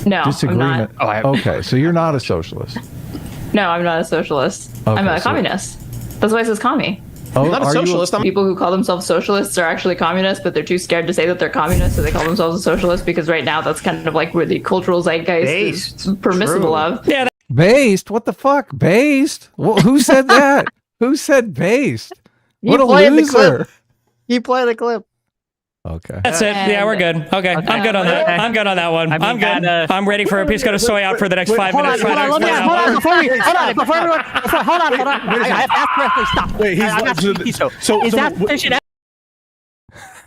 No, disagreement. I'm not. Okay, so you're not a socialist. No, I'm not a socialist. Okay, I'm a communist. That's why it says commie. Oh, I'm not a socialist. People who call themselves socialists are actually communists, but they're too scared to say that they're communists, so they call themselves a socialist because right now that's kind of like where the cultural zeitgeist is permissible of. Yeah. Based? What the fuck? Based? Well, who said that? Who said based? What a played the loser. clip. You play the clip. Okay. That's it. Yeah, we're good. Okay. I'm good on that. I'm good on that one. I'm good. I'm ready for Pisco to soy out for the next 5 minutes. Hold on, I have to correctly stop. Wait, Is that sufficient?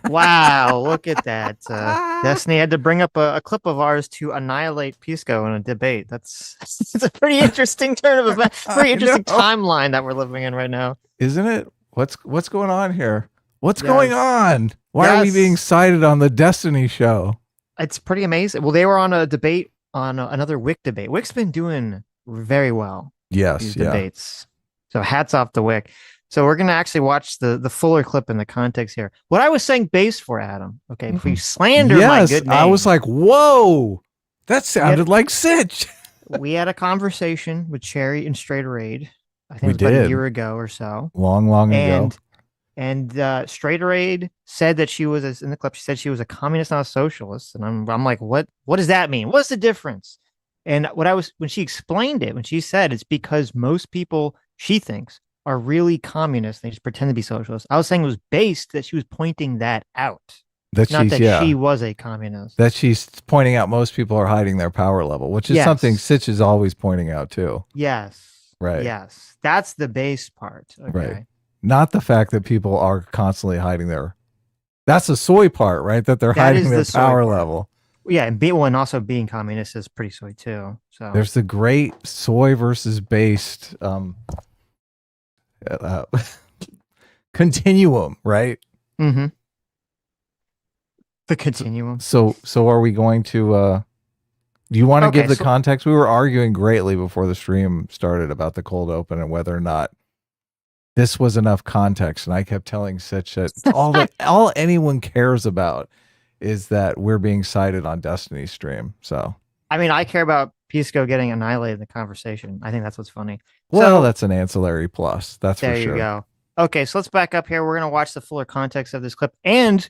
Wow, look at that. Destiny had to bring up a clip of ours to annihilate Pisco in a debate. It's a pretty interesting turn of events, pretty interesting timeline that we're living in right now. Isn't it? What's going on here? What's going on? Why are we being cited on the Destiny show? It's pretty amazing. Well, they were on a debate on another Wick debate. Wick's been doing very well. Yes, these debates. So hats off to Wick. So we're going to actually watch the fuller clip in the context here. What I was saying base for, Adam, okay, if we slander my good name. I was like, whoa, that sounded like Sitch. We had a conversation with Cherry and Straighter Aid. I think it was about a year ago or so. Long ago. And Straighter Aid said that she was, in the clip, she said she was a communist, not a socialist. And I'm like, what does that mean? What's the difference? And when she explained it, when she said it's because most people, she thinks, are really communists. They just pretend to be socialists. I was saying it was based that she was pointing that out. She was a communist. That she's pointing out most people are hiding their power level, which is something Sitch is always pointing out too. Yes. Right. Yes. That's the base part. Okay. Right. Not the fact that people are constantly hiding that's the soy part, right? That they're hiding their power level. Yeah, and also being communist is pretty soy too. So there's the great soy versus based continuum, right? Mm-hmm. The continuum. So are we going to do you want to give the context? We were arguing greatly before the stream started about the cold open and whether or not this was enough context. And I kept telling Sitch that all anyone cares about is that we're being cited on Destiny's stream. So I mean, I care about Pisco getting annihilated in the conversation. I think that's what's funny. Well, that's an ancillary plus. That's for sure. There you go. Okay, so let's back up here. We're going to watch the fuller context of this clip. And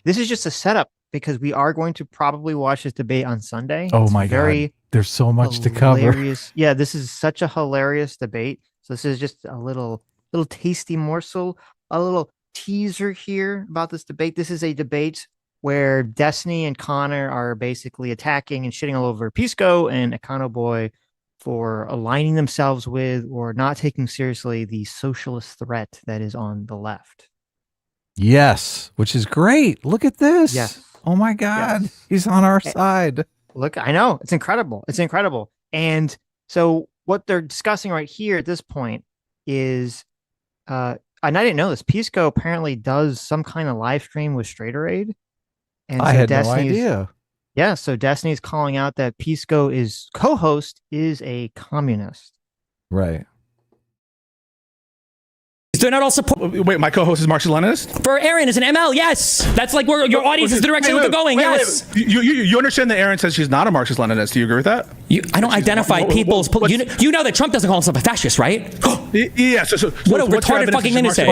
this is just a setup because we are going to probably watch this debate on Sunday. Oh my God. There's so much to cover. Yeah, this is such a hilarious debate. So this is just a little tasty morsel, a little teaser here about this debate. This is a debate where Destiny and Connor are basically attacking and shitting all over Pisco and Econo Boy for aligning themselves with or not taking seriously the socialist threat that is on the left. Yes, which is great. Look at this. Yes. Oh my God. Yes. He's on our side. Look, I know. It's incredible. It's incredible. And so what they're discussing right here at this point is, and I didn't know this, Pisco apparently does some kind of live stream with Straighter Aid. And I had no idea. Yeah, so Destiny's calling out that Pisco co-host is a communist. Right. They're not all support. Wait, my co-host is Marxist-Leninist? For Aaron is an ML, yes. That's like where your audience is the direction they're going, yes. You understand that Aaron says she's not a Marxist-Leninist. Do you agree with that? I don't identify people's... You know that Trump doesn't call himself a fascist, right? Yeah, so what a retarded fucking thing to say.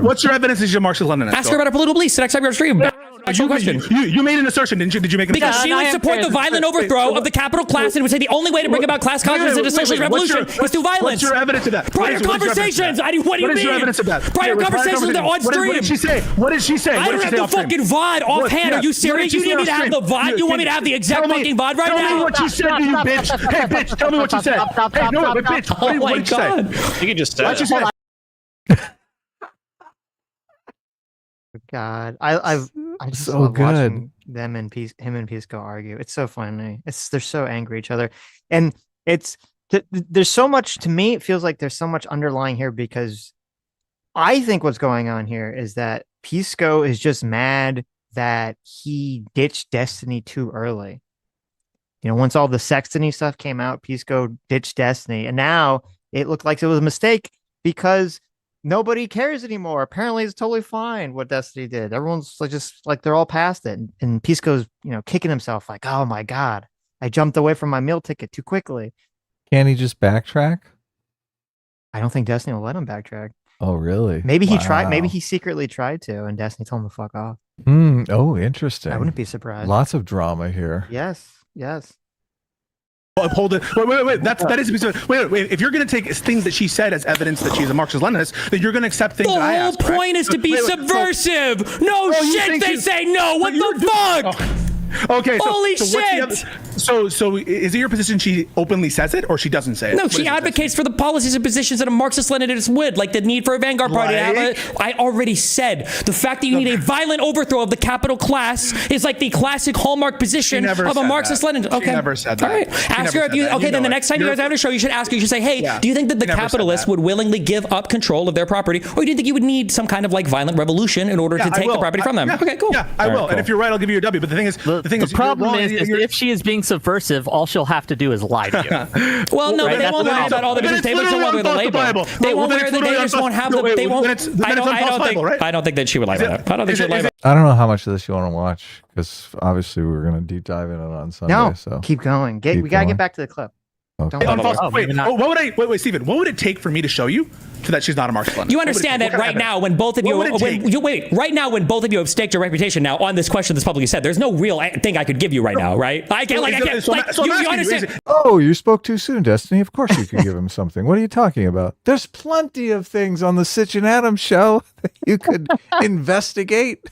What's your evidence that she's a Marxist-Leninist? Ask her about her political beliefs the next time you're on stream. You made an assertion, didn't you? Did you make an assertion? Because she would support the violent overthrow of the capital class and would say the only way to bring about class consciousness in a socialist revolution is through violence. What's your evidence of that? Prior conversations. What do you mean? What is your evidence of that? Prior conversations with the on stream. What did she say? What did she say? I don't have the fucking VOD offhand. Are you serious? You need me to have the VOD? You want me to have the exact fucking VOD right now? Tell me what you said, you bitch. Hey, bitch, tell me what you said. Hey, no, bitch. What did you say? You can just say it. God, I just so love good. Watching them and him and Pisco argue. It's so funny. They're so angry at each other, and there's so much. To me, it feels like there's so much underlying here because I think what's going on here is that Pisco is just mad that he ditched Destiny too early. You know, once all the Sextony stuff came out, Pisco ditched Destiny, and now it looked like it was a mistake because nobody cares anymore. Apparently, it's totally fine what Destiny did. Everyone's like, just like they're all past it. And Pisco's, kicking himself like, oh my God, I jumped away from my meal ticket too quickly. Can't he just backtrack? I don't think Destiny will let him backtrack. Oh, really? Maybe he tried. Wow. Maybe he secretly tried to, and Destiny told him to fuck off. Oh, interesting. I wouldn't be surprised. Lots of drama here. Yes. Yes. Hold it. Wait. That is wait. If you're going to take things that she said as evidence that she's a Marxist-Leninist, then you're going to accept things that I asked. The whole point is to be subversive. No shit, they say no. What the fuck? Okay. Holy shit. So is it your position she openly says it or she doesn't say it? No, she advocates for the policies and positions that a Marxist-Leninist would, like the need for a vanguard party. I already said the fact that you need a violent overthrow of the capital class is like the classic hallmark position of a Marxist-Leninist. Okay. She never said that. All right. Ask her if you. Okay, then the next time you guys have a show, you should ask her. You should say, "Hey, do you think that the capitalists would willingly give up control of their property, or do you think you would need some kind of like violent revolution in order to take the property from them?" Okay, cool. Yeah, I will. And if you're right, I'll give you a W. But the thing is, the problem is if she is being subversive, all she'll have to do is lie to you. Well, no, they won't lie about all the business. They won't wear the label. They won't wear the. They just won't have the. They won't. I don't think that she would lie about that. I don't think she would lie about. I don't know how much of this you want to watch because obviously we're going to deep dive in it on Sunday. No, so keep going. We gotta get back to the clip. Okay. Wait, Stephen. What would it take for me to show you that she's not a Marxist-Leninist? You understand that right now, when both of you, right now, when both of you have staked your reputation now on this question that's publicly said, there's no real thing I could give you right now, right? I can't. You understand? Oh, you spoke too soon, Destiny. Of course you could give him something. What are you talking about? There's plenty of things on the Sitch and Adams show that you could investigate.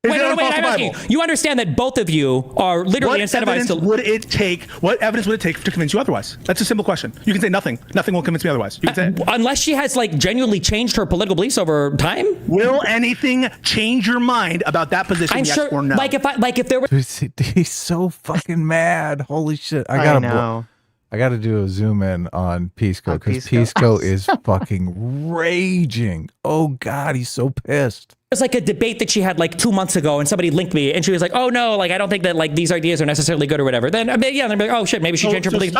Wait, I'm asking you. You understand that both of you are literally incentivized to. What evidence would it take to convince you otherwise? That's a simple question. You can say nothing. Nothing will convince me otherwise. You can say unless she has like genuinely changed her political beliefs over time. Will anything change your mind about that position? I'm yes sure. Or no? Like if there were. He's so fucking mad. Holy shit! I gotta do a zoom in on Pisco because Pisco is fucking raging. Oh God, he's so pissed. There's like a debate that she had like 2 months ago, and somebody linked me, and she was like, "Oh no, like I don't think that like these ideas are necessarily good or whatever." Then yeah, they're like, "Oh shit, maybe she changed her beliefs."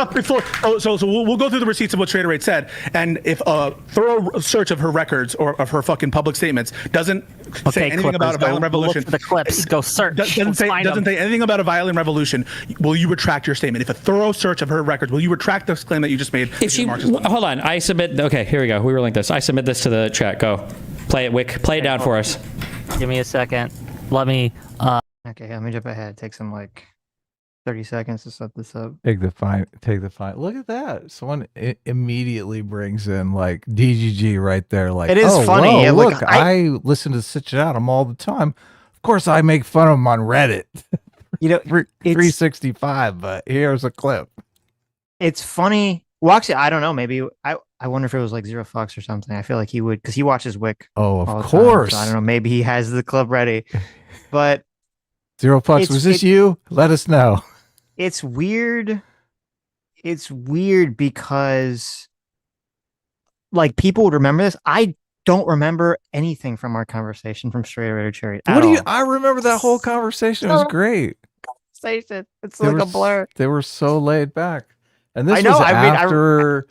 So we'll go through the receipts of what Trader Rate said, and if a thorough search of her records or of her fucking public statements doesn't say anything about a violent revolution, look for the clips, go search. Doesn't say anything about a violent revolution. Will you retract your statement? If a thorough search of her records, will you retract this claim that you just made? If she hold on, I submit. Okay, here we go. We relink this. I submit this to the chat. Go. Play it, Wick. Play it down for us. Give me a second. Let me. Okay, let me jump ahead. Take some like 30 seconds to set this up. Take the fine. Look at that. Someone immediately brings in like DGG right there. Like, it is funny. Whoa, yeah, look, I listen to Sitch and Adam all the time. Of course, I make fun of them on Reddit. 365. But here's a clip. It's funny. Well, actually, I don't know. Maybe I wonder if it was like Zero Fox or something. I feel like he would because he watches Wick. Oh, of course. So I don't know. Maybe he has the club ready. But Zero Fox, was this you? Let us know. It's weird. It's weird because like people would remember this. I don't remember anything from our conversation from Straight Raider Cherry. I remember that whole conversation. It was great. It's like a blur. They were so laid back. And this was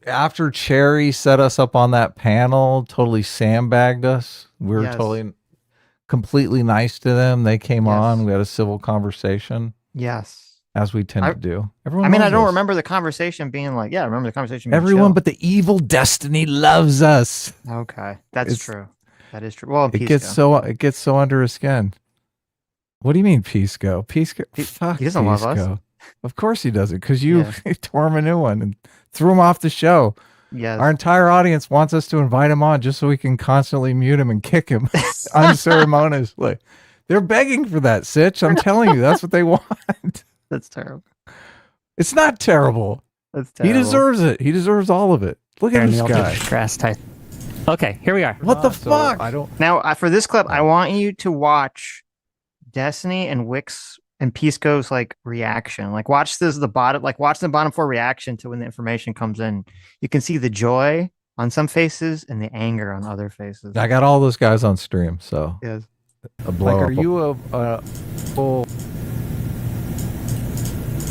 after Cherry set us up on that panel, totally sandbagged us. We were totally completely nice to them. They came on. We had a civil conversation. Yes. As we tend to do. I don't remember the conversation being like, I remember the conversation being everyone chill. but the evil Destiny loves us. Okay. That's true. That is true. Well, it gets so under his skin. What do you mean, Pisco? Pisco? Fuck, he doesn't love us. Of course he doesn't, because you tore him a new one and threw him off the show. Yes. Our entire audience wants us to invite him on just so we can constantly mute him and kick him unceremoniously. They're begging for that, Sitch. I'm telling you, that's what they want. That's terrible. It's not terrible. That's terrible. He deserves it. He deserves all of it. Look at this guy. Grass type. Okay, here we are. What the fuck? Now, for this clip, I want you to watch Destiny and Wick's and Pisco's like reaction. Like watch the bottom four reaction to when the information comes in. You can see the joy on some faces and the anger on other faces. I got all those guys on stream, so yes. A blow like, are you a full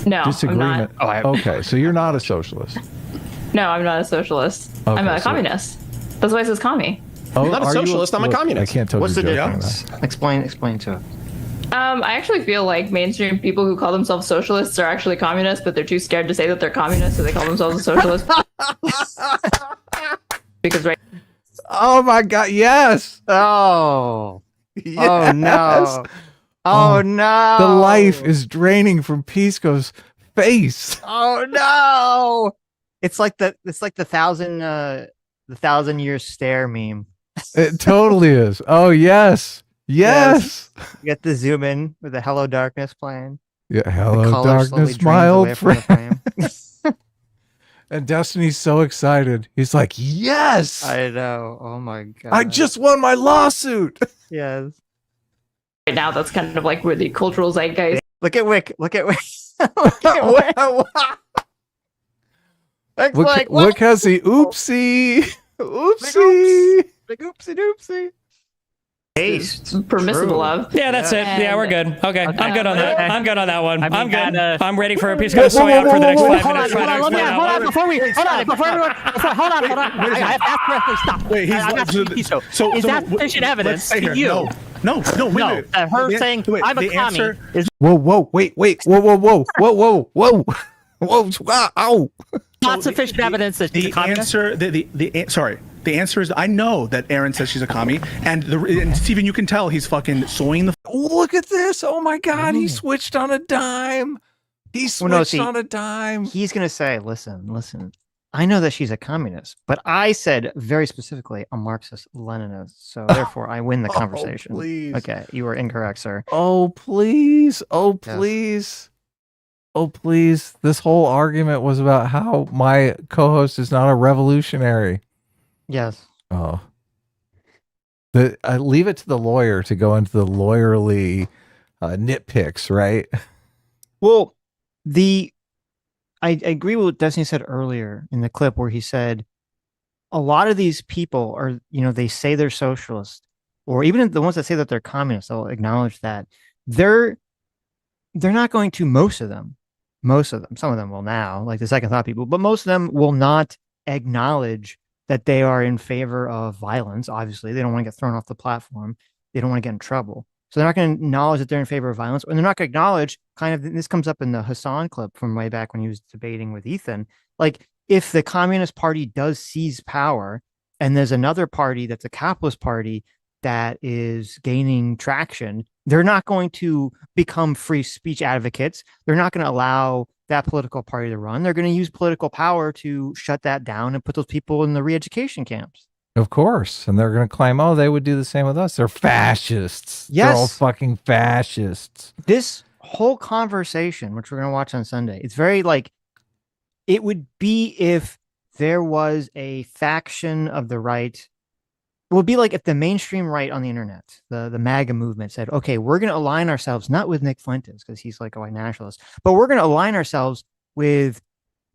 disagreement? I'm not. Okay, so you're not a socialist. No, I'm not a socialist. Okay, I'm a communist. That's why it says commie. Oh, I'm not a socialist. I'm a communist. I can't tell. What's the difference? Explain to it. I actually feel like mainstream people who call themselves socialists are actually communists, but they're too scared to say that they're communists, so they call themselves a socialist. Because Oh my God! Yes. Oh. Yes. Oh no. Oh no. The life is draining from Pisco's face. Oh no. It's like the thousand year stare meme. It totally is. Oh yes. Yes. You get the zoom in with the Hello Darkness playing. Yeah. The Hello, color slowly darkness, drains my away old from the friend. frame. And Destiny's so excited. He's like, yes. I know. Oh my god. I just won my lawsuit. Yes. right now, that's kind of like where the cultural zeitgeist. Look at Wick. Look at Wick. Look at Wick. Wick's like, what? Wick has the oopsie. Oopsie. Big oopsie doopsie. It's permissible of. Yeah, that's it. Yeah, we're good. Okay, I'm good on that. Okay. I'm good on that one. I mean, I'm good. kinda- I'm ready for a Pisco to soy out for the next 5 minutes. Hold on, before we, hold on. I have to correctly stop. Wait, he's I'm asking you, so is that sufficient evidence to you? No, wait, No, wait. her saying I'm a the commie answer- is Whoa, wait, whoa. Ow. not sufficient evidence that she's a The communist. answer, the answer is I know that Aaron says she's a commie, and Steven, you can tell he's fucking soying the. Look at this. Oh my God. He switched on a dime. He switched on a dime. He's going to say, listen, I know that she's a communist, but I said very specifically a Marxist-Leninist, so therefore I win the conversation. Please. Okay, you were incorrect, sir. Oh, please. Oh, please. Oh, please. This whole argument was about how my co-host is not a revolutionary. Yes. Oh. I leave it to the lawyer to go into the lawyerly nitpicks, right? Well, I agree with what Destiny said earlier in the clip where he said a lot of these people are, they say they're socialist, or even the ones that say that they're communist, I'll acknowledge that. They're not going to, most of them, some of them will now, like the second thought people, but most of them will not acknowledge that they are in favor of violence. Obviously, they don't want to get thrown off the platform. They don't want to get in trouble. So they're not going to acknowledge that they're in favor of violence, and they're not going to acknowledge this comes up in the Hasan clip from way back when he was debating with Ethan. Like, if the Communist Party does seize power and there's another party that's a capitalist party that is gaining traction, they're not going to become free speech advocates. They're not going to allow that political party to run. They're going to use political power to shut that down and put those people in the re-education camps. Of course. And they're going to claim, oh, they would do the same with us. They're fascists. Yes. They're all fucking fascists. This whole conversation, which we're going to watch on Sunday, it's very like, it would be if there was a faction of the right. It would be like if the mainstream right on the internet, the MAGA movement said, okay, we're going to align ourselves, not with Nick Fuentes, because he's like a white nationalist, but we're going to align ourselves with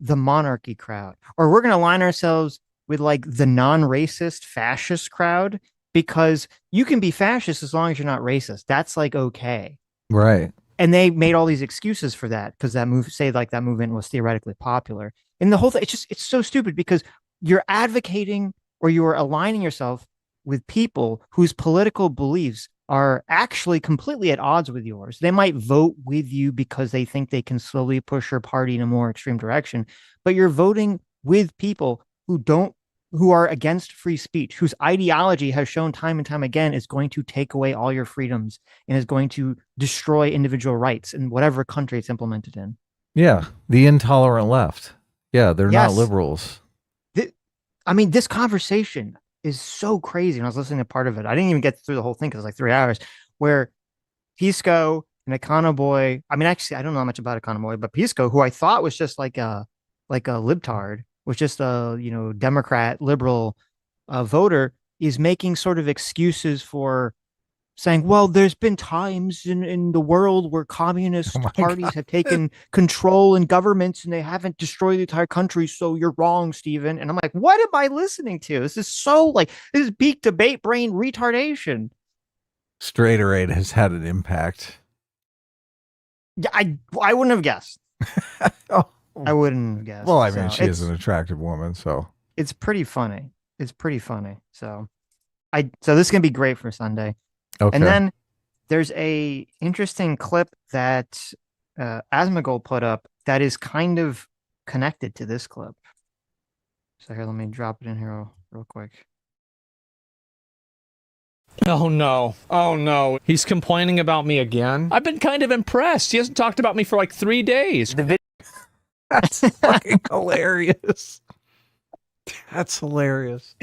the monarchy crowd, or we're going to align ourselves with like the non-racist fascist crowd, because you can be fascist as long as you're not racist. That's like, okay. Right. And they made all these excuses for that because that movement was theoretically popular. And the whole thing, it's so stupid because you're advocating or you're aligning yourself with people whose political beliefs are actually completely at odds with yours. They might vote with you because they think they can slowly push your party in a more extreme direction, but you're voting with people who are against free speech, whose ideology has shown time and time again is going to take away all your freedoms and is going to destroy individual rights in whatever country it's implemented in. Yeah. The intolerant left. Yeah. They're not liberals. This conversation is so crazy. And I was listening to part of it. I didn't even get through the whole thing because it was like 3 hours, where Pisco and Econoboy, actually, I don't know much about Econoboy, but Pisco, who I thought was just like a libtard, was just a, Democrat, liberal voter, is making sort of excuses for saying, well, there's been times in the world where communist parties have taken control in governments and they haven't destroyed the entire country. So you're wrong, Steven. And I'm like, what am I listening to? This is peak debate brain retardation. Straighterade has had an impact. Yeah, I wouldn't have guessed. Oh. I wouldn't have guessed. Well, she is an attractive woman, so it's pretty funny. So this is gonna be great for Sunday. Okay. And then there's a interesting clip that Asmongold put up that is kind of connected to this clip. So here, let me drop it in here real quick. Oh no. Oh no. He's complaining about me again. I've been kind of impressed. He hasn't talked about me for like 3 days. That's fucking hilarious. That's hilarious.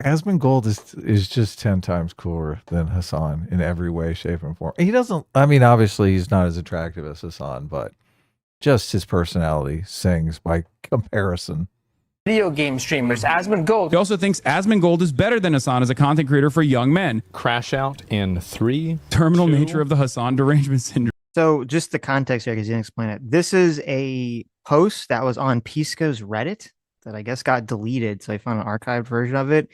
Asmongold is just 10 times cooler than Hasan in every way, shape, and form. He doesn't, I mean, obviously he's not as attractive as Hasan, but just his personality sings by comparison. Video game streamers, Asmongold. He also thinks Asmongold is better than Hasan as a content creator for young men. Crash out in 3. Terminal nature of the Hasan derangement syndrome. So just the context here, because you didn't explain it. This is a post that was on Pisco's Reddit that I guess got deleted. So I found an archived version of it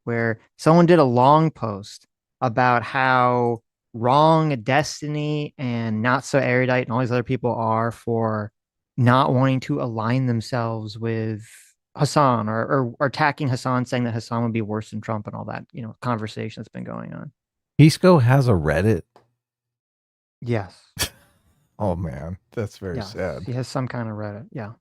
where someone did a long post about how wrong Destiny and not so erudite and all these other people are for not wanting to align themselves with Hasan or attacking Hasan, saying that Hasan would be worse than Trump and all that, you know, conversation that's been going on. Pisco has a Reddit. Yes. Oh man, that's very Yes. sad. He has some kind of Reddit. Yeah.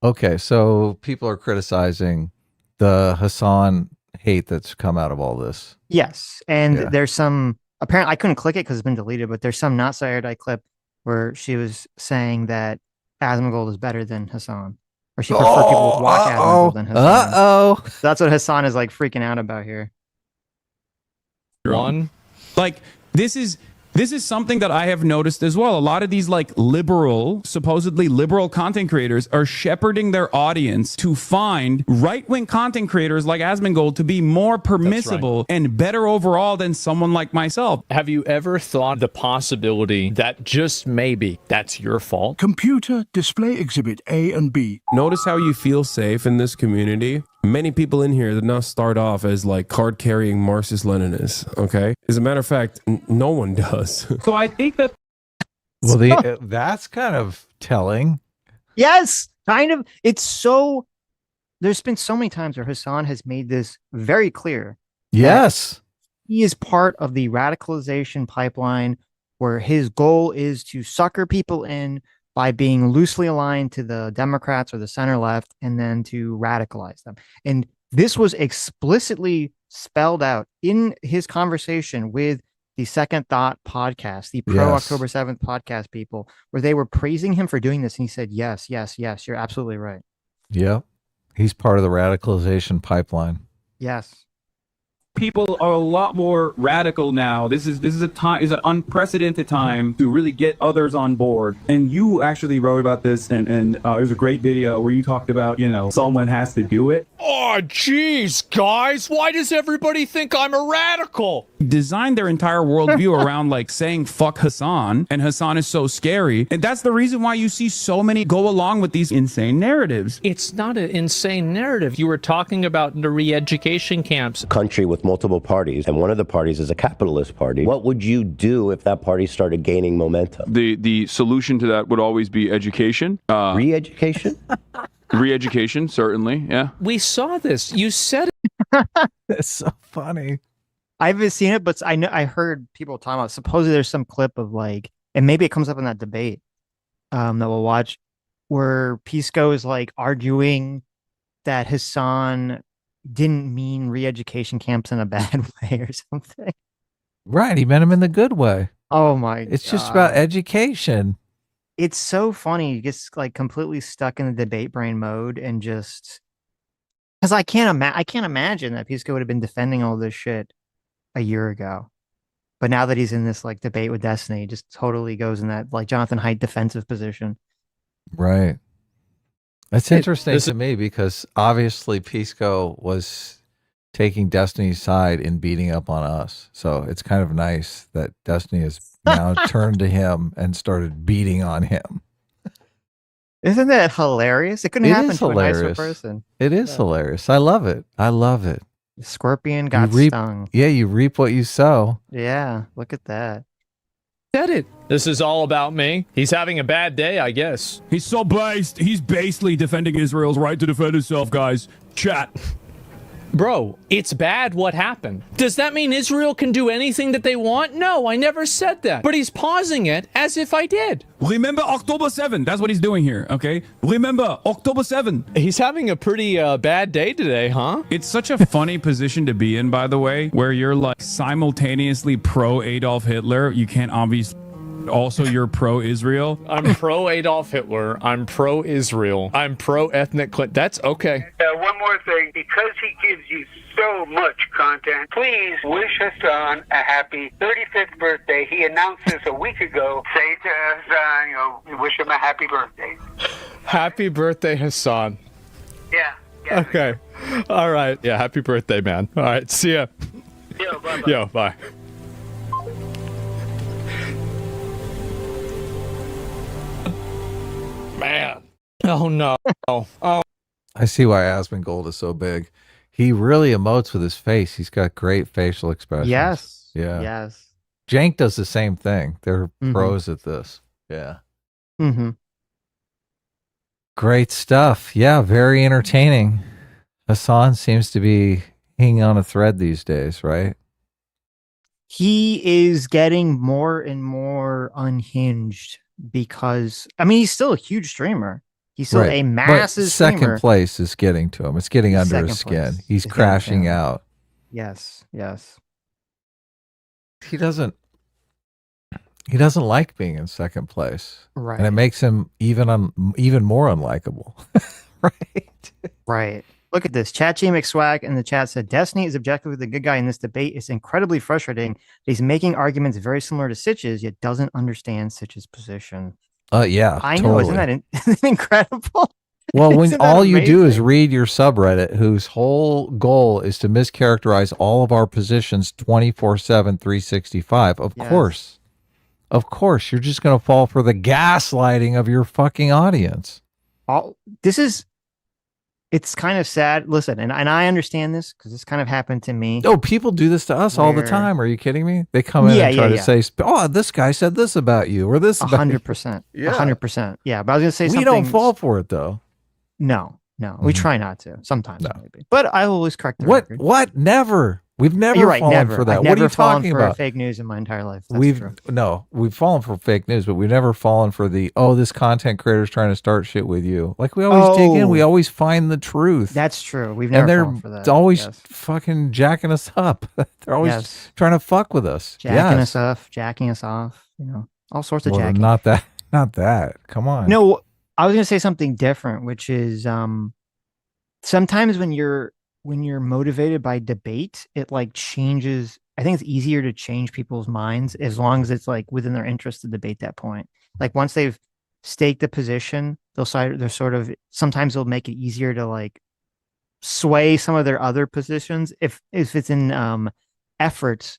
Okay, so people are criticizing the Hasan hate that's come out of all this. Yes. And Yeah. there's some, apparently I couldn't click it because it's been deleted, but there's some not so erudite clip where she was saying that Asmongold is better than Hasan. Or she preferred people to watch Asmongold than Hasan. Uh-oh. So that's what Hasan is like freaking out about here. One. Like, this is something that I have noticed as well. A lot of these like supposedly liberal content creators are shepherding their audience to find right-wing content creators like Asmongold to be more permissible and better overall than someone like myself. Have you ever thought the possibility that just maybe that's your fault? Computer display exhibit A and B. Notice how you feel safe in this community. Many people in here did not start off as like card-carrying Marxist-Leninists, okay? As a matter of fact, no one does. So I think that... Well, that's kind of telling. Yes, kind of. It's so, there's been so many times where Hasan has made this very clear. Yes. He is part of the radicalization pipeline where his goal is to sucker people in by being loosely aligned to the Democrats or the center left and then to radicalize them. And this was explicitly spelled out in his conversation with the Second Thought podcast, the pro October 7th podcast people, where they were praising him for doing this. And he said, yes, yes, yes, you're absolutely right. Yep. He's part of the radicalization pipeline. Yes. People are a lot more radical now. This is an unprecedented time to really get others on board. And you actually wrote about this, and it was a great video where you talked about, you know, someone has to do it. Oh, geez, guys, why does everybody think I'm a radical? Designed their entire worldview around like saying fuck Hasan, and Hasan is so scary. And that's the reason why you see so many go along with these insane narratives. It's not an insane narrative. You were talking about the re-education camps. Country with multiple parties, and one of the parties is a capitalist party. What would you do if that party started gaining momentum? The solution to that would always be education. Re-education? Re-education, certainly, yeah. We saw this. You said it. That's so funny. I haven't seen it, but I heard people talking about, supposedly there's some clip of like, and maybe it comes up in that debate that we'll watch, where Pisco is like arguing that Hasan didn't mean re-education camps in a bad way or something. Right. He meant him in the good way. Oh my It's God. just about education. It's so funny. He gets like completely stuck in the debate brain mode and just, because I can't imagine that Pisco would have been defending all this shit a year ago. But now that he's in this like debate with Destiny, he just totally goes in that like Jonathan Haidt defensive position. Right. That's interesting to me because obviously Pisco was taking Destiny's side in beating up on us. So it's kind of nice that Destiny has now turned to him and started beating on him. Isn't that hilarious? It couldn't happen to a nicer person. It is hilarious. I love it. I love it. The scorpion got stung. Yeah, you reap what you sow. Yeah, look at that. Said it. This is all about me. He's having a bad day, I guess. He's so based. He's basely defending Israel's right to defend itself, guys. Chat. Bro, it's bad what happened. Does that mean Israel can do anything that they want? No, I never said that. But he's pausing it as if I did. Remember October 7. That's what he's doing here, okay? Remember October 7. He's having a pretty bad day today, huh? It's such a funny position to be in, by the way, where you're like simultaneously pro Adolf Hitler. You can't obviously... Also, you're pro-Israel. I'm pro-Adolf Hitler. I'm pro-Israel. I'm pro-ethnic. That's okay. One more thing. Because he gives you so much content, please wish Hasan a happy 35th birthday. He announced this a week ago. Say to Hasan, wish him a happy birthday. Happy birthday, Hasan. Yeah. Okay. All right. Yeah, happy birthday, man. All right. See ya. Yo, bye-bye. Yo, bye. Man. Oh, no. Oh. I see why Asmongold is so big. He really emotes with his face. He's got great facial expressions. Yes. Yeah. Yes. Jank does the same thing. They're pros at this. Yeah. Mm-hmm. Great stuff. Yeah, very entertaining. Hasan seems to be hanging on a thread these days, right? He is getting more and more unhinged because, I mean, he's still a huge streamer. He's still a massive but second streamer. place is getting to him. It's getting under his skin. He's crashing out. Yes. Yes. He doesn't like being in second place. Right. And it makes him even more unlikable. Right. Right. Look at this. Chat G McSwag in the chat said, Destiny is objectively the good guy in this debate. It's incredibly frustrating. He's making arguments very similar to Sitch's, yet doesn't understand Sitch's position. Yeah, I know. Isn't that incredible? Well, when all you do is read your subreddit, whose whole goal is to mischaracterize all of our positions 24/7, 365. Of course, you're just going to fall for the gaslighting of your fucking audience. It's kind of sad. Listen, and I understand this because this kind of happened to me. Oh, people do this to us all the time. Are you kidding me? They come in and try to say, "Oh, this guy said this about you," or this. 100%. 100%. Yeah, but I was going to say something. We don't fall for it though. No, we try not to. Sometimes maybe, but I always correct the record. What? Never. We've never fallen for that. What are you talking about? Fake news in my entire life. We've fallen for fake news, but we've never fallen for this content creator's trying to start shit with you. Like we always dig in, we always find the truth. That's true. We've never fallen for that. They're always fucking jacking us up. They're always trying to fuck with us. Jacking us off, all sorts of jacking. Not that. Come on. No, I was going to say something different, which is sometimes when you're motivated by debate, it like changes. I think it's easier to change people's minds as long as it's like within their interest to debate that point. Like once they've staked the position, sometimes they'll make it easier to like sway some of their other positions if it's in efforts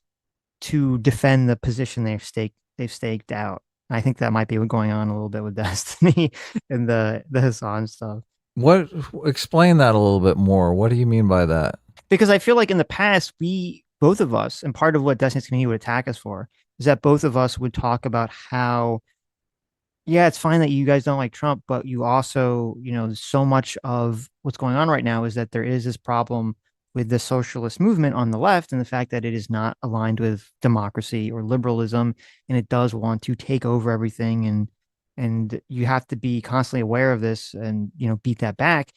to defend the position they've staked out. I think that might be what's going on a little bit with Destiny and the Hasan stuff. Explain that a little bit more. What do you mean by that? Because I feel like in the past, both of us, and part of what Destiny's community would attack us for is that both of us would talk about how, yeah, it's fine that you guys don't like Trump, but you also, so much of what's going on right now is that there is this problem with the socialist movement on the left and the fact that it is not aligned with democracy or liberalism, and it does want to take over everything, and you have to be constantly aware of this and, beat that back.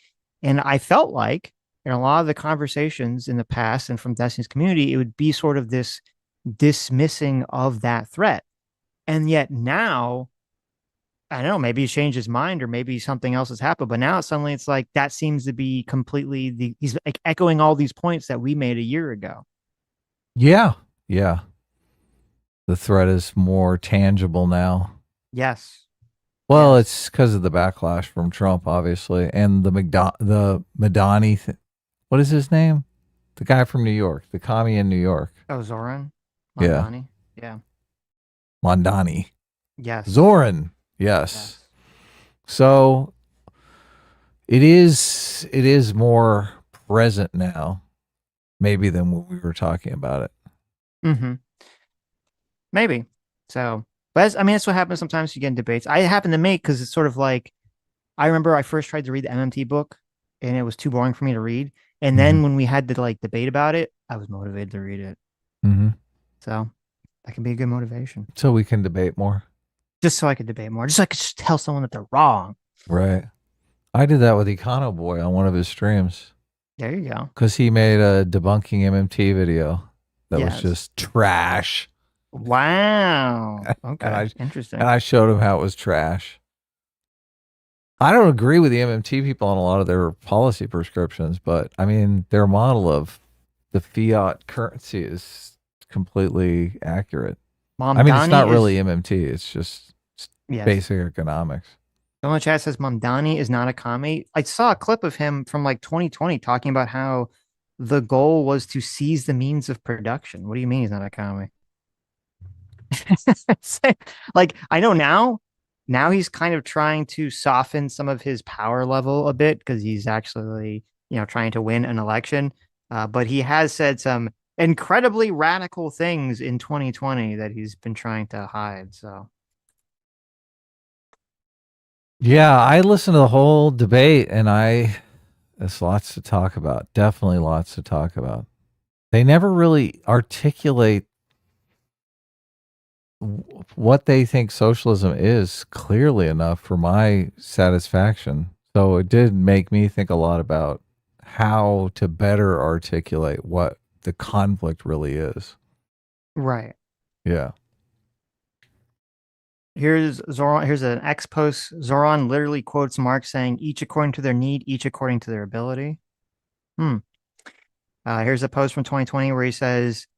And I felt like in a lot of the conversations in the past and from Destiny's community, it would be sort of this dismissing of that threat. And yet now, I don't know, maybe he changed his mind or maybe something else has happened, but now suddenly it's like that seems to be completely he's like echoing all these points that we made a year ago. Yeah. Yeah. The threat is more tangible now. Yes. Well, it's because of the backlash from Trump, obviously, and the Madani. What is his name? The guy from New York, the commie in New York. Oh, Zoran Mondani. Yeah. Mondani. Yes. Zoran. Yes. So it is more present now, maybe than when we were talking about it. Mm-hmm. Maybe. So. But that's what happens sometimes you get in debates. I happen to make because it's sort of like I remember I first tried to read the MMT book and it was too boring for me to read. And then when we had to like debate about it, I was motivated to read it. So that can be a good motivation. So we can debate more. Just so I could debate more. Just so I could just tell someone that they're wrong. Right. I did that with Econo Boy on one of his streams. There you go. Because he made a debunking MMT video that was just trash. Wow. Okay. Interesting. And I showed him how it was trash. I don't agree with the MMT people on a lot of their policy prescriptions, but I mean, their model of the fiat currency is completely accurate. I mean, it's not really MMT. It's just basic economics. Someone in the chat says Mamdani is not a commie. I saw a clip of him from like 2020 talking about how the goal was to seize the means of production. What do you mean he's not a commie? Like, I know now he's kind of trying to soften some of his power level a bit because he's actually, trying to win an election. But he has said some incredibly radical things in 2020 that he's been trying to hide. So. Yeah, I listened to the whole debate and there's lots to talk about. Definitely lots to talk about. They never really articulate what they think socialism is clearly enough for my satisfaction. So it did make me think a lot about how to better articulate what the conflict really is. Right. Yeah. Here's Zoran. Here's an X post. Zoran literally quotes Marx saying, each according to their need, each according to their ability. Here's a post from 2020 where he says,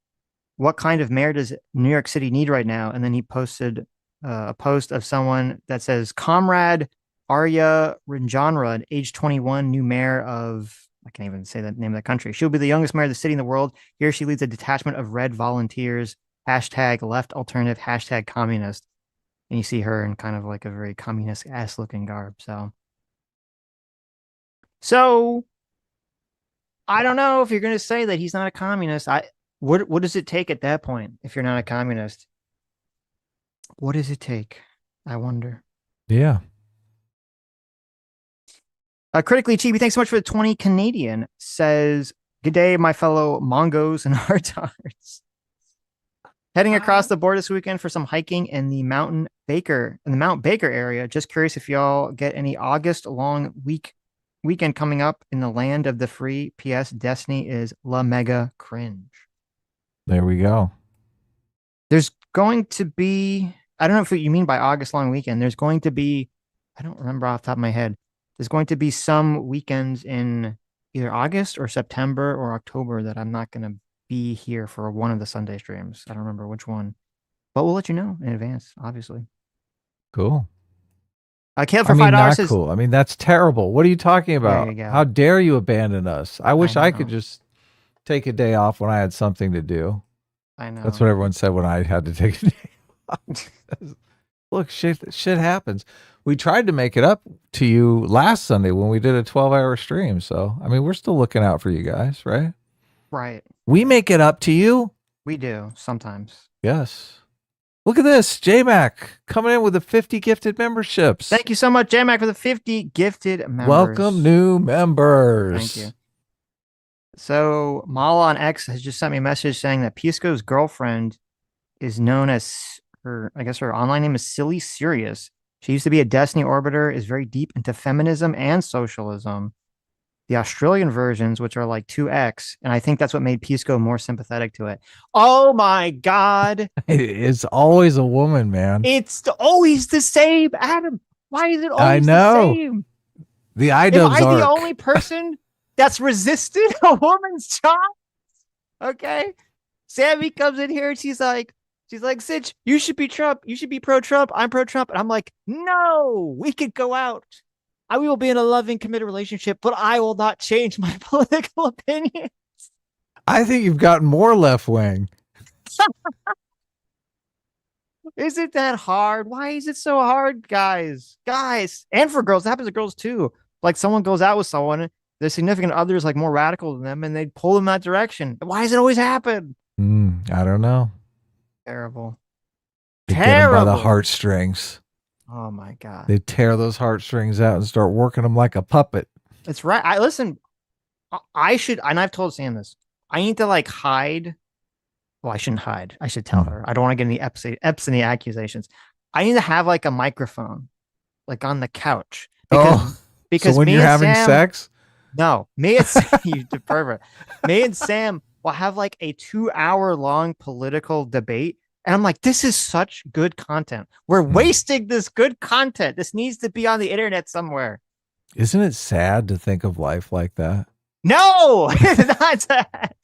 what kind of mayor does New York City need right now? And then he posted a post of someone that says, Comrade Arya Ranjanrud, age 21, new mayor of, I can't even say the name of the country. She'll be the youngest mayor of the city in the world. Here she leads a detachment of red volunteers, hashtag left alternative, hashtag communist. And you see her in kind of like a very communist-ass looking garb. So I don't know if you're going to say that he's not a communist. What does it take at that point if you're not a communist? What does it take? I wonder. Yeah. Critically Chibi, thanks so much for the 20 Canadian. Says, good day, my fellow Mongos and retards. Heading across the border this weekend for some hiking in the Mount Baker area. Just curious if y'all get any August long weekend coming up in the land of the free. P.S. Destiny is la mega cringe. There we go. There's going to be, I don't know if you mean by August long weekend. There's going to be, I don't remember off the top of my head. There's going to be some weekends in either August or September or October that I'm not going to be here for one of the Sunday streams. I don't remember which one, but we'll let you know in advance, obviously. Cool. Caleb for $5 says, cool. I mean, that's terrible. What are you talking about? There you go. How dare you abandon us? I wish I could just take a day off when I had something to do. I know. That's what everyone said when I had to take a day off. Look, shit happens. We tried to make it up to you last Sunday when we did a 12-hour stream. So, I mean, we're still looking out for you guys, right? Right. We make it up to you. We do sometimes. Yes. Look at this. J-Mac coming in with the 50 gifted memberships. Thank you so much, J-Mac, for the 50 gifted members. Welcome, new members. Thank you. So, Mala on X has just sent me a message saying that Pisco's girlfriend is known as her online name is Silly Serious. She used to be a Destiny Orbiter, is very deep into feminism and socialism. The Australian versions, which are like 2X, and I think that's what made Pisco more sympathetic to it. Oh my God. It's always a woman, man. It's always the same, Adam. Why is it always the same? The iDubbbz Am I the only person that's resisted a woman's child? Okay. Sammy comes in here and she's like, Sitch, you should be Trump. You should be pro-Trump. I'm pro-Trump. And I'm like, no, we could go out. I will be in a loving, committed relationship, but I will not change my political opinions. I think you've gotten more left wing. Isn't that hard? Why is it so hard, guys? And for girls, it happens to girls too. Like someone goes out with someone, their significant other is like more radical than them, and they pull them that direction. Why does it always happen? I don't know. Terrible. They get them by the heartstrings. Oh my God. They tear those heartstrings out and start working them like a puppet. That's right. Listen, I should, and I've told Sam this. I need to like hide. Well, I shouldn't hide. I should tell her. I don't want to get any Epstein accusations. I need to have like a microphone, like on the couch, because so when me you're and having Sam, sex, no, me and you pervert. Me and Sam will have like a 2-hour long political debate. And I'm like, this is such good content. We're wasting this good content. This needs to be on the internet somewhere. isn't it sad to think of life like that? No, it's not sad.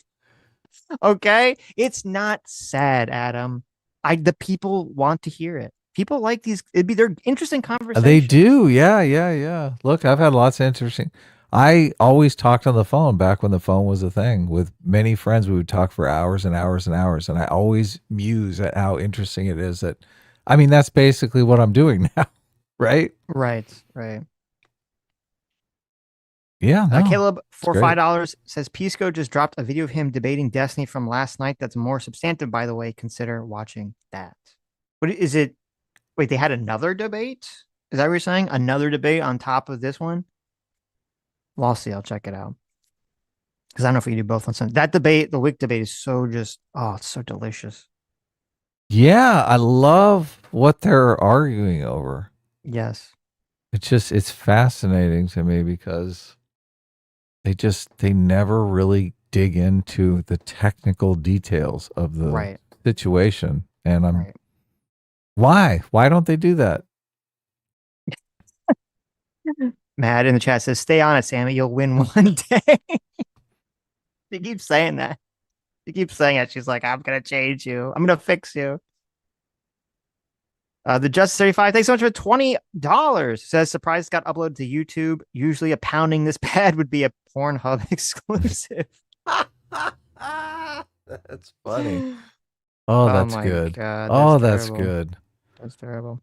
Okay, it's not sad, Adam. The people want to hear it. People like these. They're interesting conversations. They do. Yeah. Look, I've had lots of interesting. I always talked on the phone back when the phone was a thing with many friends. We would talk for hours and hours and hours. And I always muse at how interesting it is that, I mean, that's basically what I'm doing now. Right. Yeah. No, Caleb for $5 says Pisco just dropped a video of him debating Destiny from last night. That's more substantive, by the way. Consider watching that. What is it? Wait, they had another debate? Is that what you're saying? Another debate on top of this one? Well, I'll see. I'll check it out. Because I don't know if we can do both on Sunday. That debate, the WIC debate, is so it's so delicious. Yeah. I love what they're arguing over. Yes. It's fascinating to me because they never really dig into the technical details of the situation. And why don't they do that? Matt in the chat says, stay on it, Sammy. You'll win one day. She keeps saying that. She keeps saying it. She's like, I'm going to change you. I'm going to fix you. The Justice 35, thanks so much for $20. Says surprise got uploaded to YouTube. Usually a pounding this bad would be a Pornhub exclusive. That's funny. Oh, that's good. God, that's terrible. good. That's terrible.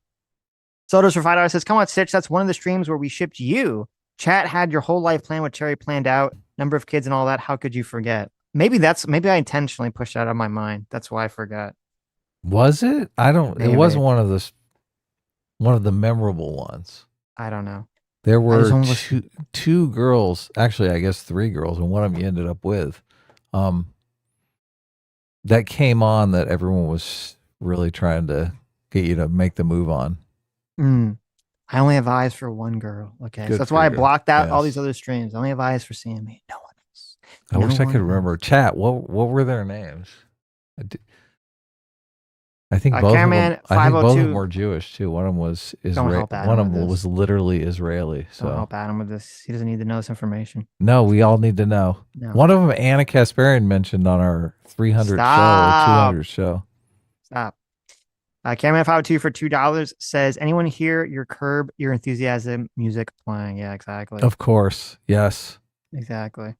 Sodos for $5 says, come on, Sitch. That's one of the streams where we shipped you. Chat had your whole life plan with Cherry planned out, number of kids and all that. How could you forget? Maybe I intentionally pushed that out of my mind. That's why I forgot. Was it? Maybe. It wasn't one of the memorable ones. I don't know. There were two girls, actually, I guess 3 girls, and one of them you ended up with. That came on that everyone was really trying to get you to make the move on. I only have eyes for one girl. Okay. So that's why I blocked out all these other streams. I only have eyes for Sammy. No one else. I wish I could remember. Chat, what were their names? I think both of them were Jewish too. One of them was Israeli. One of them was literally Israeli. So don't help Adam with this. He doesn't need to know this information. No, we all need to know. No. One of them, Anna Kasparian mentioned on our 300 show or 200 show. Stop. Cameraman 502 for $2 says, anyone hear your Curb Your Enthusiasm music playing? Yeah, exactly. Of course. Yes. Exactly.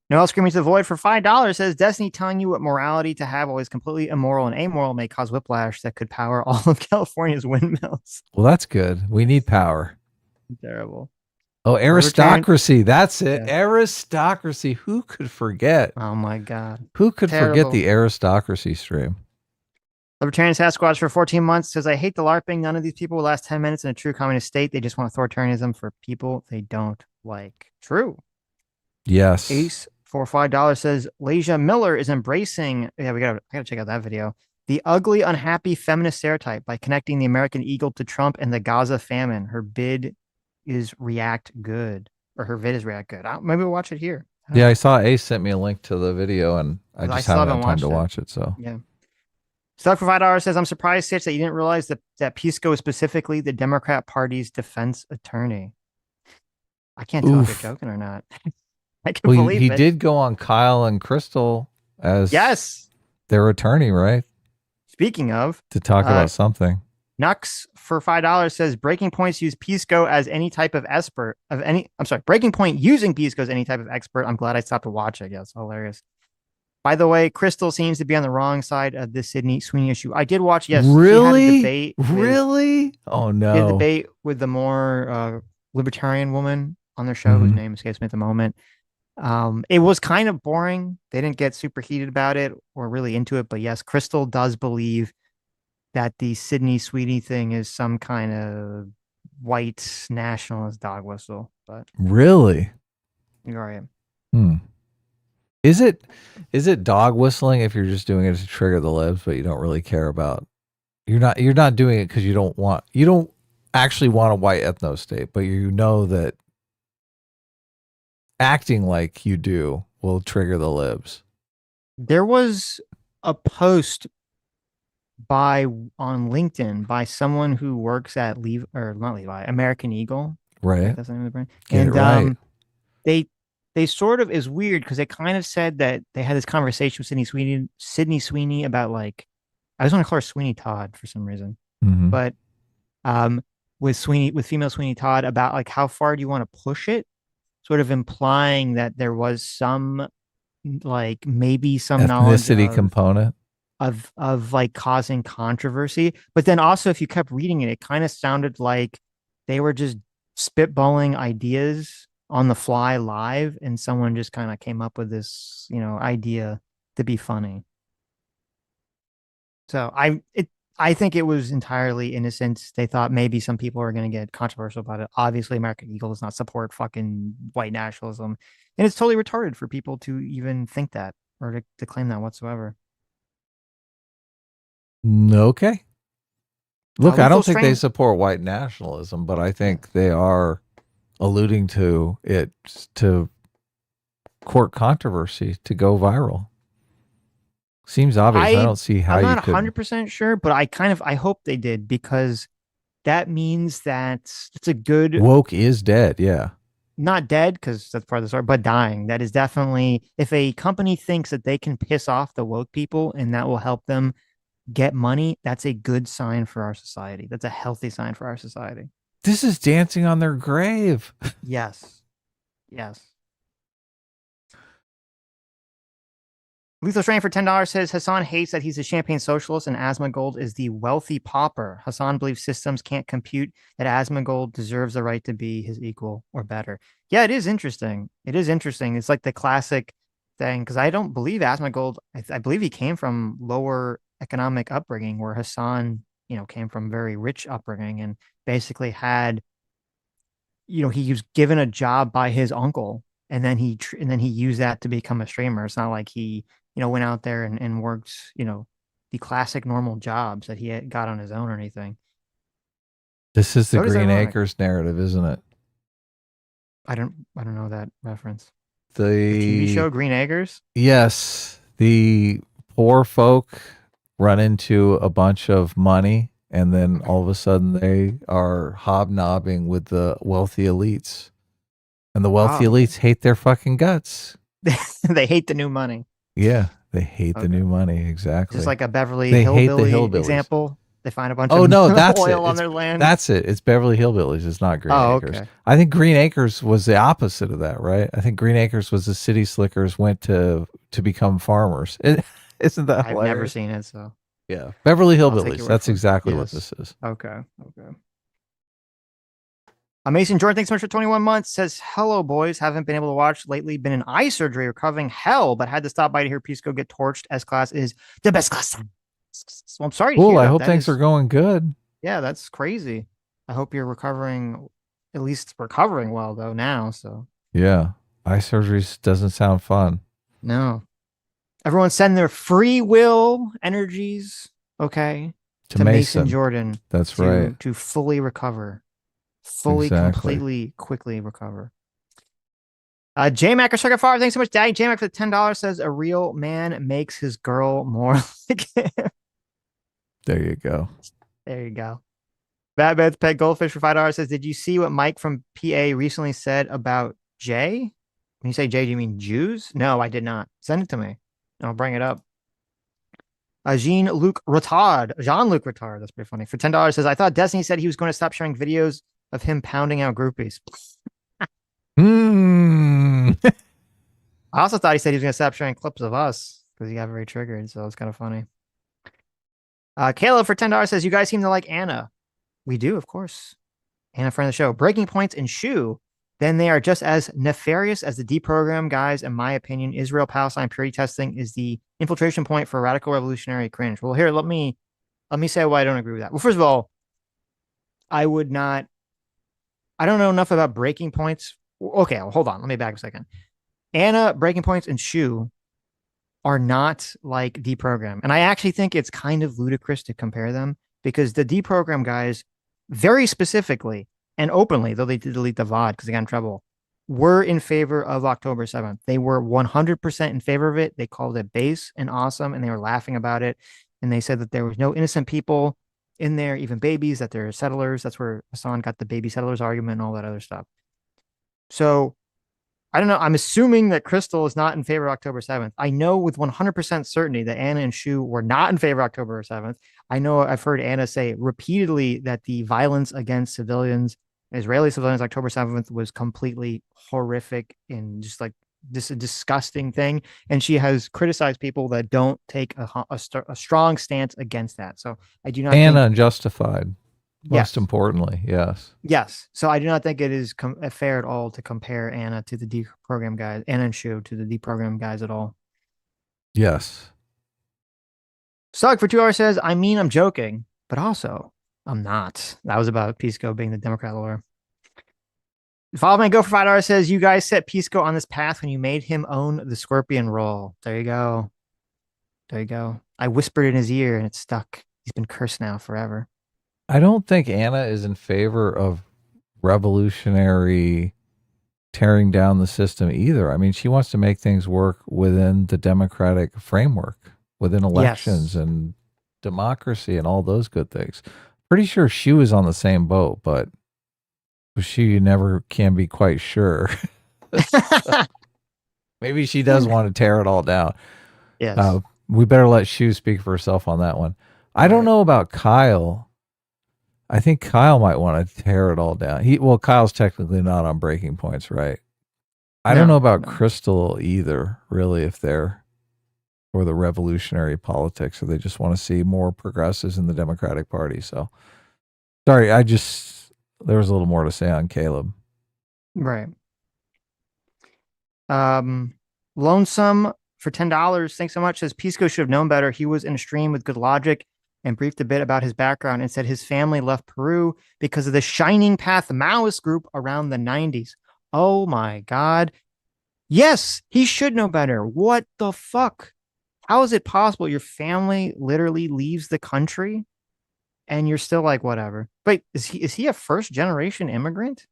Noel Screaming to the Void for $5 says, Destiny telling you what morality to have always completely immoral and amoral may cause whiplash that could power all of California's windmills. Well, that's good. We need power. Terrible. Oh, aristocracy. That's it. Yeah. Aristocracy. Who could forget? Oh, my God. Who could forget the aristocracy stream? Libertarian Sasquatch for 14 months says, I hate the LARPing. None of these people will last 10 minutes in a true communist state. They just want authoritarianism for people they don't like. True. Yes. Ace for $5 says, Lasia Miller is embracing. Yeah, I gotta check out that video. The ugly, unhappy feminist stereotype by connecting the American eagle to Trump and the Gaza famine. Her bid is react good. Or her vid is react good. Maybe we'll watch it here. Yeah, I saw Ace sent me a link to the video and I just haven't had time to watch it. So yeah. Stuck for $5 says, I'm surprised, Sitch, that you didn't realize that Pisco is specifically the Democrat Party's defense attorney. I can't tell if you're joking or not. I can believe he it. did go on Kyle and Crystal as their attorney, right? Speaking of, to talk about something. Nux for $5 says Breaking Point's use Pisco as any type of expert Breaking Point using Pisco as any type of expert. I'm glad I stopped to watch it. Yeah, it's hilarious. By the way, Crystal seems to be on the wrong side of the Sweeney issue. I did watch. Yes, really, really. Oh no, she had a debate with the more libertarian woman on their show, whose name escapes me at the moment. It was kind of boring. They didn't get super heated about it or really into it. But yes, Crystal does believe that the Sweeney thing is some kind of white nationalist dog whistle. But really, you're right. Is it dog whistling if you're just doing it to trigger the libs, but you don't really care about you're not doing it because you don't actually want a white ethno state, but you know that acting like you do will trigger the libs. There was a post on LinkedIn by someone who works at American Eagle. Right. That's the name of the brand. Get it right. They sort of is weird because they kind of said that they had this conversation with Sydney Sweeney about like, I just want to call her Sweeney Todd for some reason, but with female Sweeney Todd about like how far do you want to push it, sort of implying that there was some like maybe some ethnicity component of like causing controversy, but then also if you kept reading it, it kind of sounded like they were just spitballing ideas on the fly live, and someone just kind of came up with this, idea to be funny. So I think it was entirely innocent. They thought maybe some people are going to get controversial about it. Obviously, American Eagle does not support fucking white nationalism, and it's totally retarded for people to even think that or to claim that whatsoever. Okay. Look, I don't think they support white nationalism, but I think they are alluding to it to court controversy to go viral. Seems obvious. I don't see how I'm you not could. 100% sure, but I hope they did, because that means that it's a good woke is dead. Yeah. Not dead because that's part of the story, but dying. That is definitely, if a company thinks that they can piss off the woke people and that will help them get money, that's a good sign for our society. That's a healthy sign for our society. This is dancing on their grave. Yes. Lethal Strain for $10 says Hasan hates that he's a champagne socialist and Asmongold is the wealthy pauper. Hasan believes systems can't compute that Asmongold deserves the right to be his equal or better. Yeah, it is interesting. It's like the classic thing, because I don't believe Asmongold, I believe he came from lower economic upbringing, where Hasan, came from very rich upbringing and basically had, he was given a job by his uncle, and then he used that to become a streamer. It's not like he, went out there and worked, the classic normal jobs that he had got on his own or anything. This is the Green Acres narrative, isn't it? I don't know that reference. The TV show Green Acres? Yes. The poor folk run into a bunch of money, and then all of a sudden they are hobnobbing with the wealthy elites. And the wealthy elites hate their fucking guts. They hate the new money. Yeah, they hate the new money. Exactly. Just like a Beverly Hillbilly example. They find a bunch of oil on their land. That's it. It's Beverly Hillbillies. It's not Green Acres. Okay. I think Green Acres was the opposite of that, right? I think Green Acres was the city slickers went to become farmers. Isn't that hilarious? I've never seen it, so. Yeah. Beverly Hillbillies. That's exactly what this is. Okay. Mason Jordan, thanks so much for 21 months. Says, hello, boys. Haven't been able to watch lately. Been in eye surgery, recovering hell, but had to stop by to hear Pisco get torched. S-Class is the best class. Well, I'm sorry to hear I hope things are going good. Yeah, that's crazy. I hope you're recovering well, though, now. So yeah, eye surgery doesn't sound fun. No. Everyone send their free will energies, okay, to Mason Jordan. That's right. To fully recover. Completely, quickly recover. J-Mac or Circuit 5, thanks so much, Daddy. J-Mac for the $10 says a real man makes his girl more like him. There you go. Bad Beds Pet Goldfish for $5 says, did you see what Mike from PA recently said about Jay? When you say Jay, do you mean Jews? No, I did not. Send it to me, and I'll bring it up. Jean-Luc Retard, that's pretty funny, for $10 says, I thought Destiny said he was going to stop sharing videos of him pounding out groupies. I also thought he said he was going to stop sharing clips of us because he got very triggered, so it's kind of funny. Caleb for $10 says, you guys seem to like Anna. We do, of course. Anna, friend of the show. Breaking Points and Shoe. Then they are just as nefarious as the deprogram guys. In my opinion, Israel-Palestine purity testing is the infiltration point for radical revolutionary cringe. Well, here, let me say why I don't agree with that. Well, first of all, I don't know enough about Breaking Points. Okay, well, hold on. Let me back a second. Anna, Breaking Points, and Shu are not like Deprogram. And I actually think it's kind of ludicrous to compare them because the Deprogram guys, very specifically and openly, though they did delete the VOD because they got in trouble, were in favor of October 7th. They were 100% in favor of it. They called it base and awesome, and they were laughing about it. And they said that there was no innocent people in there, even babies, that they're settlers. That's where Hasan got the baby settlers argument and all that other stuff. So I don't know. I'm assuming that Crystal is not in favor of October 7th. I know with 100% certainty that Anna and Shu were not in favor of October 7th. I know I've heard Anna say repeatedly that the violence against civilians, Israeli civilians, October 7th was completely horrific and just like this a disgusting thing. And she has criticized people that don't take a strong stance against that. So I do not Anna justified. Most Yes. importantly, yes. Yes. So I do not think it is fair at all to compare Anna to the deprogram guys, Anna and Shu to the deprogram guys at all. Yes. Suck for 2 hours says, I mean, I'm joking, but also I'm not. That was about Pisco being the Democrat lawyer. Follow me, go for $5 says, you guys set Pisco on this path when you made him own the scorpion role. There you go. There you go. I whispered in his ear and it stuck. He's been cursed now forever. I don't think Anna is in favor of revolutionary tearing down the system either. I mean, she wants to make things work within the democratic framework, within elections and democracy and all those good things. Pretty sure she was on the same boat, but she never can be quite sure. Maybe she does want to tear it all down. Yes. We better let Shu speak for herself on that one. I don't know about Kyle. I think Kyle might want to tear it all down. Kyle's technically not on Breaking Points, right? I don't know about Crystal either, really, if they're for the revolutionary politics or they just want to see more progressives in the Democratic Party. So, sorry, there was a little more to say on Caleb. Right. Lonesome for $10. Thanks so much. Says Pisco should have known better. He was in a stream with good logic and briefed a bit about his background and said his family left Peru because of the Shining Path Maoist group around the 90s. Oh my God. Yes, he should know better. What the fuck? How is it possible your family literally leaves the country and you're still like, whatever? Wait, is he a first generation immigrant?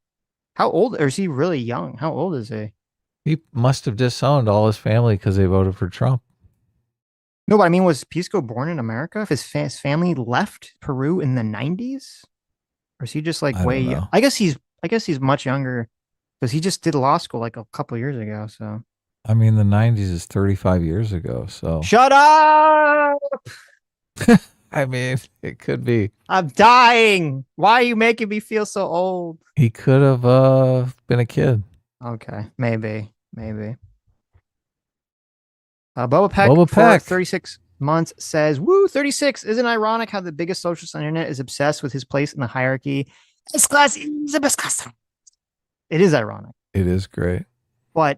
How old, or is he really young? How old is he? He must have disowned all his family because they voted for Trump. No, but I mean, was Pisco born in America? If his family left Peru in the 90s? Or is he just like way, I guess he's much younger because he just did law school like a couple years ago. So, I mean, the 90s is 35 years ago. So, shut up. I mean, it could be. I'm dying. Why are you making me feel so old? He could have been a kid. Okay, maybe. Boba Peck for 36 months says, woo, 36. Isn't it ironic how the biggest socialist on the internet is obsessed with his place in the hierarchy? This class is the best class. It is ironic. It is great. But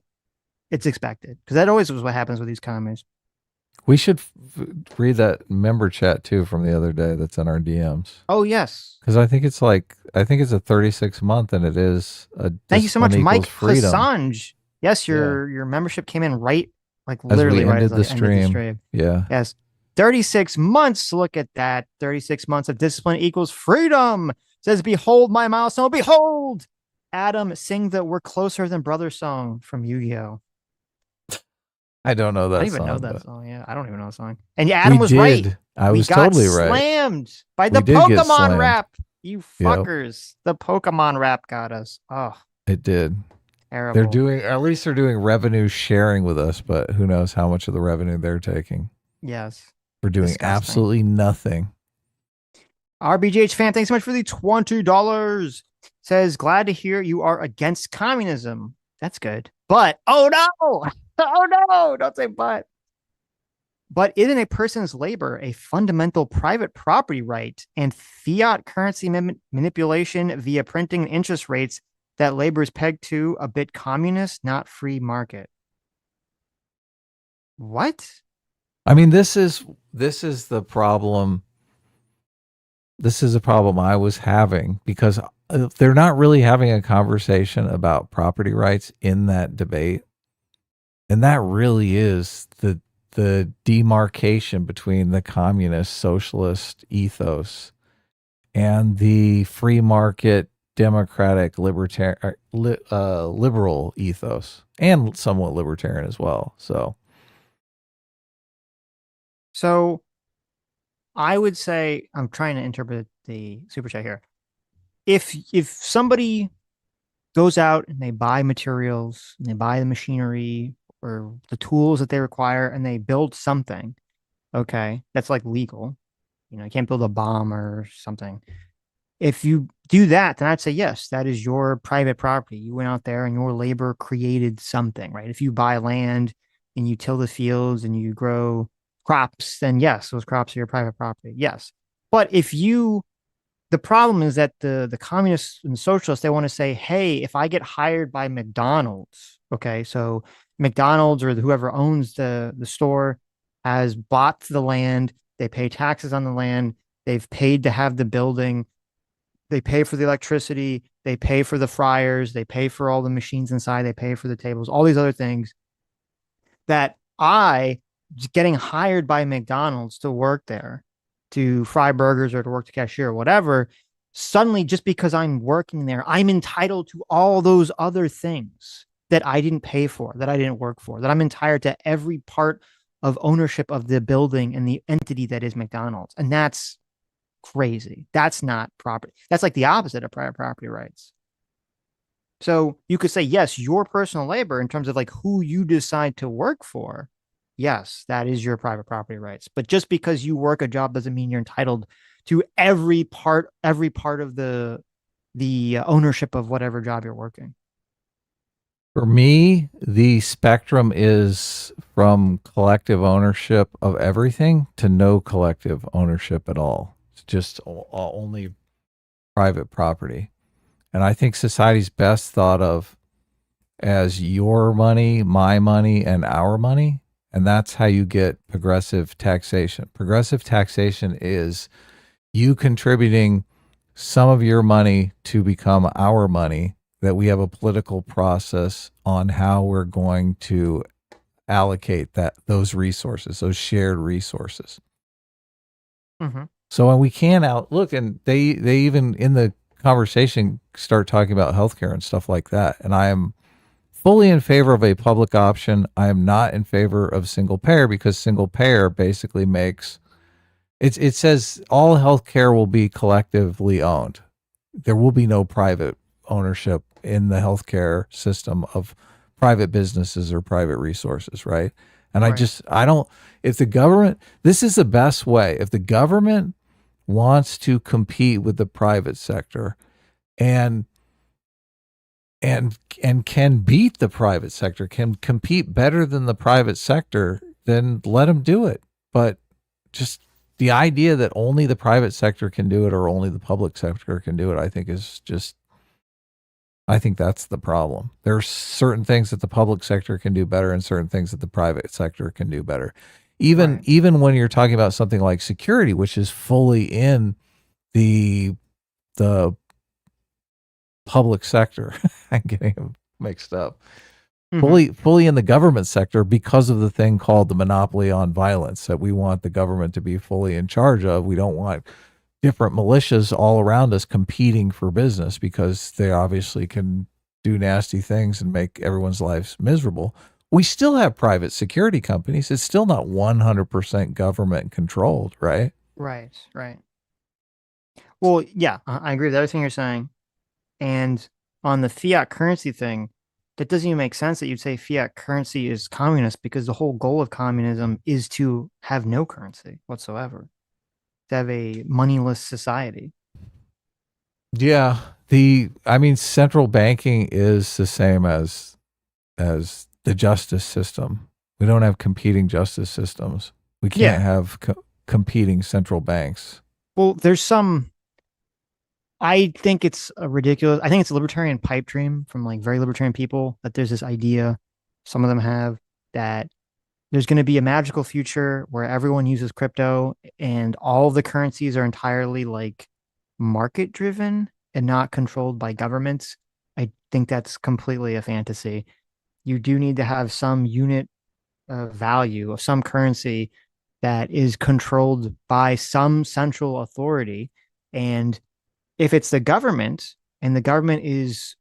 it's expected because that always was what happens with these commies. We should read that member chat too from the other day that's in our DMs. Oh, yes. Because I think it's a 36 month and it is a thank you so much, Mike freedom. Hasanj. Yes, your membership came in right, like literally right as the stream. Yeah. Yes. 36 months. Look at that. 36 months of discipline equals freedom. Says, behold my milestone. Behold. Adam, sing the We're Closer Than Brothers song from Yu-Gi-Oh! I don't know that song. I don't even know that song. Yeah, I don't even know the song. And yeah, Adam was right. I was totally right. Slammed by the Pokemon rap. You fuckers. Yep. The Pokemon rap got us. Oh. It did. Terrible. At least they're doing revenue sharing with us, but who knows how much of the revenue they're taking. Yes. We're doing absolutely nothing. RBGH fan, thanks so much for the $20. Says, glad to hear you are against communism. That's good. But, oh no! Oh no! Don't say but. But isn't a person's labor a fundamental private property right and fiat currency manipulation via printing and interest rates that labor is pegged to a bit communist, not free market? What? I mean, this is the problem. This is a problem I was having because they're not really having a conversation about property rights in that debate. And that really is the demarcation between the communist socialist ethos and the free market democratic libertarian liberal ethos, and somewhat libertarian as well. So I would say, I'm trying to interpret the super chat here. If somebody goes out and they buy materials and they buy the machinery or the tools that they require and they build something, okay, that's like legal. You know, you can't build a bomb or something. If you do that, then I'd say, yes, that is your private property. You went out there and your labor created something, right? If you buy land and you till the fields and you grow crops, then yes, those crops are your private property. Yes. But the problem is that the communists and the socialists, they want to say, hey, if I get hired by McDonald's, okay, so McDonald's or whoever owns the store has bought the land, they pay taxes on the land, they've paid to have the building, they pay for the electricity, they pay for the fryers, they pay for all the machines inside, they pay for the tables, all these other things, that getting hired by McDonald's to work there, to fry burgers or to work the cashier or whatever, suddenly just because I'm working there, I'm entitled to all those other things that I didn't pay for, that I didn't work for, that I'm entitled to every part of ownership of the building and the entity that is McDonald's. And that's crazy. That's not property. That's like the opposite of private property rights. So you could say, yes, your personal labor in terms of like who you decide to work for, yes, that is your private property rights. But just because you work a job doesn't mean you're entitled to every part of the ownership of whatever job you're working. For me, the spectrum is from collective ownership of everything to no collective ownership at all. It's just only private property. And I think society's best thought of as your money, my money, and our money. And that's how you get progressive taxation. Progressive taxation is you contributing some of your money to become our money, that we have a political process on how we're going to allocate those resources, those shared resources. Mm-hmm. So when we can look, and they even in the conversation start talking about healthcare and stuff like that. And I am fully in favor of a public option. I am not in favor of single payer, because single payer basically makes it says all healthcare will be collectively owned. There will be no private ownership in the healthcare system of private businesses or private resources, right? And right. I don't, if the government, this is the best way. If the government wants to compete with the private sector and can beat the private sector, can compete better than the private sector, then let them do it. But just the idea that only the private sector can do it or only the public sector can do it, I think that's the problem. There are certain things that the public sector can do better and certain things that the private sector can do better. Even when you're talking about something like security, which is fully in the public sector. I'm getting them mixed up. Mm-hmm. Fully in the government sector, because of the thing called the monopoly on violence that we want the government to be fully in charge of. We don't want different militias all around us competing for business, because they obviously can do nasty things and make everyone's lives miserable. We still have private security companies. It's still not 100% government controlled, right? Right. Well, yeah, I agree with everything you're saying. And on the fiat currency thing, that doesn't even make sense that you'd say fiat currency is communist, because the whole goal of communism is to have no currency whatsoever, to have a moneyless society. Yeah. Central banking is the same as the justice system. We don't have competing justice systems. We can't have competing central banks. Well, I think it's a libertarian pipe dream from like very libertarian people, that there's this idea, some of them have, that there's going to be a magical future where everyone uses crypto and all of the currencies are entirely like market driven and not controlled by governments. I think that's completely a fantasy. you do need to have some unit of value, of some currency that is controlled by some central authority. And if it's the government, and the government is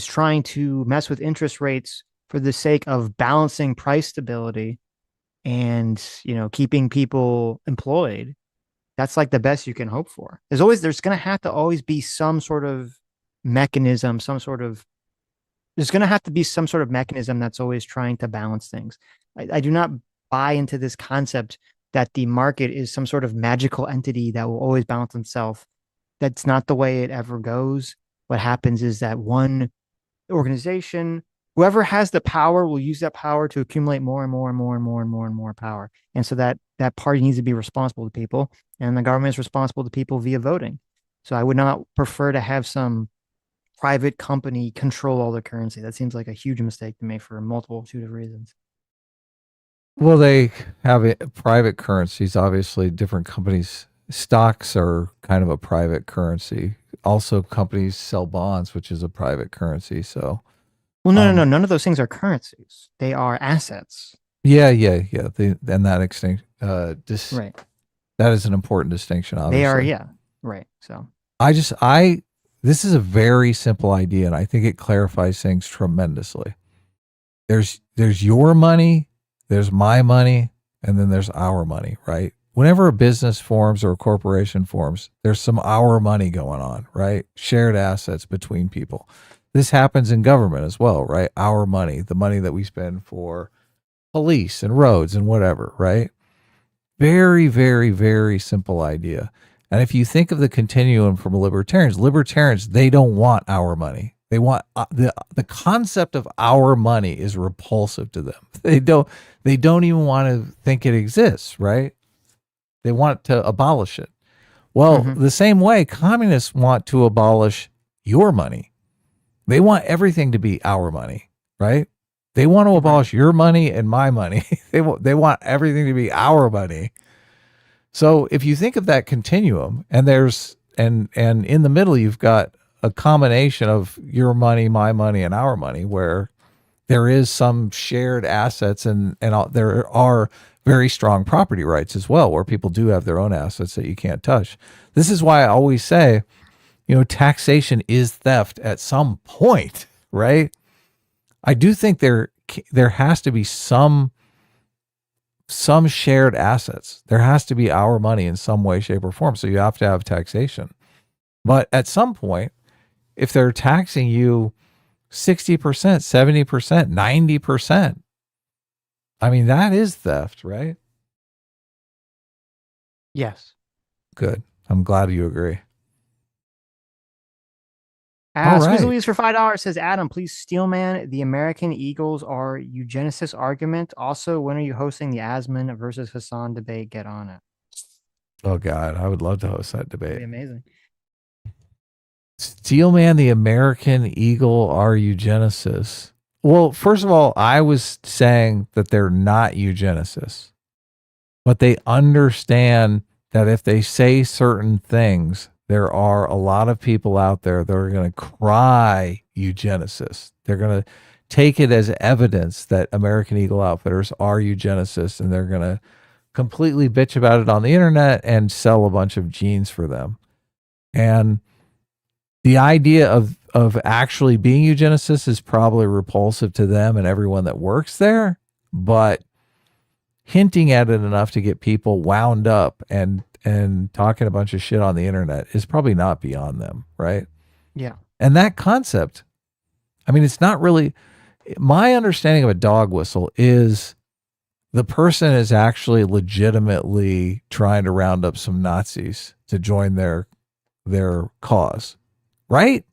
trying to mess with interest rates for the sake of balancing price stability and, you know, keeping people employed, that's like the best you can hope for. There's going to have to always be some sort of mechanism, there's going to have to be some sort of mechanism that's always trying to balance things. I do not buy into this concept that the market is some sort of magical entity that will always balance itself. That's not the way it ever goes. What happens is that one organization, whoever has the power, will use that power to accumulate more and more and more and more and more and more power. And so that party needs to be responsible to people, and the government is responsible to people via voting. So I would not prefer to have some private company control all the currency. That seems like a huge mistake to me for a multitude of reasons. Well, they have private currencies. Obviously, different companies. Stocks are kind of a private currency. Also, companies sell bonds, which is a private currency. So, well, no. None of those things are currencies. They are assets. Yeah. And that extinct. Right. That is an important distinction. Obviously, they are. Yeah. Right. So, this is a very simple idea, and I think it clarifies things tremendously. There's your money, there's my money, and then there's our money, right? Whenever a business forms or a corporation forms, there's some our money going on, right? Shared assets between people. This happens in government as well, right? Our money, the money that we spend for police and roads and whatever, right? Very, very, very simple idea. And if you think of the continuum from libertarians, they don't want our money. They want the concept of our money is repulsive to them. They don't even want to think it exists, right? They want to abolish it. Well, the same way communists want to abolish your money. They want everything to be our money, right? They want to abolish your money and my money. They want everything to be our money. So if you think of that continuum, and in the middle you've got a combination of your money, my money, and our money, where there is some shared assets and there are very strong property rights as well, where people do have their own assets that you can't touch. This is why I always say, taxation is theft at some point, right? I do think there has to be some shared assets. There has to be our money in some way, shape, or form. So you have to have taxation. But at some point, if they're taxing you 60%, 70%, 90%, I mean, that is theft, right? Yes. Good. I'm glad you agree. Squizzleys for $5 says, Adam, please Steelman the American Eagles are eugenicist argument. Also, when are you hosting the Asmon versus Hasan debate? Get on it. Oh God, I would love to host that debate. That'd be amazing. Steelman the American Eagle are eugenicists. Well, first of all, I was saying that they're not eugenicists, but they understand that if they say certain things, there are a lot of people out there that are going to cry eugenicists. They're going to take it as evidence that American Eagle outfitters are eugenicists, and they're going to completely bitch about it on the internet and sell a bunch of jeans for them. And the idea of actually being eugenicists is probably repulsive to them and everyone that works there, but hinting at it enough to get people wound up and talking a bunch of shit on the internet is probably not beyond them, right? Yeah. And that concept, I mean, it's not really, my understanding of a dog whistle is the person is actually legitimately trying to round up some Nazis to join their cause, right?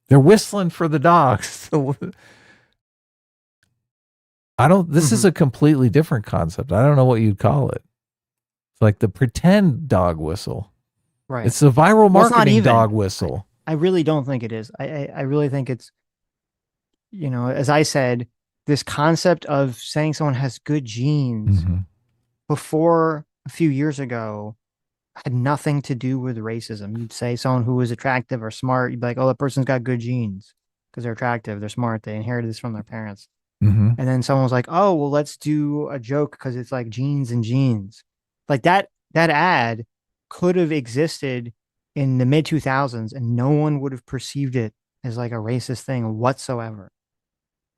They're whistling for the dogs. This is a completely different concept. I don't know what you'd call it. It's like the pretend dog whistle. Right. It's the viral marketing dog whistle. I really don't think it is. I really think it's, as I said, this concept of saying someone has good genes before a few years ago had nothing to do with racism. You'd say someone who was attractive or smart, you'd be like, oh, that person's got good genes. because they're attractive, they're smart, they inherited this from their parents. Mm-hmm. And then someone was like, "Oh, well, let's do a joke because it's like genes and genes." Like that ad could have existed in the mid 2000s, and no one would have perceived it as like a racist thing whatsoever.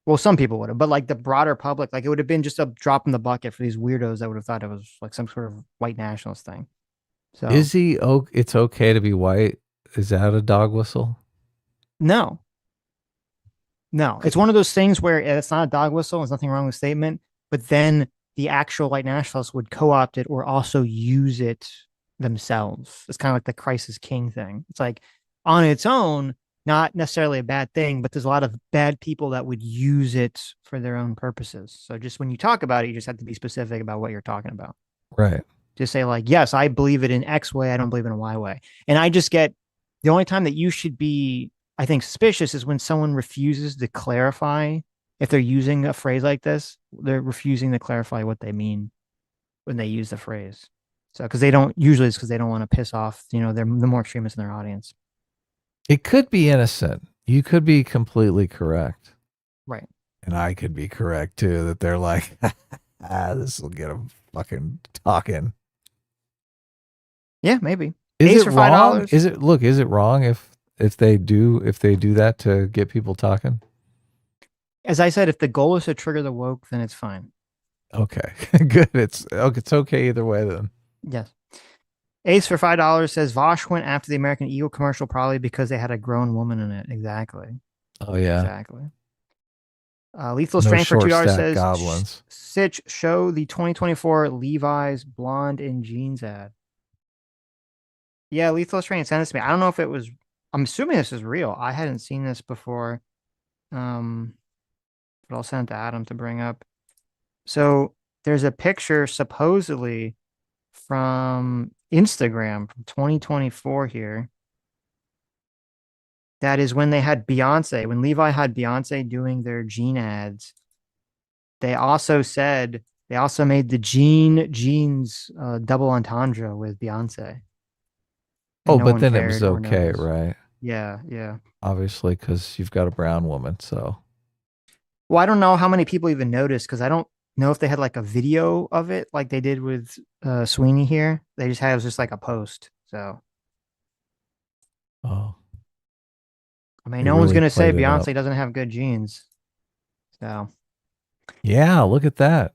Well, some people would have, but like the broader public, like it would have been just a drop in the bucket for these weirdos that would have thought it was like some sort of white nationalist thing. So Is he? Oh, it's okay to be white. Is that a dog whistle? no. No, it's one of those things where it's not a dog whistle. There's nothing wrong with the statement, but then the actual white nationalists would co-opt it or also use it themselves. It's kind of like the crisis king thing. It's like on its own, not necessarily a bad thing, but there's a lot of bad people that would use it for their own purposes. So just when you talk about it, you just have to be specific about what you're talking about. Right. Just say like, yes, I believe it in X way. I don't believe it in Y way. And I just get the only time that you should be, I think, suspicious is when someone refuses to clarify. If they're using a phrase like this, they're refusing to clarify what they mean when they use the phrase. So, because they don't, usually it's because they don't want to piss off, they're the more extremists in their audience. It could be innocent. You could be completely correct. Right. And I could be correct too, that they're like, this will get them fucking talking. Yeah, maybe. Is it wrong? Is it wrong if they do that to get people talking? As I said, if the goal is to trigger the woke, then it's fine. Okay, good. It's okay either way then. Yes. Ace for $5 says Vosh went after the American Eagle commercial probably because they had a grown woman in it. Exactly. Oh yeah. Exactly. Lethal Strength for $2 says goblins. Sitch, show the 2024 Levi's blonde in jeans ad. Yeah, Lethal Strength sent this to me. I don't know if it was. I'm assuming this is real. I hadn't seen this before. But I'll send it to Adam to bring up. So there's a picture supposedly from Instagram from 2024 here. That is when they had Beyonce, when Levi had Beyonce doing their jean ads. They also made the jeans double entendre with Beyonce. Oh, but then it was okay, right? Yeah, yeah. Obviously, because you've got a brown woman, so. Well, I don't know how many people even noticed because I don't know if they had like a video of it like they did with Sweeney here. They just had it was just like a post. So. Oh. I mean, no one's going to say Beyonce doesn't have good genes. So. Yeah, look at that.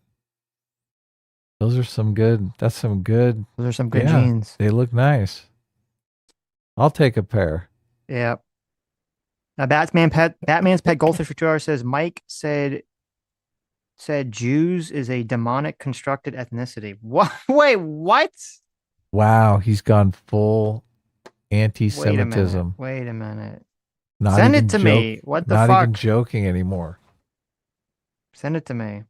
Those are some good. That's some good. Those are some good genes. They look nice. I'll take a pair. Yeah. Now, Batman's pet goldfish for $2 says Mike said Jews is a demonic constructed ethnicity. What? Wait, what? Wow, he's gone full anti-Semitism. Wait a minute. Not Send it to me. What the fuck? Not even joking anymore. Send it to me.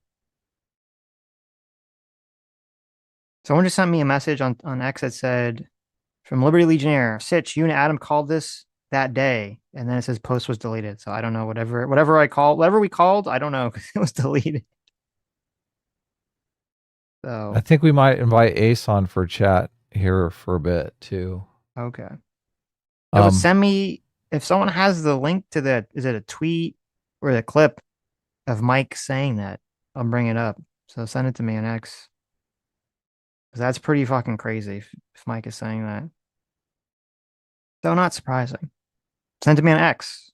Someone just sent me a message on X that said, from Liberty Legionnaire, Sitch, you and Adam called this that day, and then it says post was deleted. So I don't know, whatever we called, I don't know, because it was deleted. So I think we might invite Ace on for chat here for a bit too. Okay. Send me, if someone has the link to is it a tweet or the clip of Mike saying that, I'll bring it up. So send it to me on X. Because that's pretty fucking crazy if Mike is saying that. So not surprising. Send it to me on X.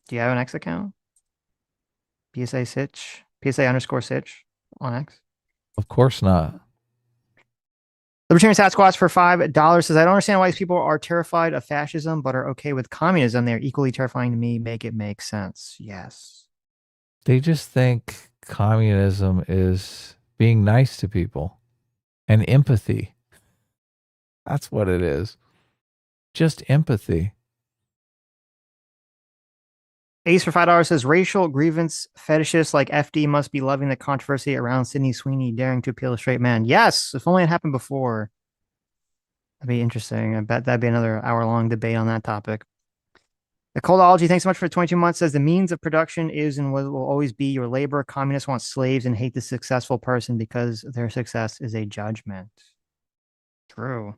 Do you have an X account? PSA Sitch? PSA _Sitch on X? Of course not. Libertarian Sasquatch for $5 says, I don't understand why these people are terrified of fascism but are okay with communism. They're equally terrifying to me. Make it make sense. Yes. They just think communism is being nice to people and empathy. That's what it is. Just empathy. Ace for $5 says, racial grievance fetishists like FD must be loving the controversy around Sydney Sweeney daring to appeal to straight men. Yes, if only it happened before. That'd be interesting. I bet that'd be another hour-long debate on that topic. The Coldology, thanks so much for 22 months, says the means of production is and will always be your labor. Communists want slaves and hate the successful person because their success is a judgment. True.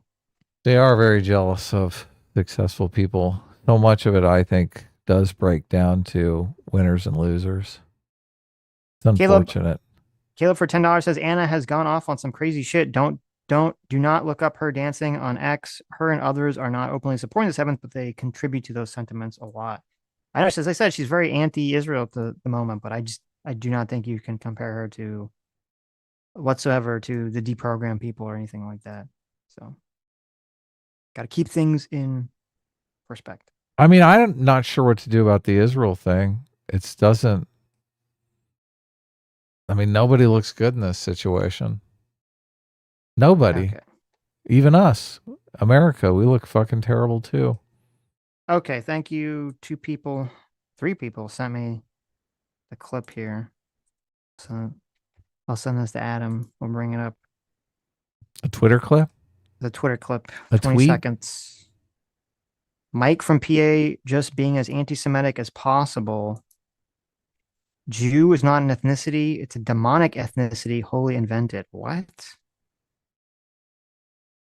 They are very jealous of successful people. So much of it, I think, does break down to winners and losers. It's unfortunate. Caleb for $10 says Anna has gone off on some crazy shit. Do not look up her dancing on X. Her and others are not openly supporting the seventh, but they contribute to those sentiments a lot. I know, as I said, she's very anti-Israel at the moment, but I do not think you can compare her to whatsoever to the deprogrammed people or anything like that. So, got to keep things in perspective. I mean, I'm not sure what to do about the Israel thing. It doesn't. I mean, nobody looks good in this situation. Nobody. Okay. Even us. America, we look fucking terrible too. Okay, thank you. 3 people sent me the clip here. So I'll send this to Adam. We'll bring it up. A Twitter clip? The Twitter clip. A 20 tweet? seconds. Mike from PA just being as anti-Semitic as possible. Jew is not an ethnicity. It's a demonic ethnicity wholly invented. What?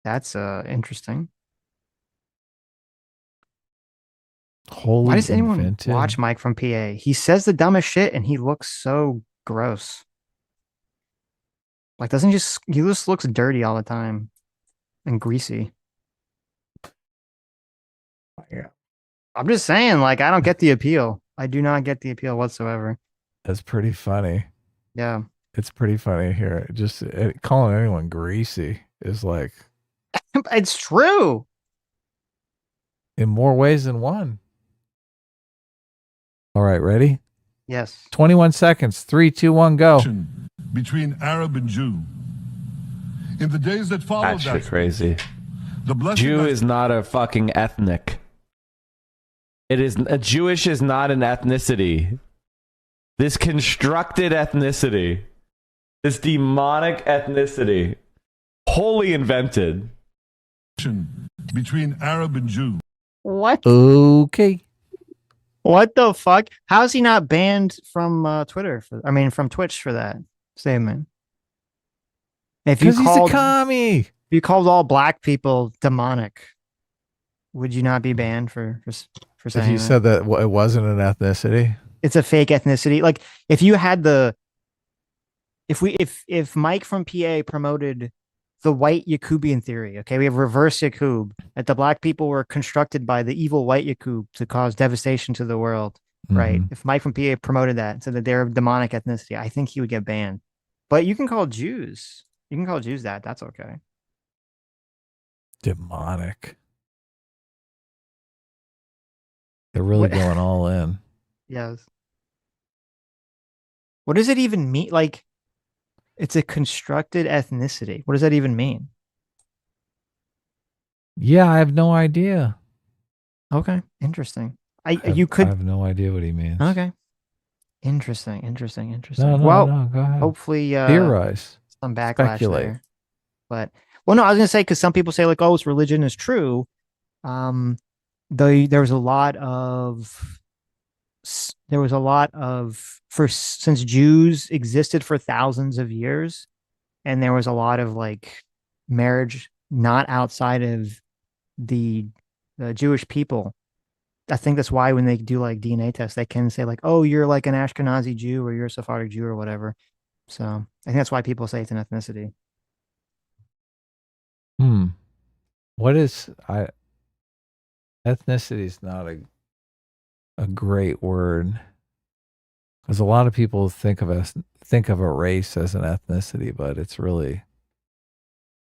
That's interesting. Wholly Why does anyone invented? watch Mike from PA? He says the dumbest shit and he looks so gross. Like, he just looks dirty all the time and greasy. Yeah. I'm just saying, like, I don't get the appeal. I do not get the appeal whatsoever. That's pretty funny. Yeah. It's pretty funny here. Just calling anyone greasy is like... It's true. In more ways than one. All right, ready? Yes. 21 seconds. 3, 2, 1, go. Between Arab and Jew. In the days that followed That's that, crazy. the blessed Jew is not a fucking ethnic. It is a Jewish is not an ethnicity. This constructed ethnicity, this demonic ethnicity, wholly invented. Between Arab and Jew. What? Okay. What the fuck? How's he not banned from Twitter? From Twitch for that statement? If you Because he's a commie. If you called all black people demonic, would you not be banned for saying If you that? said that it wasn't an ethnicity. It's a fake ethnicity. Like, if you had if Mike from PA promoted the white Yakubian theory, okay, we have reverse Yakub, that the black people were constructed by the evil white Yakub to cause devastation to the world, right? If Mike from PA promoted that and said that they're a demonic ethnicity, I think he would get banned. But you can call Jews that. That's okay. Demonic. They're really going all in. Yes. What does it even mean? Like, it's a constructed ethnicity. What does that even mean? Yeah, I have no idea. Okay, interesting. I have no idea what he means. Okay. Interesting. No, well, go ahead. hopefully Theorize. some backlash Speculate. there. But I was gonna say, because some people say, like, oh, it's religion is true. There was a lot of since Jews existed for thousands of years, and there was a lot of like marriage not outside of the Jewish people. I think that's why when they do like DNA tests, they can say like, oh, you're like an Ashkenazi Jew or you're a Sephardic Jew or whatever. So I think that's why people say it's an ethnicity. What is ethnicity is not a great word, because a lot of people think of a race as an ethnicity, but it's really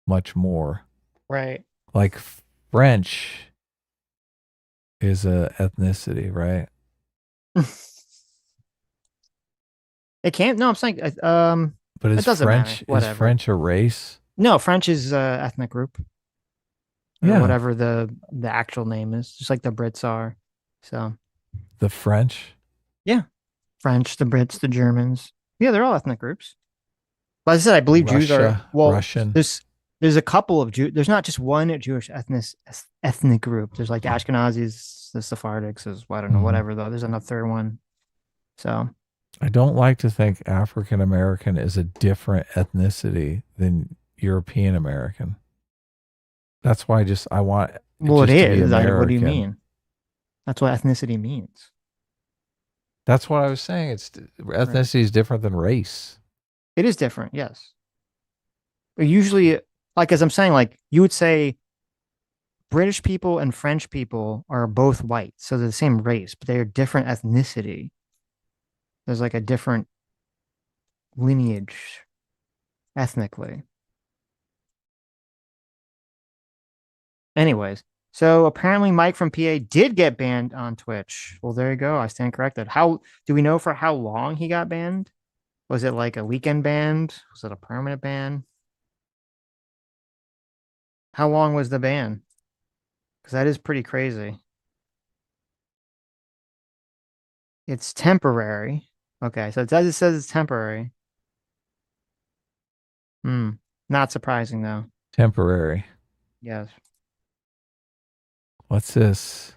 much more. Right. Like French is a ethnicity, right? It can't. No, I'm saying. But it doesn't French matter. is French a race? No, French is ethnic group. Or Yeah. whatever the actual name is, just like the Brits are. So The French? yeah, French, the Brits, the Germans. Yeah, they're all ethnic groups. But as I said, I believe Jews are Russian. There's a couple of Jews. There's not just one Jewish ethnic group. There's like the Ashkenazis, the Sephardics, I don't know, whatever though. There's another third one. So I don't like to think African American is a different ethnicity than European American. That's why I want. Well, it just to be is. What do you American. mean? That's what ethnicity means. That's what I was saying. Ethnicity is different than race. It is different, yes. But usually, like as I'm saying, like you would say British people and French people are both white, so they're the same race, but they are different ethnicity. There's like a different lineage ethnically. Anyways, so apparently Mike from PA did get banned on Twitch. Well, there you go. I stand corrected. How do we know for how long he got banned? Was it like a weekend ban? Was it a permanent ban? How long was the ban? Because that is pretty crazy. It's temporary. Okay, so it says it's temporary. Not surprising though. Temporary. Yes. What's this?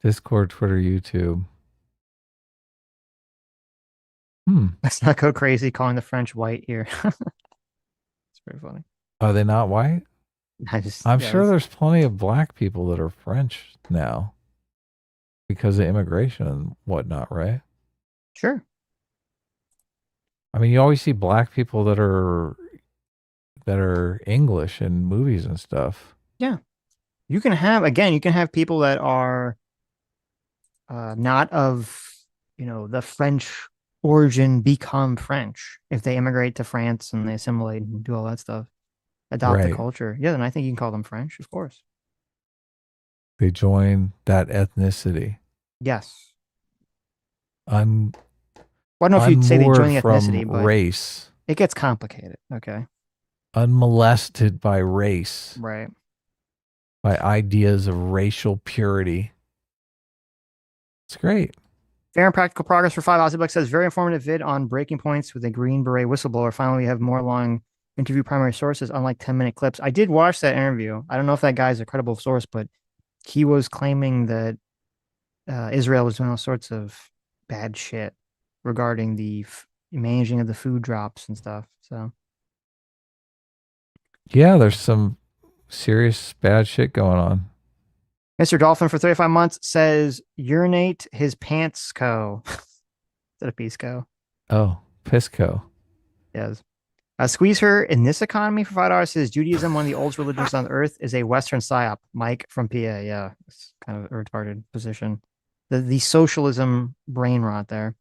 Discord, Twitter, YouTube. Let's not go crazy calling the French white here. It's pretty funny. Are they not white? I'm sure there's plenty of black people that are French now because of immigration and whatnot, right? Sure. I mean, you always see black people that are English in movies and stuff. Yeah. You can have people that are not of, the French origin become French if they immigrate to France and they assimilate and do all that stuff, adopt the culture. Yeah, then I think you can call them French, of course. They join that ethnicity. Yes. I don't know if you'd say they join the ethnicity, but race. It gets complicated. Okay. Unmolested by race. Right. By ideas of racial purity. It's great. Fair and Practical Progress for 5 Ozzybuck says, very informative vid on breaking points with a Green Beret whistleblower. Finally, we have more long interview primary sources, unlike 10-minute clips. I did watch that interview. I don't know if that guy's a credible source, but he was claiming that Israel was doing all sorts of bad shit regarding the managing of the food drops and stuff. So, yeah, there's some serious bad shit going on. Mr. Dolphin for 35 months says, urinate his pants co. Is that a Pisco? Oh, Pisco. Yes. Squeeze her in this economy for $5 says, Judaism, one of the oldest religions on earth, is a Western psyop. Mike from PA. Yeah, it's kind of a retarded position. The socialism brain rot there.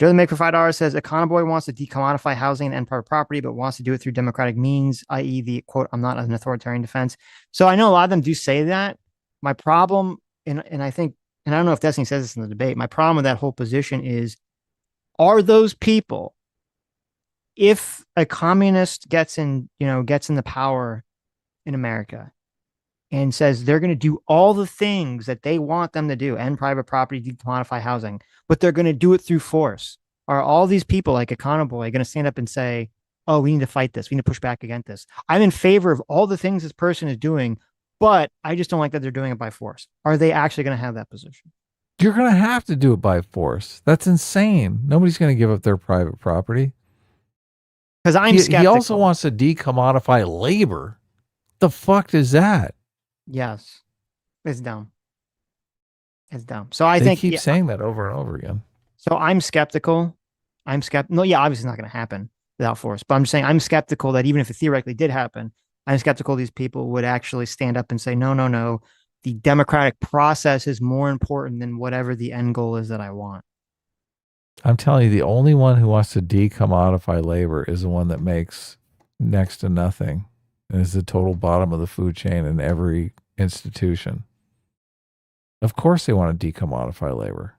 Joe the Make for $5 says, Econoboy wants to decommodify housing and private property, but wants to do it through democratic means, i.e. the, quote, I'm not an authoritarian defense. So I know a lot of them do say that. My problem, and I think, and I don't know if Destiny says this in the debate, my problem with that whole position is, are those people, if a communist gets in the power in America and says they're going to do all the things that they want them to do, end private property, decommodify housing, but they're going to do it through force, are all these people like Econoboy going to stand up and say, oh, we need to fight this, we need to push back against this? I'm in favor of all the things this person is doing, but I just don't like that they're doing it by force. Are they actually going to have that position? You're going to have to do it by force. That's insane. Nobody's going to give up their private property. Because I'm skeptical. He also wants to decommodify labor. The fuck is that? Yes. It's dumb. It's dumb. So I they think keep saying that over and over again. So I'm skeptical. No, yeah, obviously it's not going to happen without force. But I'm just saying I'm skeptical that even if it theoretically did happen, I'm skeptical these people would actually stand up and say, no. The democratic process is more important than whatever the end goal is that I want. I'm telling you, the only one who wants to decommodify labor is the one that makes next to nothing and is the total bottom of the food chain in every institution. Of course they want to decommodify labor.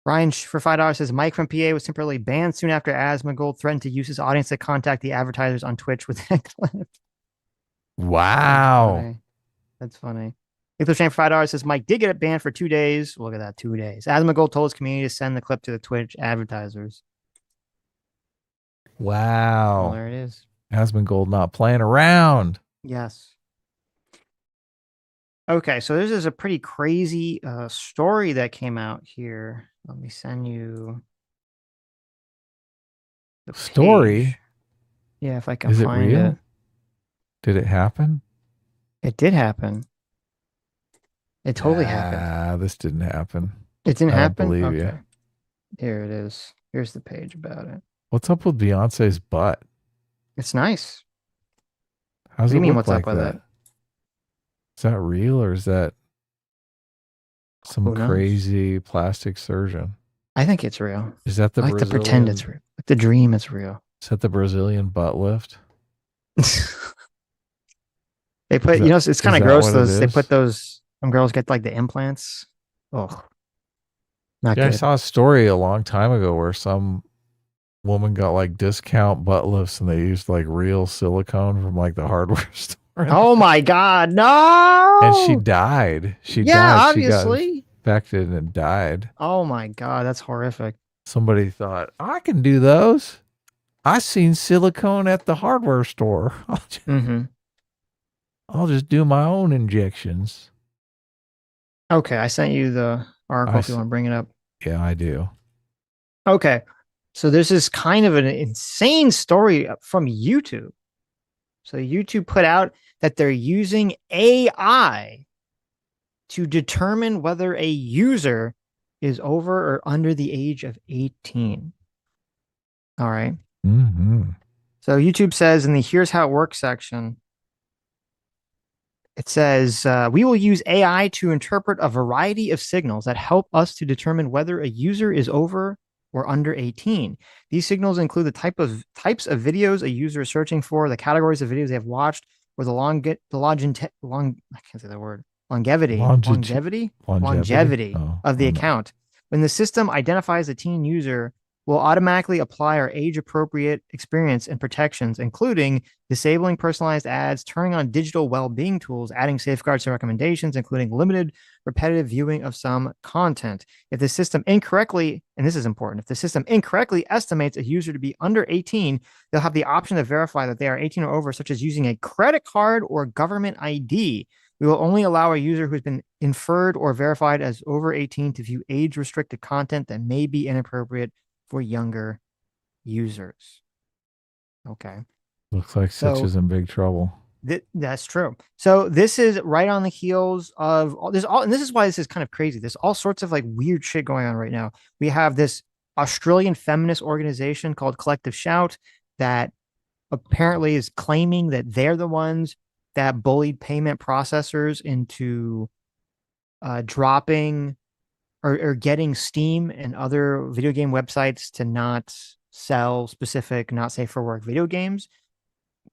Ryan for $5 says, Mike from PA was temporarily banned soon after Asmongold threatened to use his audience to contact the advertisers on Twitch with that clip. Wow. That's funny. Nicholas Shane for $5 says, Mike did get it banned for 2 days. Look at that, 2 days. Asmongold told his community to send the clip to the Twitch advertisers. Wow. Well, there it is. Asmongold not playing around. Yes. Okay, so this is a pretty crazy story that came out here. Let me send you the story. Page. Yeah, if I can is find it real? it. Did it happen? It did happen. It totally happened. This didn't happen. It didn't happen? I don't believe okay. you. Here it is. Here's the page about it. What's up with Beyonce's butt? It's nice. How's What do you it mean, look what's like up with that? it? Is that real or is that some Who knows? crazy plastic surgeon? I think it's real. Is that the I like to Brazilian? pretend it's real. Like the dream it's real. Is that the Brazilian butt lift? They put, Is that- it's kind is of that gross. what it Those they is? put those. Some girls get like the implants. Oh, not Yeah, I good. saw a story a long time ago where some woman got like discount butt lifts and they used like real silicone from like the hardware store. Oh my God, no! And she died. She Yeah, died. obviously. She got infected and died. Oh my God, that's horrific. Somebody thought, I can do those. I seen silicone at the hardware store. I'll just do my own injections. Okay, I sent you the article if you want to bring it up. Yeah, I do. Okay, so this is kind of an insane story from YouTube. So YouTube put out that they're using AI to determine whether a user is over or under the age of 18. All right. Mm-hmm. So YouTube says in the Here's How It Works section, it says, we will use AI to interpret a variety of signals that help us to determine whether a user is over or under 18. These signals include the types of videos a user is searching for, the categories of videos they have watched, or the longevity of the account. When the system identifies a teen user, will automatically apply our age-appropriate experience and protections, including disabling personalized ads, turning on digital well-being tools, adding safeguards and recommendations, including limited repetitive viewing of some content. If the system incorrectly, and this is important, if the system incorrectly estimates a user to be under 18, they'll have the option to verify that they are 18 or over, such as using a credit card or government ID. We will only allow a user who's been inferred or verified as over 18 to view age-restricted content that may be inappropriate for younger users. Okay. Looks like Sitch is in big trouble. That's true. So this is right on the heels of all this. And this is why this is kind of crazy. There's all sorts of like weird shit going on right now. We have this Australian feminist organization called Collective Shout that apparently is claiming that they're the ones that bullied payment processors into dropping or getting Steam and other video game websites to not sell specific, not safe for work video games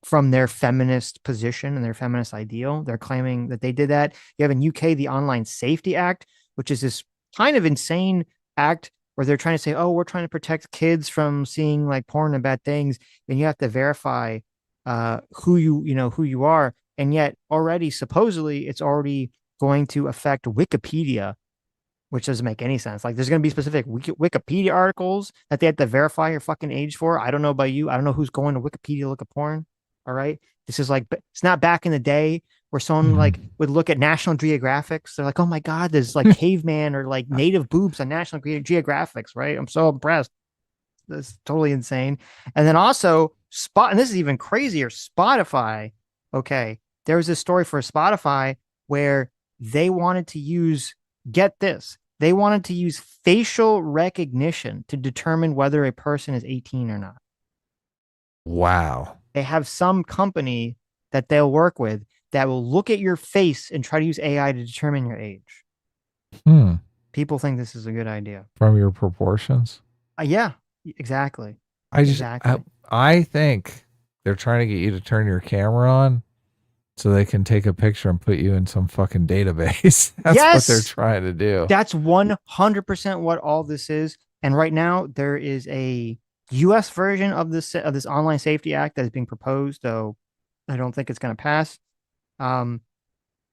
from their feminist position and their feminist ideal. They're claiming that they did that. You have in UK, the Online Safety Act, which is this kind of insane act where they're trying to say, oh, we're trying to protect kids from seeing like porn and bad things. And you have to verify who you are. And yet already, supposedly, it's already going to affect Wikipedia, which doesn't make any sense. Like, there's going to be specific Wikipedia articles that they have to verify your fucking age for. I don't know about you. I don't know who's going to Wikipedia to look at porn. All right. This is like, it's not back in the day where someone like would look at National Geographics. They're like, oh my God, there's like caveman or like native boobs on National Geographics, right? I'm so impressed. That's totally insane. And then also and this is even crazier, Spotify. Okay. There was this story for Spotify where they wanted to use, get this, they wanted to use facial recognition to determine whether a person is 18 or not. Wow. They have some company that they'll work with that will look at your face and try to use AI to determine your age. People think this is a good idea. From your proportions? Yeah, exactly. I think they're trying to get you to turn your camera on so they can take a picture and put you in some fucking database. That's what they're trying to do. That's 100% what all this is. And right now there is a U.S. version of this Online Safety Act that is being proposed, though I don't think it's going to pass. And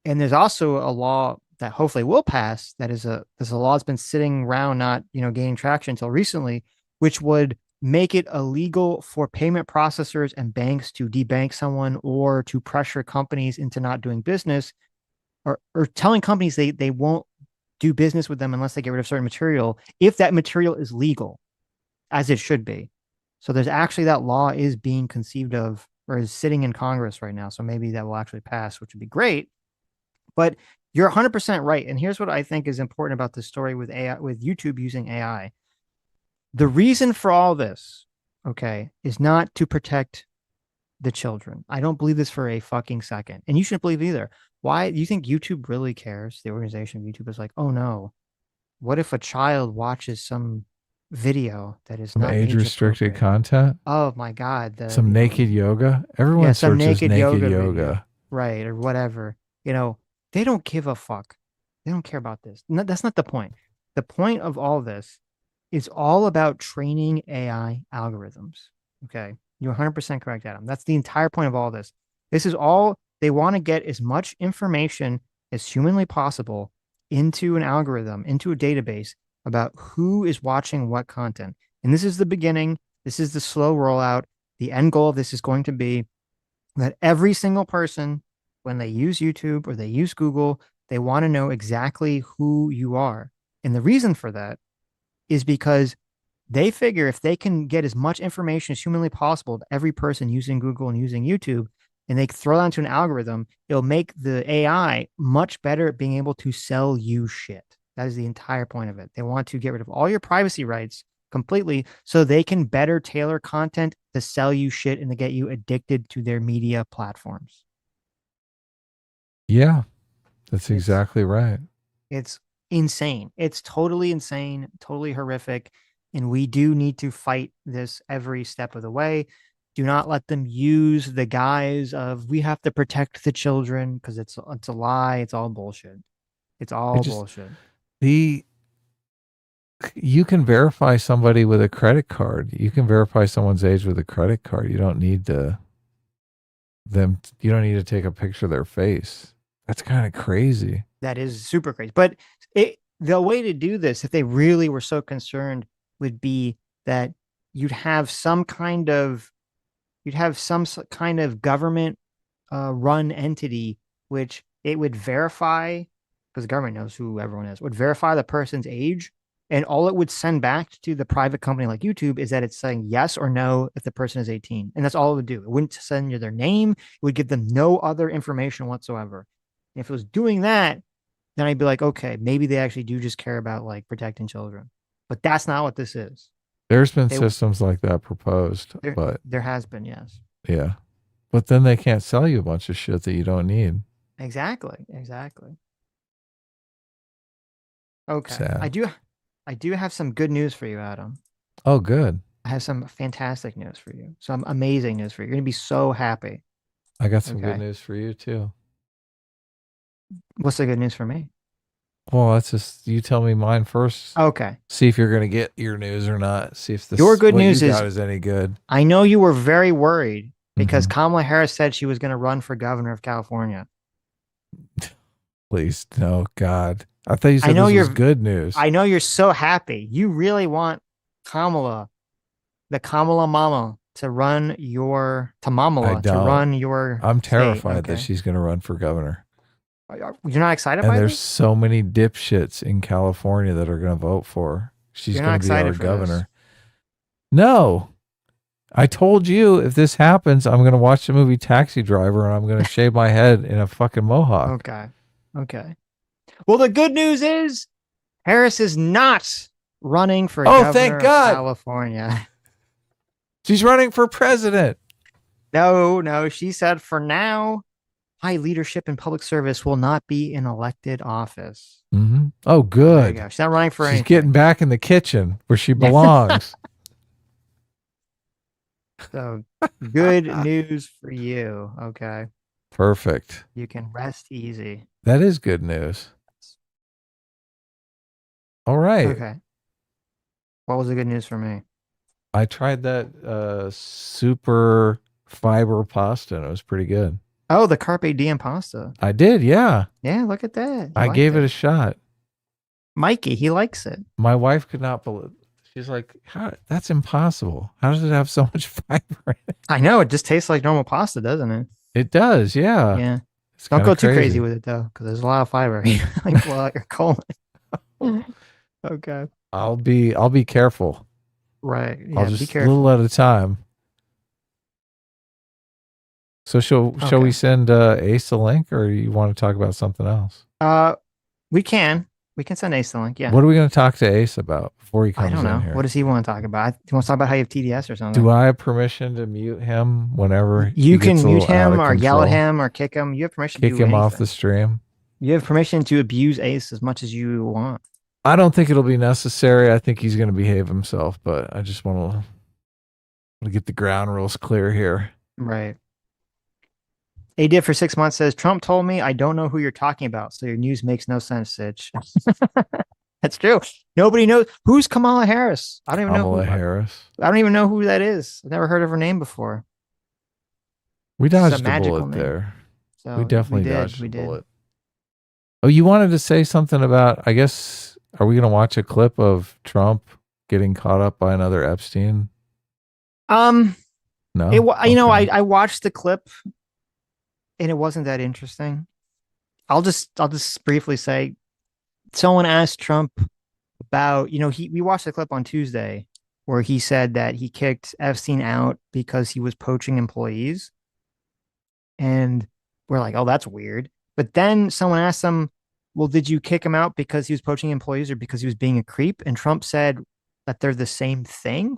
there's also a law that hopefully will pass. There's a law that's been sitting around, not gaining traction until recently, which would make it illegal for payment processors and banks to debank someone or to pressure companies into not doing business, or telling companies they won't do business with them unless they get rid of certain material, if that material is legal, as it should be. So there's actually, that law is being conceived of or is sitting in Congress right now. So maybe that will actually pass, which would be great. But you're 100% right. And here's what I think is important about this story with AI, with YouTube using AI. the reason for all this, okay, is not to protect the children. I don't believe this for a fucking second. And you shouldn't believe either. Why do you think YouTube really cares? The organization of YouTube is like, oh no, what if a child watches some video that is Some not age restricted content? Oh my God. Some naked yoga? Everyone some searches naked yoga. video, right, or whatever. You know, they don't give a fuck. They don't care about this. No, that's not the point. The point of all this is all about training AI algorithms. Okay. You're 100% correct, Adam. That's the entire point of all this. This is all they want to get as much information as humanly possible into an algorithm, into a database about who is watching what content. And this is the beginning. This is the slow rollout. The end goal of this is going to be that every single person, when they use YouTube or they use Google, they want to know exactly who you are. And the reason for that is because they figure if they can get as much information as humanly possible to every person using Google and using YouTube, and they throw that into an algorithm, it'll make the AI much better at being able to sell you shit. That is the entire point of it. They want to get rid of all your privacy rights completely so they can better tailor content to sell you shit and to get you addicted to their media platforms. Yeah, that's exactly right. It's insane. It's totally insane, totally horrific. And we do need to fight this every step of the way. Do not let them use the guise of we have to protect the children, because it's a lie. It's all bullshit. It's all bullshit. You can verify somebody with a credit card. You can verify someone's age with a credit card. You don't need to take a picture of their face. That's kind of crazy. That is super crazy. But the way to do this, if they really were so concerned, would be that you'd have some kind of government run entity, which it would verify, because the government knows who everyone is, would verify the person's age. And all it would send back to the private company like YouTube is that it's saying yes or no if the person is 18. And that's all it would do. It wouldn't send you their name. It would give them no other information whatsoever. And if it was doing that, then I'd be like, okay, maybe they actually do just care about like protecting children. But that's not what this is. There's been systems like that proposed, but there has been, yes. Yeah. But then they can't sell you a bunch of shit that you don't need. Exactly. Okay. Sad. I do have some good news for you, Adam. Oh, good. I have some fantastic news for you. Some amazing news for you. You're going to be so happy. I got some good news for you too. What's the good news for me? Well, that's just, you tell me mine first. Okay. See if you're going to get your news or not. See if your good news is any good. I know you were very worried because Kamala Harris said she was going to run for governor of California. Please, no, God. I thought you said this was good news. I know you're so happy. You really want Kamala, the Kamala mama, to run your, I'm terrified that she's going to run for governor. You're not excited by this? And this? there's so many dipshits in California that are going to vote for her. She's going to be our governor. This? No. I told you if this happens, I'm going to watch the movie Taxi Driver and I'm going to shave my head in a fucking mohawk. Okay. Well, the good news is Harris is not running for governor thank God. of California. She's running for president. No. She said for now, high leadership in public service will not be in elected office. Mm-hmm. Oh, good. There you go. She's not running for anything. She's getting back in the kitchen where she belongs. So good news for you. Okay. Perfect. You can rest easy. That is good news. All right. Okay. What was the good news for me? I tried that super fiber pasta and it was pretty good. Oh, the Carpe Diem pasta. I did, yeah. Yeah, look at that. I gave it a shot. Mikey, he likes it. My wife could not believe. She's like, that's impossible. How does it have so much fiber in it? I know. It just tastes like normal pasta, doesn't it? It does, yeah. Yeah. Don't go too crazy with it, though, because there's a lot of fiber. Like, blow out your colon. Okay. I'll be careful. Right. Yeah, I'll just be careful. a little at a time. So shall we send Ace a link, or you want to talk about something else? We can. We can send Ace the link. Yeah. What are we going to talk to Ace about before he comes I don't know. in here? What does he want to talk about? He wants to talk about how you have TDS or something. Do I have permission to mute him whenever You he gets can a mute little out him of or yell at control? him or kick him. You have permission to Kick do him anything. off the stream? You have permission to abuse Ace as much as you want. I don't think it'll be necessary. I think he's going to behave himself, but I just want to get the ground rules clear here. Right. ADF for 6 months says, Trump told me I don't know who you're talking about, so your news makes no sense, Sitch. That's true. Nobody knows. Who's Kamala Harris? I don't even know. Kamala Harris. I don't even know who that is. I've never heard of her name before. We It's a dodged a magical bullet name. there. So We definitely we did, dodged we a did. bullet. Oh, you wanted to say something about, I guess, are we going to watch a clip of Trump getting caught up by another Epstein? No. You know, Okay. I watched the clip and it wasn't that interesting. I'll just briefly say, someone asked Trump about, we watched the clip on Tuesday where he said that he kicked Epstein out because he was poaching employees. And we're like, oh, that's weird. But then someone asked him, well, did you kick him out because he was poaching employees or because he was being a creep? And Trump said that they're the same thing.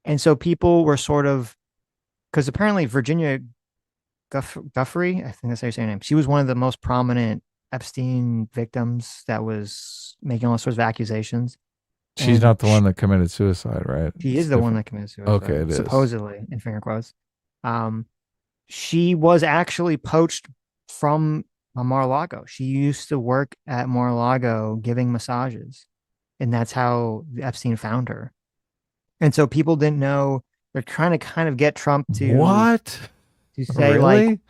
And so people were sort of, because apparently Virginia Guffrey, I think that's how you say her name. She was one of the most prominent Epstein victims that was making all sorts of accusations. She's And not the one that committed suicide, right? She is It's the one different. that committed suicide. Okay, it is. Supposedly, in finger quotes. She was actually poached from Mar-a-Lago. She used to work at Mar-a-Lago giving massages. And that's how Epstein found her. And so people didn't know. They're trying to kind of get Trump to What? to say Really? like,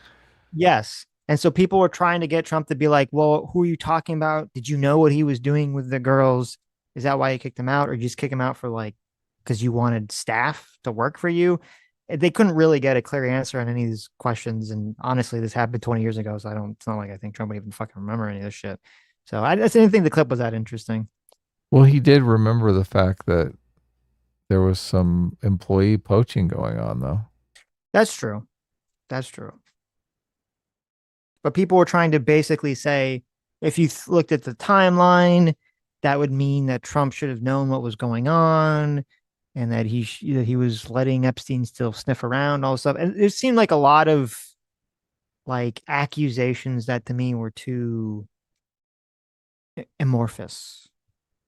yes. And so people were trying to get Trump to be like, well, who are you talking about? Did you know what he was doing with the girls? Is that why you kicked him out? Or you just kick him out for like, because you wanted staff to work for you? They couldn't really get a clear answer on any of these questions. And honestly, this happened 20 years ago. So it's not like I think Trump would even fucking remember any of this shit. So I didn't think the clip was that interesting. Well, he did remember the fact that there was some employee poaching going on, though. That's true. That's true. But people were trying to basically say, if you looked at the timeline, that would mean that Trump should have known what was going on and that he was letting Epstein still sniff around, all this stuff. And it seemed like a lot of like accusations that to me were too amorphous,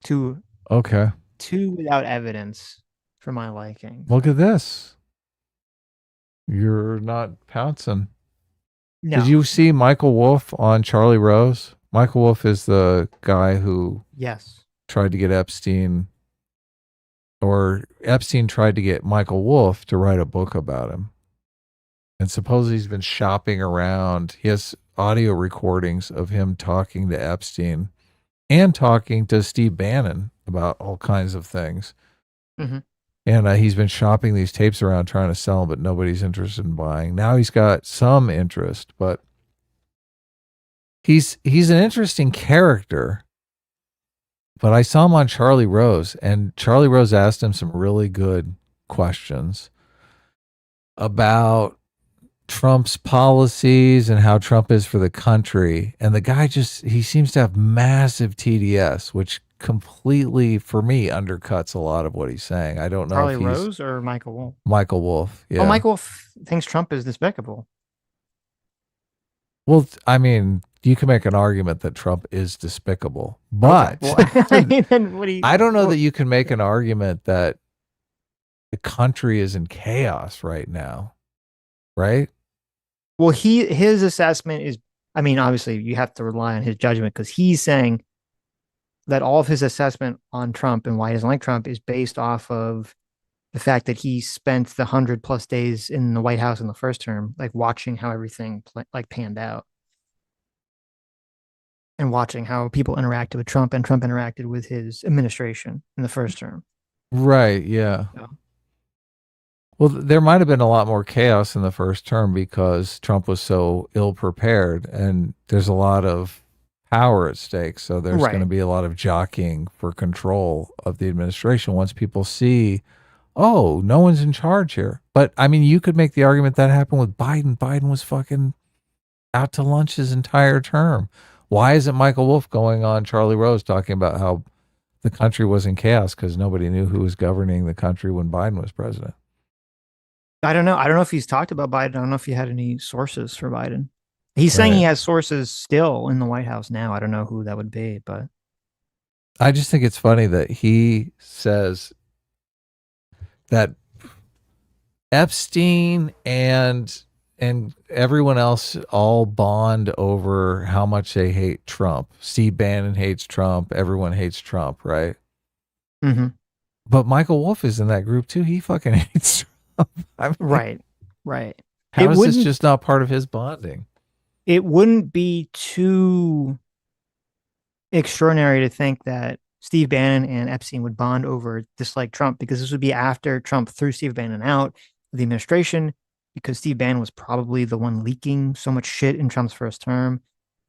too without evidence for my liking. Look at this. You're not pouncing. No. Did you see Michael Wolff on Charlie Rose? Michael Wolff is the guy who Yes. tried to get Epstein, or Epstein tried to get Michael Wolff to write a book about him. And supposedly he's been shopping around. He has audio recordings of him talking to Epstein and talking to Steve Bannon about all kinds of things. Mm-hmm. And he's been shopping these tapes around trying to sell them, but nobody's interested in buying. Now he's got some interest, but he's an interesting character. But I saw him on Charlie Rose, and Charlie Rose asked him some really good questions about Trump's policies and how Trump is for the country. And the guy he seems to have massive TDS, which completely, for me, undercuts a lot of what he's saying. I don't know Charlie if he's Rose or Michael Wolff? Michael Wolff. Yeah. Oh, Michael Wolff thinks Trump is despicable. Well, I mean, you can make an argument that Trump is despicable, but Then what do you, I don't know that you can make an argument that the country is in chaos right now, right? Well, his assessment is, I mean, obviously you have to rely on his judgment because he's saying that all of his assessment on Trump and why he doesn't like Trump is based off of the fact that he spent the 100+ days in the White House in the first term, like watching how everything panned out and watching how people interacted with Trump and Trump interacted with his administration in the first term. Right. Yeah. Yeah. Well, there might have been a lot more chaos in the first term because Trump was so ill prepared, and there's a lot of power at stake. So there's Right. going to be a lot of jockeying for control of the administration once people see, oh, no one's in charge here. But I mean, you could make the argument that happened with Biden. Biden was fucking out to lunch his entire term. Why isn't Michael Wolff going on Charlie Rose talking about how the country was in chaos because nobody knew who was governing the country when Biden was president? I don't know. I don't know if he's talked about Biden. I don't know if he had any sources for Biden. He's saying he has sources still in the White House now. I don't know who that would be, but I just think it's funny that he says that Epstein and everyone else all bond over how much they hate Trump. Steve Bannon hates Trump. Everyone hates Trump, right? Mm-hmm. But Michael Wolff is in that group too. He fucking hates Trump. I mean, right. How is this just not part of his bonding? It wouldn't be too extraordinary to think that Steve Bannon and Epstein would bond over dislike Trump, because this would be after Trump threw Steve Bannon out of the administration, because Steve Bannon was probably the one leaking so much shit in Trump's first term.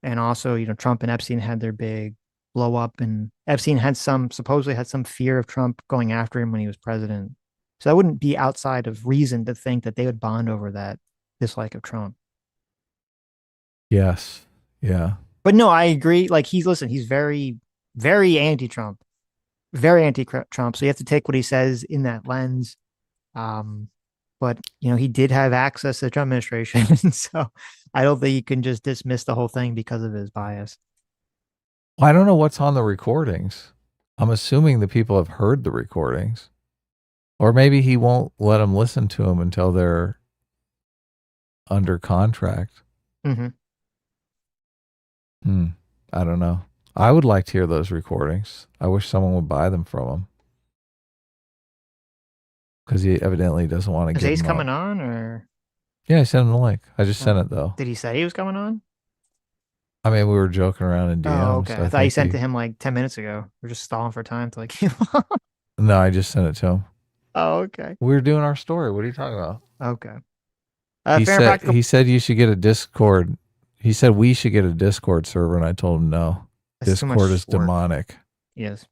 And also, Trump and Epstein had their big blow up, and Epstein supposedly had some fear of Trump going after him when he was president. So that wouldn't be outside of reason to think that they would bond over that dislike of Trump. Yes. Yeah. But no, I agree. Like, he's very, very anti-Trump, very anti-Trump. So you have to take what he says in that lens. But he did have access to the Trump administration. So I don't think you can just dismiss the whole thing because of his bias. Well, I don't know what's on the recordings. I'm assuming the people have heard the recordings, or maybe he won't let them listen to them until they're under contract. Mm-hmm. I don't know. I would like to hear those recordings. I wish someone would buy them from him, because he evidently doesn't want to get. Is Ace coming on, or? Yeah, I sent him the link. I just sent it though. Did he say he was coming on? I mean, we were joking around in DMs. Oh, okay. I thought you sent to him like 10 minutes ago. We're just stalling for time to like. No, I just sent it to him. Oh, okay. We were doing our story. What are you talking about? Okay. He said you should get a Discord. He said we should get a Discord server, and I told him no. That's Discord is demonic. Yes.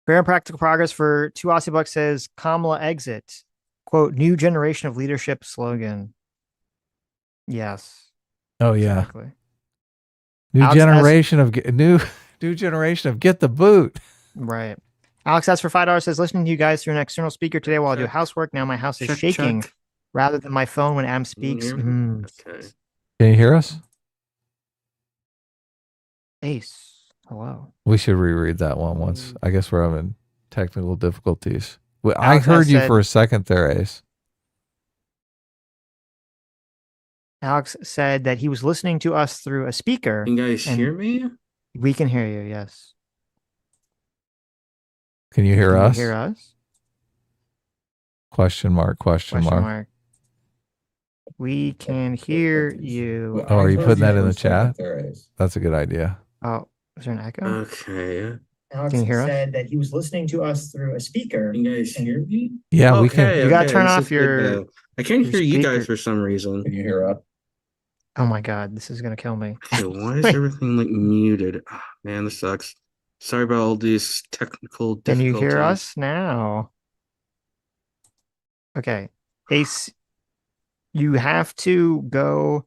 Fair and Practical Progress for 2 Aussie bucks says Kamala exit. Quote, new generation of leadership slogan. Yes. Oh yeah. Exactly. New generation of get the boot. Right. Alex asks for $5 says, listening to you guys through an external speaker today while I do housework. Now my house is shaking rather than my phone when Adam speaks. Okay. Can you hear us? Ace. Hello. We should reread that one once. I guess we're having technical difficulties. I heard you for a second there, Ace. Alex said that he was listening to us through a speaker. Can you guys hear me? We can hear you, yes. Can you hear us? Hear us? Question mark. We can hear you. Oh, are you putting that in the chat? That's a good idea. Oh, is there an echo? Okay. Alex can you hear said that he was listening to us through a speaker. Can you guys hear me? Yeah, we can. You gotta turn off your. I can't hear you guys for some reason. Can you hear us? Oh my god, this is gonna kill me. Okay, why is everything like muted? Oh, man, this sucks. Sorry about all these technical difficulties. Can you hear us now? Okay, Ace, you have to go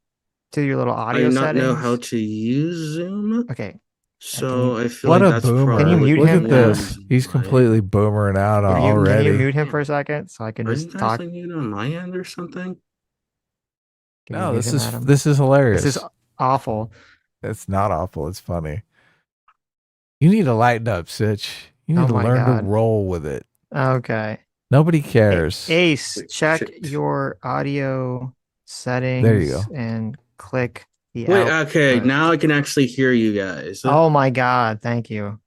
to your little audio I do not settings. know how to use Zoom. Okay. So I feel What like a that's boomer. Can you mute Look him? at this. He's completely boomering out already. Can you mute him for a second so I can Are just you guys talk? like mute on my end or something? Can you No, mute this him, is Adam? this is hilarious. This is awful. It's not awful. It's funny. You need to lighten up, Sitch. You need Oh to my learn God. to roll with it. Okay. Nobody cares. Ace, check your audio settings. There you go. And click the Wait, out okay, button. now I can actually hear you guys. Oh my god, thank you.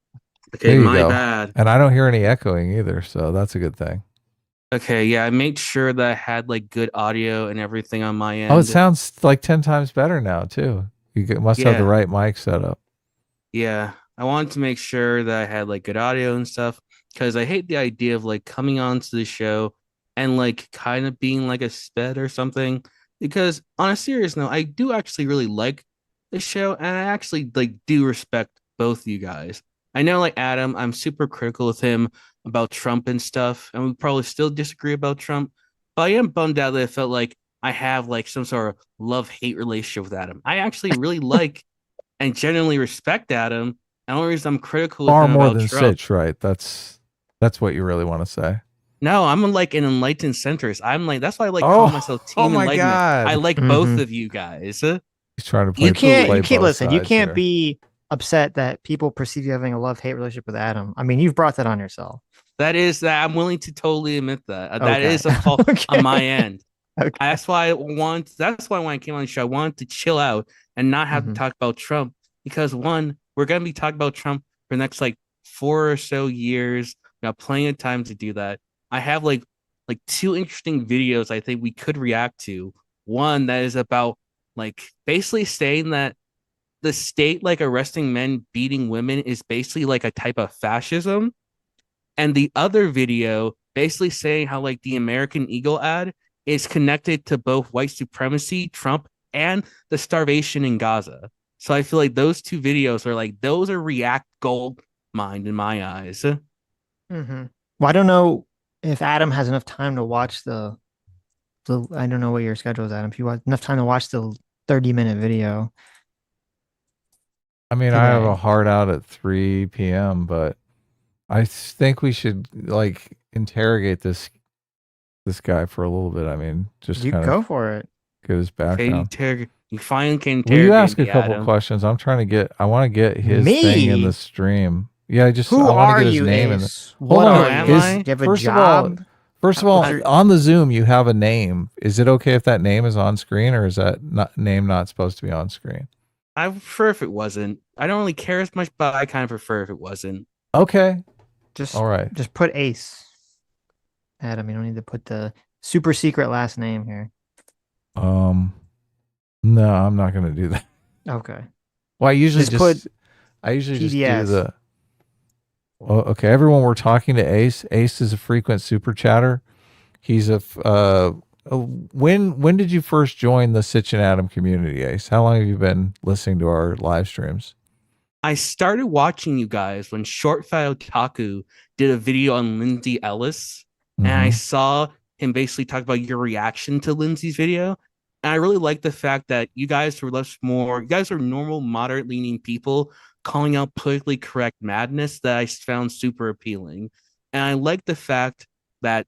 Okay, There you my go. bad. And I don't hear any echoing either, so that's a good thing. Okay, yeah, I made sure that I had like good audio and everything on my end. Oh, it sounds like 10 times better now, too. Must have the Yeah. right mic set up. Yeah, I wanted to make sure that I had like good audio and stuff because I hate the idea of like coming onto the show and like kind of being like a sped or something. Because on a serious note, I do actually really like the show and I actually like do respect both of you guys. I know like Adam, I'm super critical of him about Trump and stuff, and we probably still disagree about Trump, but I am bummed out that I felt like I have like some sort of love-hate relationship with Adam. I actually really like and genuinely respect Adam. And the only reason I'm critical Far of him more about than Trump, Sitch, right? That's what you really want to say. no, I'm like an enlightened centrist. I'm like, that's why I like call myself Team my Enlightenment. God. I like both of you guys. He's trying to play. You can't both listen. You sides can't here. be upset that people perceive you having a love-hate relationship with Adam. I mean, you've brought that on yourself. That I'm willing to totally admit that. That Okay. is a fault on my end. Okay. That's why when I came on the show, I wanted to chill out and not have to talk about Trump, because one, we're gonna be talking about Trump for the next like 4 or so years. We got plenty of time to do that. I have like 2 interesting videos I think we could react to. One that is about like basically saying that the state like arresting men, beating women is basically like a type of fascism. And the other video basically saying how like the American Eagle ad is connected to both white supremacy, Trump, and the starvation in Gaza. So I feel like those 2 videos are like, those are React gold mine in my eyes. Well, I don't know if Adam has enough time to watch the I don't know what your schedule is, Adam. If you want enough time to watch the 30-minute video. I mean, I have a hard out at 3 p.m., but I think we should like interrogate this guy for a little bit. I mean, just you kind go of for it. get his background. You finally can Will you ask a interrogate couple Adam. questions? I'm trying to get. I want to get his Me? thing in the stream. Yeah, Who I want are to get his you, name in the. Ace? What Hold on. are you? Am I? Do you have a First job? Of all, on the Zoom you have a name. Is it okay if that name is on screen, or is that name not supposed to be on screen? I prefer if it wasn't. I don't really care as much, but I kind of prefer if it wasn't. Okay. All right. Just put Ace. Adam, you don't need to put the super secret last name here. No, I'm not going to do that. Okay. Well, I usually Just put just do PBS. the. Oh, okay, everyone, we're talking to Ace. Ace is a frequent super chatter. He's when did you first join the Sitch and Adam community, Ace? How long have you been listening to our live streams? I started watching you guys when Short Fat Otaku did a video on Lindsay Ellis, and I saw him basically talk about your reaction to Lindsay's video. And I really like the fact that you guys were you guys are normal, moderate leaning people calling out politically correct madness that I found super appealing. And I like the fact that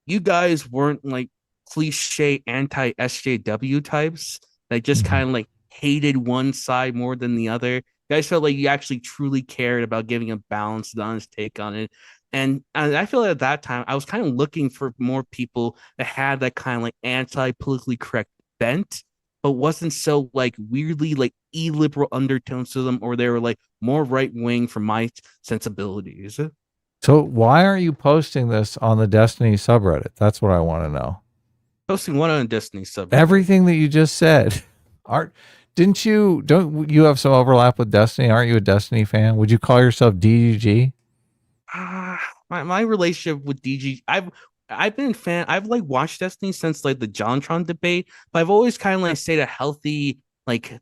you guys weren't like cliche anti-SJW types that just kind of like hated one side more than the other. You guys felt like you actually truly cared about giving a balanced, honest take on it. And I feel like at that time, I was kind of looking for more people that had that kind of like anti-politically correct bent, but wasn't so like weirdly like illiberal undertones to them, or they were like more right-wing from my sensibilities. So why aren't you posting this on the Destiny subreddit? That's what I want to know. Posting one on Destiny subreddit. Everything that you just said. Don't you have some overlap with Destiny? Aren't you a Destiny fan? Would you call yourself DGG? My relationship with DG, I've been a fan. I've like watched Destiny since like the JonTron debate, but I've always kind of like stayed a healthy, like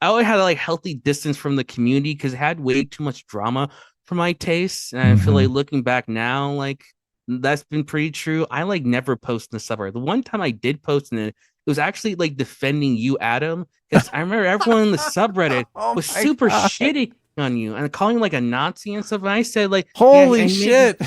I always had a like healthy distance from the community because it had way too much drama for my taste. And I feel like looking back now, like that's been pretty true. I like never post in the subreddit. The one time I did post in it, it was actually like defending you, Adam, because I remember everyone in the subreddit was super shitty on you and calling you like a Nazi and stuff. And I said like, holy shit.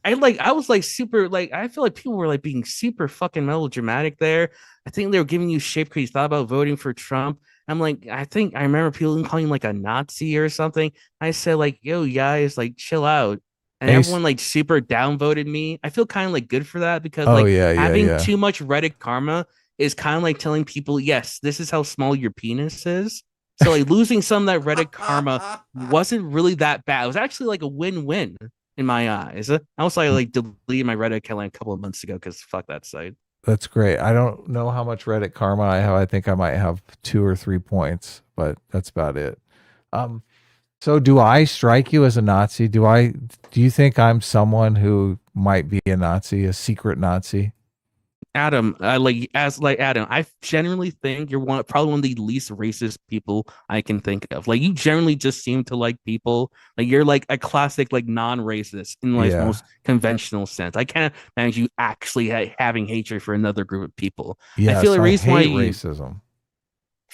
I was like super, like, I feel like people were like being super fucking melodramatic there. I think they were giving you shit because you thought about voting for Trump. I'm like, I remember people calling you like a Nazi or something. I said like, yo guys, like chill out. And everyone like super downvoted me. I feel kind of like good for that because having too much Reddit karma is kind of like telling people, yes, this is how small your penis is. So like losing some of that Reddit karma wasn't really that bad. It was actually like a win-win in my eyes. I also like deleted my Reddit account like a couple of months ago because fuck that site. That's great. I don't know how much Reddit karma I have. I think I might have 2 or 3 points, but that's about it. So do I strike you as a Nazi? Do you think I'm someone who might be a Nazi, a secret Nazi? Adam, Adam, I genuinely think you're probably one of the least racist people I can think of. Like, you generally just seem to like people. Like, you're like a classic, like, non-racist in like most conventional sense. I can't imagine you actually having hatred for another group of people. Yes, I feel the reason why racism.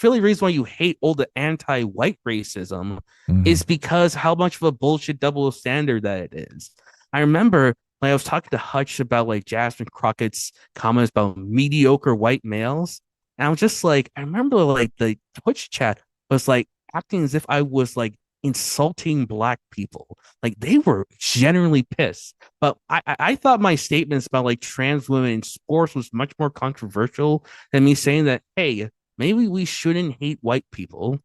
feel the reason why you hate all the anti-white racism is because how much of a bullshit double standard that it is. I remember I was talking to Hutch about like Jasmine Crockett's comments about mediocre white males. And I was just like, I remember like the Twitch chat was like acting as if I was like insulting black people. Like they were genuinely pissed. But I thought my statements about like trans women in sports was much more controversial than me saying that, hey, maybe we shouldn't hate white people.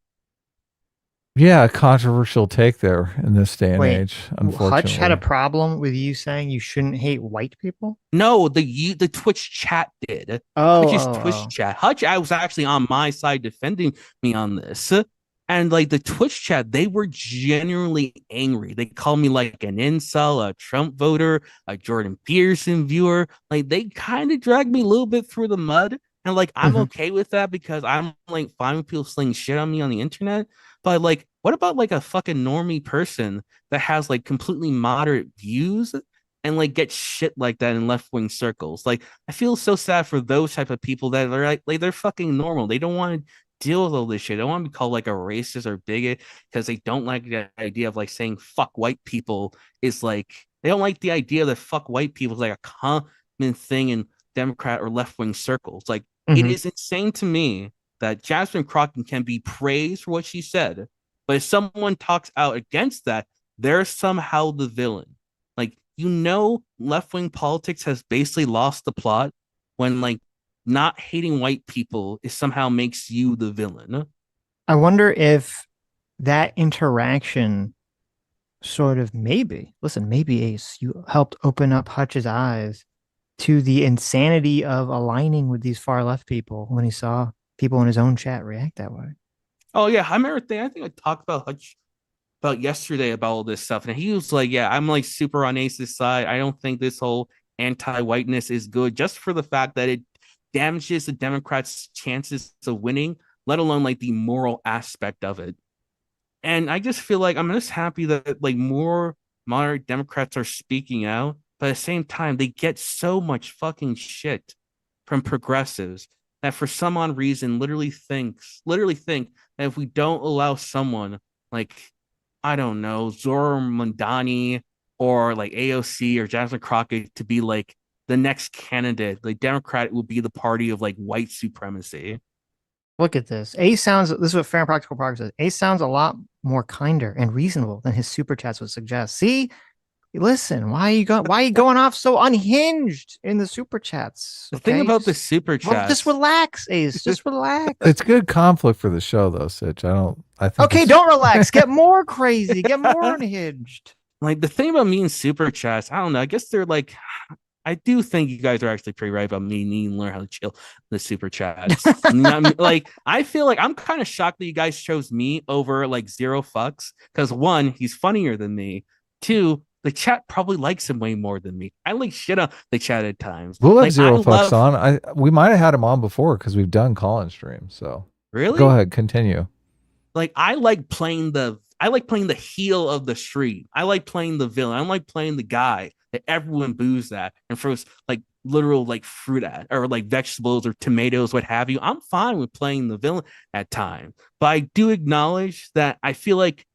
Yeah, a controversial take there in this day and age, unfortunately. Hutch had a problem with you saying you shouldn't hate white people? No, the Twitch chat did. Twitch chat. Hutch, I was actually on my side defending me on this. And like the Twitch chat, they were genuinely angry. They called me like an incel, a Trump voter, a Jordan Peterson viewer. Like they kind of dragged me a little bit through the mud. And like I'm okay with that because I'm like fine with people sling shit on me on the internet. But like, what about like a fucking normie person that has like completely moderate views and like gets shit like that in left-wing circles? Like, I feel so sad for those type of people that are like they're fucking normal. They don't want to deal with all this shit. They don't want to be called like a racist or bigot because they don't like the idea of like saying fuck white people is like, they don't like the idea that fuck white people is like a common thing in Democrat or left-wing circles. Like, it is insane to me that Jasmine Crockett can be praised for what she said, but if someone talks out against that, they're somehow the villain. Like, you know, left-wing politics has basically lost the plot when like not hating white people is somehow makes you the villain. I wonder if that interaction sort of maybe Ace, you helped open up Hutch's eyes to the insanity of aligning with these far left people when he saw people in his own chat react that way. Oh yeah, I remember. I think I talked about Hutch about yesterday about all this stuff, and he was like, "Yeah, I'm like super on Ace's side. I don't think this whole anti-whiteness is good, just for the fact that it damages the Democrats' chances of winning, let alone like the moral aspect of it." And I just feel like I'm just happy that like more moderate Democrats are speaking out. But at the same time, they get so much fucking shit from progressives that for some odd reason literally think that if we don't allow someone like, I don't know, Zora Mondani or like AOC or Jasmine Crockett to be like the next candidate, like Democrat will be the party of like white supremacy. Look at this. This is what Fair and Practical Progress says. Ace sounds a lot more kinder and reasonable than his super chats would suggest. See? Listen, why are you going off so unhinged in the super chats? The thing about the super chats, well, just relax, Ace. Just relax. It's good conflict for the show, though, Sitch. I think. Okay, don't relax. Get more crazy. Get more unhinged. Like the thing about me and super chats, I don't know. I guess they're like, I do think you guys are actually pretty right about me needing to learn how to chill in the super chats. Like, I feel like I'm kind of shocked that you guys chose me over like Zero Fucks because one, he's funnier than me. Two, the chat probably likes him way more than me. I like shit on the chat at times. We'll have Zero Fucks on. We might have had him on before because we've done call-in streams. So really, go ahead, continue. Like I like playing the heel of the street. I like playing the villain. I like playing the guy that everyone boos at and throws like literal like fruit at or like vegetables or tomatoes, what have you. I'm fine with playing the villain at times, but I do acknowledge that I feel like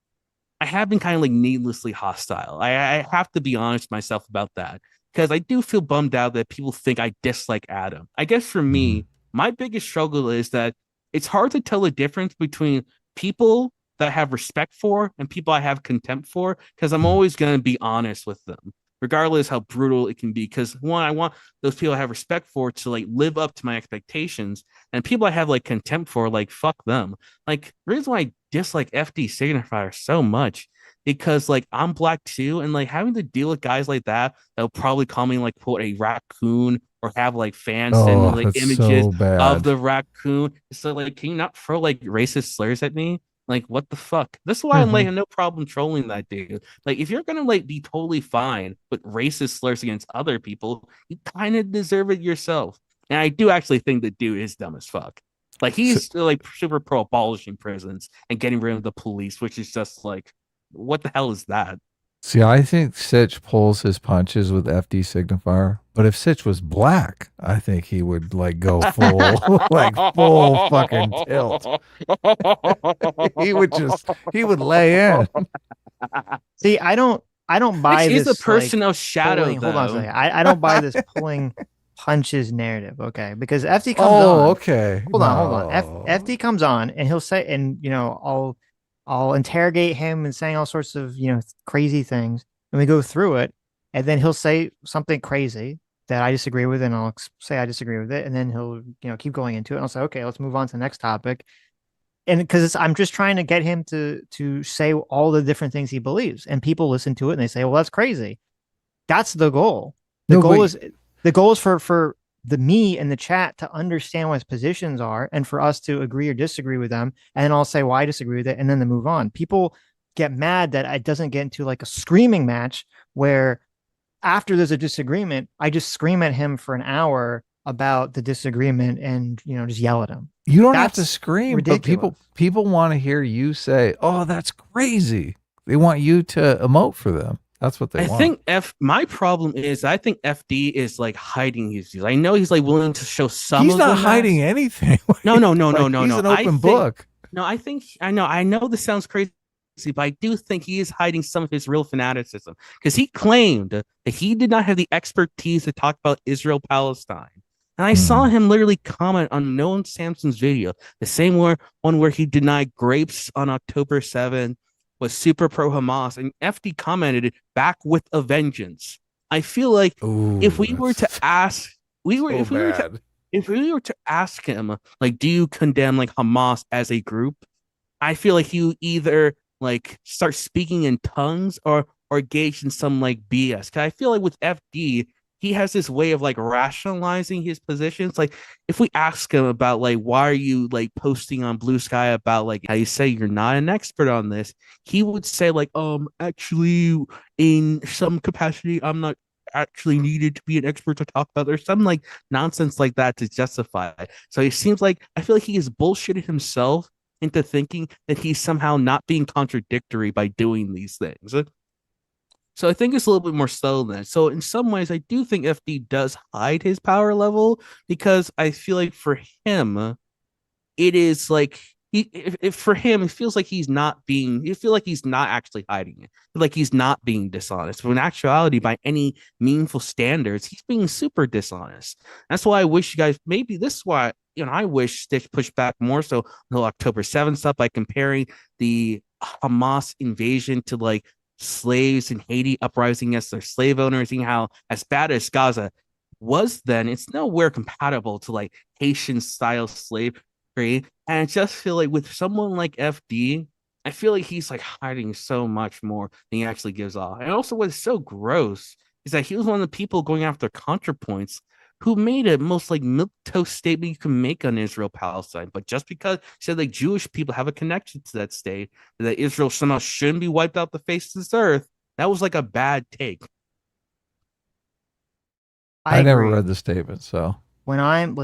I have been kind of like needlessly hostile. I have to be honest with myself about that because I do feel bummed out that people think I dislike Adam. I guess for me, my biggest struggle is that it's hard to tell the difference between people that I have respect for and people I have contempt for because I'm always going to be honest with them, regardless how brutal it can be. Because one, I want those people I have respect for to like live up to my expectations, and people I have like contempt for, like fuck them. Like the reason why I dislike FD signifier so much because like I'm black too, and like having to deal with guys like that that'll probably call me like quote a raccoon or have like fans send me like images of the raccoon. So like, can you not throw like racist slurs at me? Like, what the fuck? This is why I'm like no problem trolling that dude. Like, if you're gonna like be totally fine with racist slurs against other people, you kind of deserve it yourself. And I do actually think the dude is dumb as fuck. Like, he's like super pro abolishing prisons and getting rid of the police, which is just like, what the hell is that? See, I think Sitch pulls his punches with FD signifier But if Sitch was black, I think he would like go full, like full fucking tilt. he would lay in. See, I don't buy Sitch this. is a person like, of shadow. Hold on a though. second. I don't buy this pulling punches narrative. Okay, because FD comes on. Oh, okay. Hold on. FD comes on and he'll say, and I'll interrogate him and saying all sorts of crazy things, and we go through it, and then he'll say something crazy that I disagree with, and I'll say I disagree with it, and then he'll keep going into it, and I'll say, okay, let's move on to the next topic, and because I'm just trying to get him to say all the different things he believes, and people listen to it and they say, well, that's crazy. That's the goal. The goal is for the me and the chat to understand what his positions are, and for us to agree or disagree with them, and then I'll say why I disagree with it, and then to move on. People get mad that it doesn't get into like a screaming match where after there's a disagreement, I just scream at him for an hour about the disagreement and just yell at him. You don't have to scream, ridiculous. but people want to hear you say, "Oh, that's crazy." They want you to emote for them. That's what they want. I think my problem is I think FD is like hiding his views. I know he's like willing to show some. He's not hiding anything. No. He's an open book. No, I know this sounds crazy, but I do think he is hiding some of his real fanaticism because he claimed that he did not have the expertise to talk about Israel-Palestine. And I saw him literally comment on Noam Samson's video, the same one where he denied grapes on October 7th, was super pro Hamas, and FD commented back with a vengeance. I feel like if we were to ask him, like, do you condemn like Hamas as a group? I feel like you either like start speaking in tongues or engage in some like BS. Cause I feel like with FD, he has this way of like rationalizing his positions. Like if we ask him about like, why are you like posting on Blue Sky about like how you say you're not an expert on this, he would say like, actually in some capacity, I'm not actually needed to be an expert to talk about. There's some like nonsense like that to justify it. So it seems like I feel like he has bullshitted himself into thinking that he's somehow not being contradictory by doing these things. So I think it's a little bit more subtle than that. So in some ways, I do think FD does hide his power level because I feel like for him, it is like for him, it feels like he's not actually hiding it. Like he's not being dishonest. But in actuality, by any meaningful standards, he's being super dishonest. That's why I wish you guys, maybe this is why, I wish Sitch pushed back more so until October 7th stuff by comparing the Hamas invasion to like slaves in Haiti uprising against their slave owners, seeing how as bad as Gaza was then, it's nowhere compatible to like Haitian style slavery. And I just feel like with someone like FD, I feel like he's like hiding so much more than he actually gives off. And also what's so gross is that he was one of the people going after ContraPoints who made a most like milquetoast statement you can make on Israel-Palestine. But just because he said like Jewish people have a connection to that state, that Israel somehow shouldn't be wiped out the face of this earth, that was like a bad take. I never read the statement, so when I'm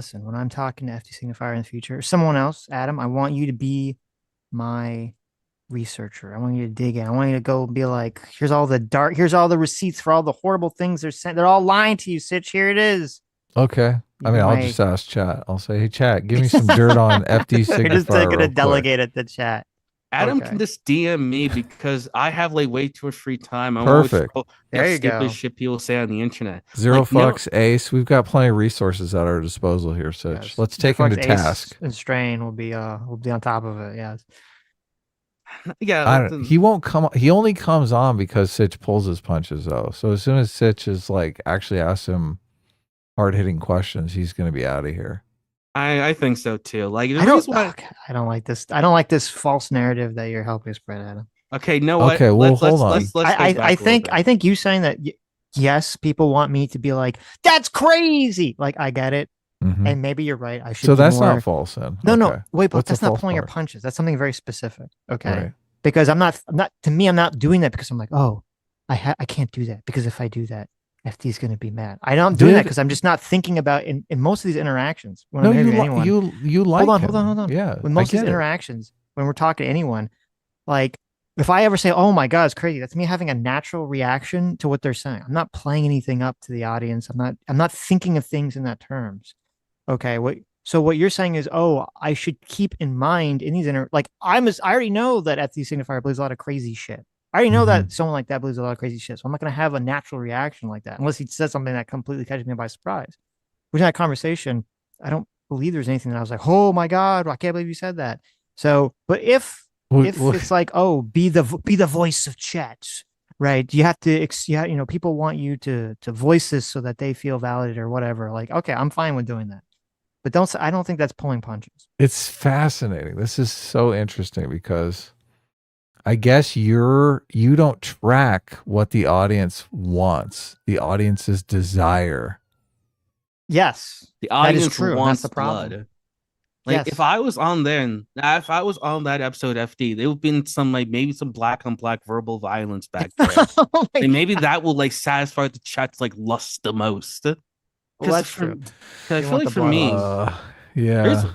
talking to FD Signifier in the future, someone else, Adam, I want you to be my researcher. I want you to dig in. I want you to go and be like, here's all the receipts for all the horrible things they're sent. They're all lying to you, Sitch. Here it is. Okay. I mean, I'll just ask chat. I'll say, hey, chat, give me some dirt on FD Signifier. You're just going to delegate it to chat. Adam can just DM me because I have like way too much free time. Perfect. There you go. Shit people say on the internet. Zero fucks, Ace. We've got plenty of resources at our disposal here, Sitch. Yes. Let's take him to task. And Strain will be on top of it. Yes. Yeah. He won't come. He only comes on because Sitch pulls his punches, though. So as soon as Sitch is like actually asks him hard-hitting questions, he's going to be out of here. I think so too. Like I don't like this. I don't like this false narrative that you're helping spread, Adam. Okay, no. What? Okay, well, hold on. I think you saying that. Yes, people want me to be like, that's crazy. Like I get it, and maybe you're right. I should. So that's not false then. No. Wait, but that's not pulling your punches. That's something very specific. Okay, right. Because I'm not. To me, I'm not doing that because I'm like, oh, I can't do that because if I do that, FD is going to be mad. I don't do that because I'm just not thinking about in most of these interactions. When I'm interviewing anyone, you like hold on. Yeah. With most of these interactions, when we're talking to anyone, like if I ever say, "Oh my God, it's crazy," that's me having a natural reaction to what they're saying. I'm not playing anything up to the audience. I'm not thinking of things in that terms. Okay. So what you're saying is, oh, I should keep in mind in these I already know that ethnic signifier believes a lot of crazy shit. I already know that someone like that believes a lot of crazy shit. So I'm not going to have a natural reaction like that unless he says something that completely catches me by surprise. Which in that conversation, I don't believe there's anything that I was like, oh my God, I can't believe you said that. So, but if it's like, oh, be the voice of chat, right? You have to, people want you to voice this so that they feel validated or whatever. Like, okay, I'm fine with doing that. But I don't think that's pulling punches. It's fascinating. This is so interesting because I guess you don't track what the audience wants, the audience's desire. Yes. The audience that is true. wants That's the problem. blood. Like Yes. if I was on there and if I was on that episode FD, there would have been some maybe some black on black verbal violence back there. And maybe that will satisfy the chat's lust the most. Well, that's true. I feel like for me, yeah. reason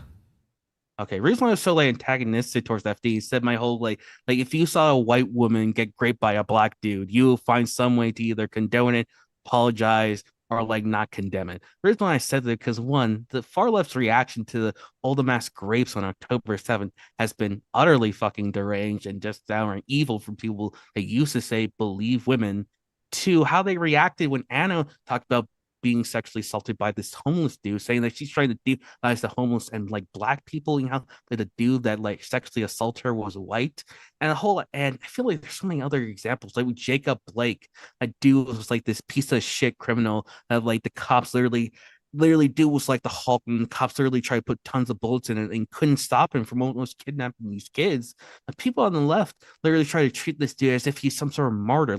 why I was so antagonistic towards FD said my whole if you saw a white woman get raped by a black dude, you'll find some way to either condone it, apologize, or not condemn it. The reason why I said that because one, the far left's reaction to all the mass rapes on October 7th has been utterly fucking deranged and just downright evil from people that used to say believe women. To how they reacted when Anna talked about being sexually assaulted by this homeless dude, saying that she's trying to demonize the homeless and black people, how the dude that sexually assaulted her was white, and and I feel like there's so many other examples with Jacob Blake. That dude was this piece of shit criminal that the cops literally dude was the Hulk, and the cops literally tried to put tons of bullets in it and couldn't stop him from almost kidnapping these kids. The people on the left literally try to treat this dude as if he's some sort of martyr,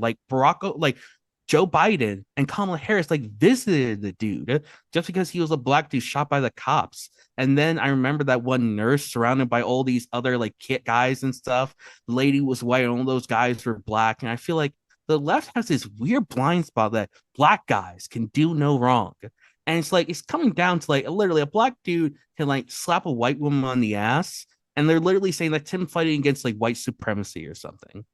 Joe Biden and Kamala Harris visited the dude just because he was a black dude shot by the cops. And then I remember that one nurse surrounded by all these other kid guys and stuff. The lady was white and all those guys were black. And I feel like the left has this weird blind spot that black guys can do no wrong. And it's coming down to literally a black dude can slap a white woman on the ass. And they're literally saying that's him fighting against white supremacy or something.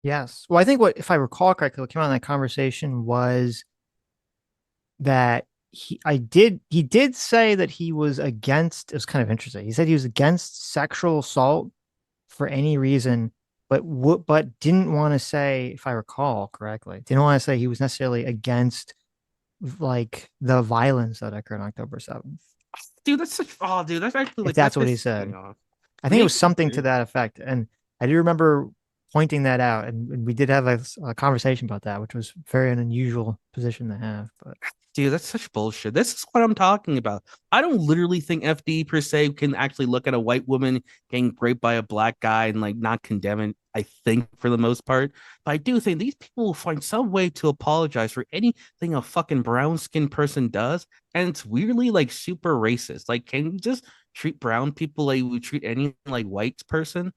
Yes. Well, I think if I recall correctly, what came out in that conversation was that he did say that he was against, it was kind of interesting. He said he was against sexual assault for any reason, but didn't want to say, if I recall correctly, didn't want to say he was necessarily against the violence that occurred on October 7th. Dude, that's that's actually that's what he said. I think it was something to that effect. And I do remember pointing that out, and we did have a conversation about that, which was very an unusual position to have. But dude, that's such bullshit. This is what I'm talking about. I don't literally think FD per se can actually look at a white woman getting raped by a black guy and not condemn it. I think for the most part, but I do think these people will find some way to apologize for anything a fucking brown skinned person does, and it's weirdly super racist. Can you just treat brown people like we treat any white person?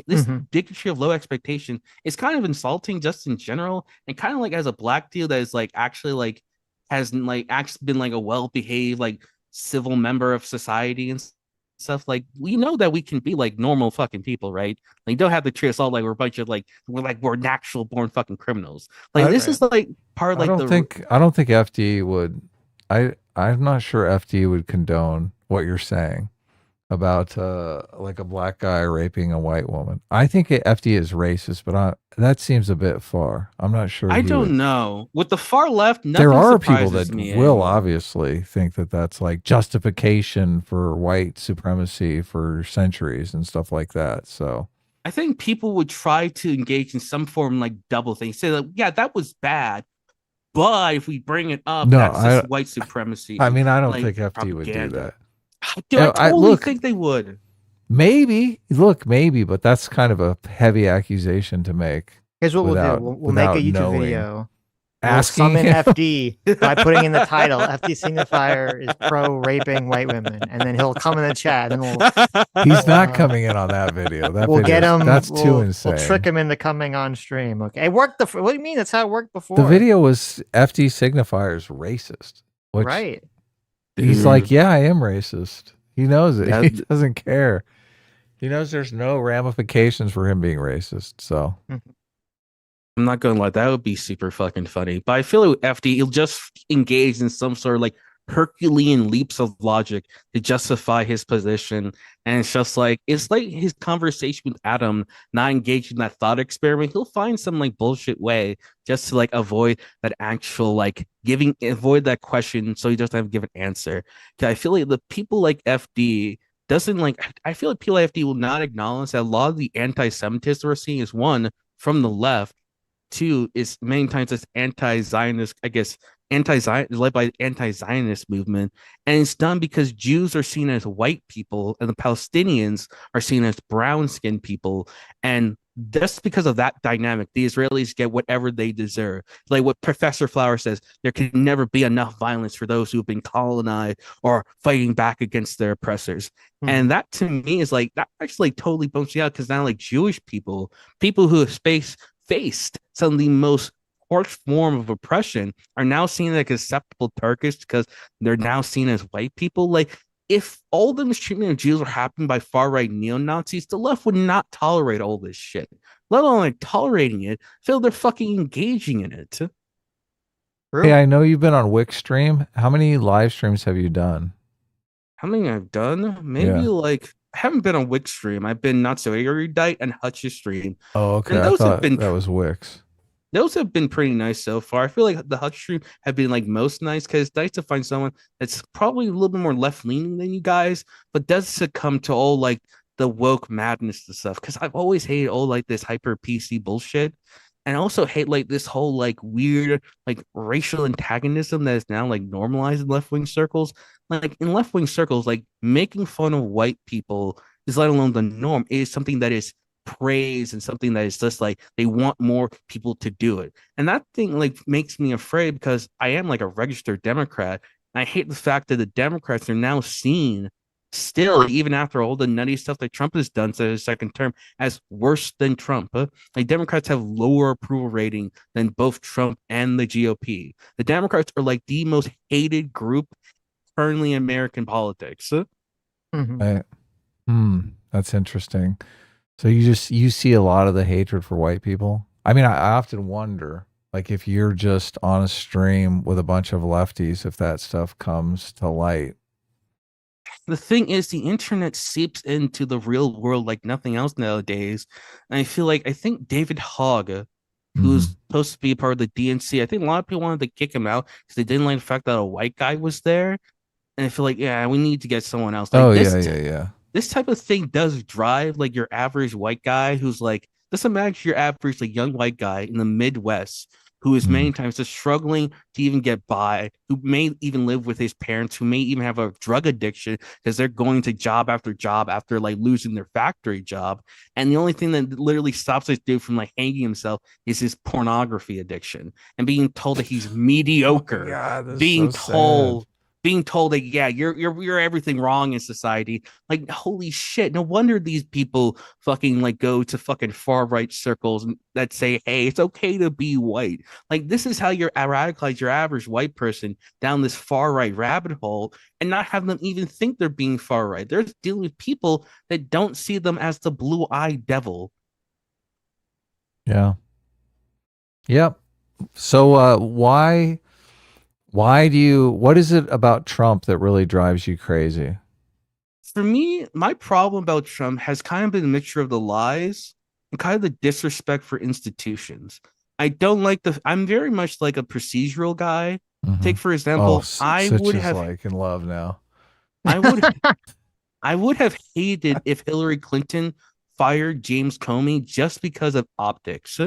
This bigotry of low expectation is kind of insulting just in general, and kind of as a black dude that is actually has actually been a well-behaved civil member of society and stuff. We know that we can be normal fucking people, right? You don't have to treat us all we're a bunch of we're natural born fucking criminals. This is part of I don't think FD would. I'm not sure FD would condone what you're saying about a black guy raping a white woman. I think FD is racist, but that seems a bit far. I'm not sure. I don't know. With the far left, there are people that will obviously think that that's justification for white supremacy for centuries and stuff like that. So I think people would try to engage in some form double thing. Say yeah, that was bad, but if we bring it up, that's just white supremacy. I mean, I don't think FD would do that. I totally think they would. Maybe, but that's kind of a heavy accusation to make. Here's what we'll do. We'll make a YouTube video. Asking summon FD by putting in the title, FD signifier is pro raping white women. And then he'll come in the chat and he's not coming in on that video. We'll get him. That's too insane. We'll trick him into coming on stream. Okay. It worked. What do you mean? That's how it worked before. The video was FD signifier's racist. Right. He's yeah, I am racist. He knows it. He doesn't care. He knows there's no ramifications for him being racist, so. I'm not gonna lie, that would be super fucking funny. But I feel like FD, he'll just engage in some sort of like Herculean leaps of logic to justify his position. And it's like his conversation with Adam, not engaging in that thought experiment. He'll find some like bullshit way just to like avoid that actual like avoid that question so he doesn't have to give an answer. I feel like the people like FD doesn't like, I feel like people like FD will not acknowledge that a lot of the anti-Semitism we're seeing is one from the left. Two is many times it's anti-Zionist, I guess, led by anti-Zionist movement, and it's done because Jews are seen as white people and the Palestinians are seen as brown-skinned people, and just because of that dynamic, the Israelis get whatever they deserve. Like what Professor Flower says, there can never be enough violence for those who've been colonized or fighting back against their oppressors. And that to me is like, that actually totally bumps me out, because now like Jewish people who have faced some of the most harsh form of oppression are now seen like acceptable targets because they're now seen as white people. Like, if all the mistreatment of Jews were happening by far-right neo-Nazis, the left would not tolerate all this shit. Let alone like tolerating it, feel they're fucking engaging in it. Hey, I know you've been on Wickstream. How many live streams have you done? How many I've done? Maybe like, I haven't been on Wickstream. I've been Not So Erudite and Hutch's stream. Oh, okay. And those I thought have been that was Wix. Those have been pretty nice so far. I feel like the Hutch stream have been like most nice, because it's nice to find someone that's probably a little bit more left leaning than you guys, but does succumb to all like the woke madness and stuff. Because I've always hated all like this hyper PC bullshit, and I also hate like this whole like weird like racial antagonism that is now like normalized in left wing circles. Like in left wing circles, like making fun of white people is, let alone the norm, is something that is praise and something that is just like they want more people to do it. And that thing like makes me afraid, because I am like a registered Democrat, and I hate the fact that the Democrats are now seen still, even after all the nutty stuff that Trump has done to his second term, as worse than Trump. Like Democrats have lower approval rating than both Trump and the GOP. The Democrats are like the most hated group currently in American politics. That's interesting. So you see a lot of the hatred for white people. I mean, I often wonder, like, if you're just on a stream with a bunch of lefties, if that stuff comes to light. The thing is, the internet seeps into the real world like nothing else nowadays. And I think David Hogg, who's supposed to be part of the DNC, I think a lot of people wanted to kick him out because they didn't like the fact that a white guy was there. And I feel like, yeah, we need to get someone else. Like, yeah. This type of thing does drive like your average white guy who's like, just imagine your average like young white guy in the Midwest who is many times just struggling to even get by, who may even live with his parents, who may even have a drug addiction because they're going to job after like losing their factory job. And the only thing that literally stops this dude from like hanging himself is his pornography addiction and being told that he's mediocre, being told that, yeah, you're everything wrong in society. Like, holy shit, no wonder these people fucking like go to fucking far right circles that say, hey, it's okay to be white. Like, this is how you radicalize your average white person down this far right rabbit hole and not have them even think they're being far right. They're dealing with people that don't see them as the blue-eyed devil. Yeah. Yep. So what is it about Trump that really drives you crazy? For me, my problem about Trump has kind of been a mixture of the lies and kind of the disrespect for institutions. I'm very much like a procedural guy. Take, for example, I would have like in love now. I would have hated if Hillary Clinton fired James Comey just because of optics,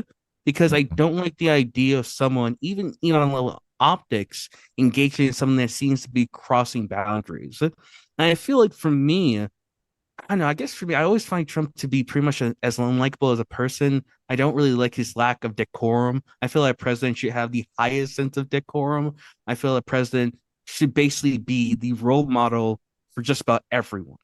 because I don't like the idea of someone, even on level optics, engaging in something that seems to be crossing boundaries. And I feel like for me, I always find Trump to be pretty much as unlikable as a person. I don't really like his lack of decorum. I feel like a president should have the highest sense of decorum. I feel like a president should basically be the role model for just about everyone.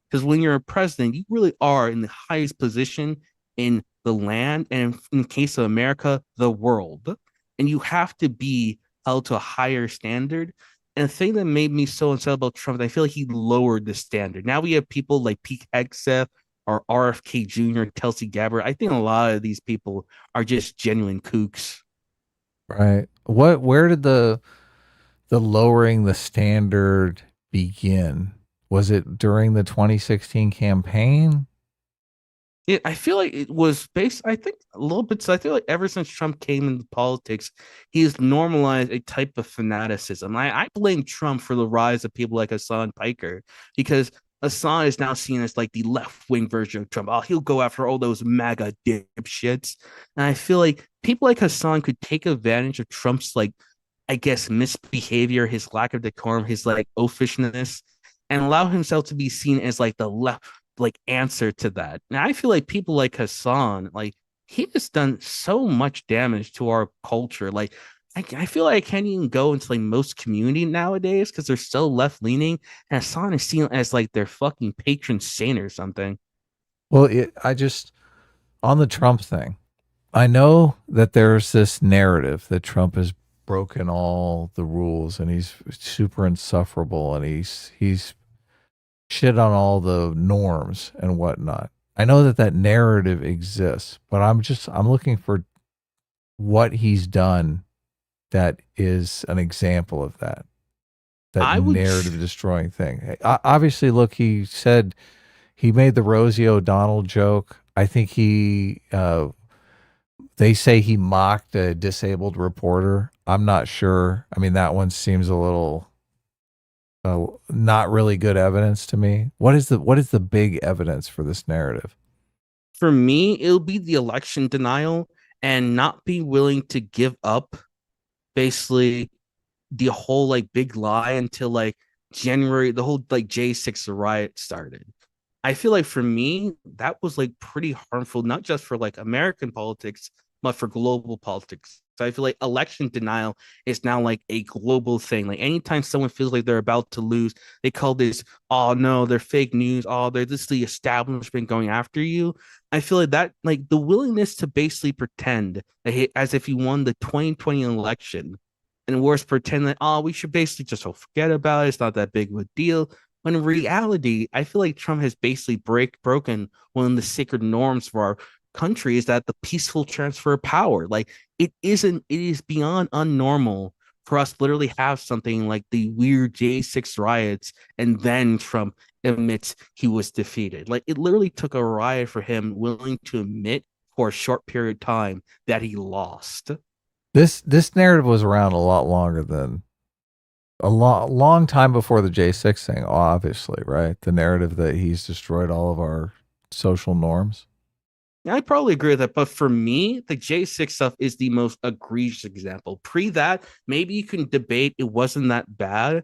Because when you're a president, you really are in the highest position in the land, and in the case of America, the world. And you have to be held to a higher standard. And the thing that made me so upset about Trump, I feel like he lowered the standard. Now we have people like Pete Hegseth or RFK Jr., Tulsi Gabbard. I think a lot of these people are just genuine kooks. Right. Where did the lowering the standard begin? Was it during the 2016 campaign? I feel like it was based, I think, a little bit. So I feel like ever since Trump came into politics, he's normalized a type of fanaticism. I blame Trump for the rise of people like Hasan Piker, because Hasan is now seen as like the left-wing version of Trump. Oh, he'll go after all those MAGA dipshits. And I feel like people like Hasan could take advantage of Trump's, like, I guess, misbehavior, his lack of decorum, his like oafishness, and allow himself to be seen as like the left, like, answer to that. Now I feel like people like Hasan, like, he has done so much damage to our culture. Like, I feel like I can't even go into like most community nowadays because they're so left leaning, and Hasan is seen as like their fucking patron saint or something. Well, I just, on the Trump thing, I know that there's this narrative that Trump has broken all the rules and he's super insufferable and he's shit on all the norms and whatnot. I know that narrative exists, but I'm looking for what he's done that is an example of that narrative destroying thing. Obviously, look, he said he made the Rosie O'Donnell joke. I think they say he mocked a disabled reporter. I'm not sure. I mean, that one seems a little not really good evidence to me. What is the big evidence for this narrative? For me, it'll be the election denial and not be willing to give up basically the whole like big lie until like January, the whole like J6 riot started. I feel like for me, that was like pretty harmful, not just for like American politics, but for global politics. So I feel like election denial is now like a global thing. Like anytime someone feels like they're about to lose, they call this, oh no, they're fake news. Oh, they're just the establishment going after you. I feel like that, like the willingness to basically pretend as if you won the 2020 election, and worse, pretend that, oh, we should basically just forget about it. It's not that big of a deal. When in reality, I feel like Trump has basically broken one of the sacred norms for our country, is that the peaceful transfer of power. Like it is beyond unnormal for us to literally have something like the weird J6 riots and then Trump admits he was defeated. Like it literally took a riot for him willing to admit for a short period of time that he lost. This narrative was around a lot longer than long time before the J6 thing, obviously, right? The narrative that he's destroyed all of our social norms. Yeah, I probably agree with that. But for me, the J6 stuff is the most egregious example. Pre that, maybe you can debate it wasn't that bad.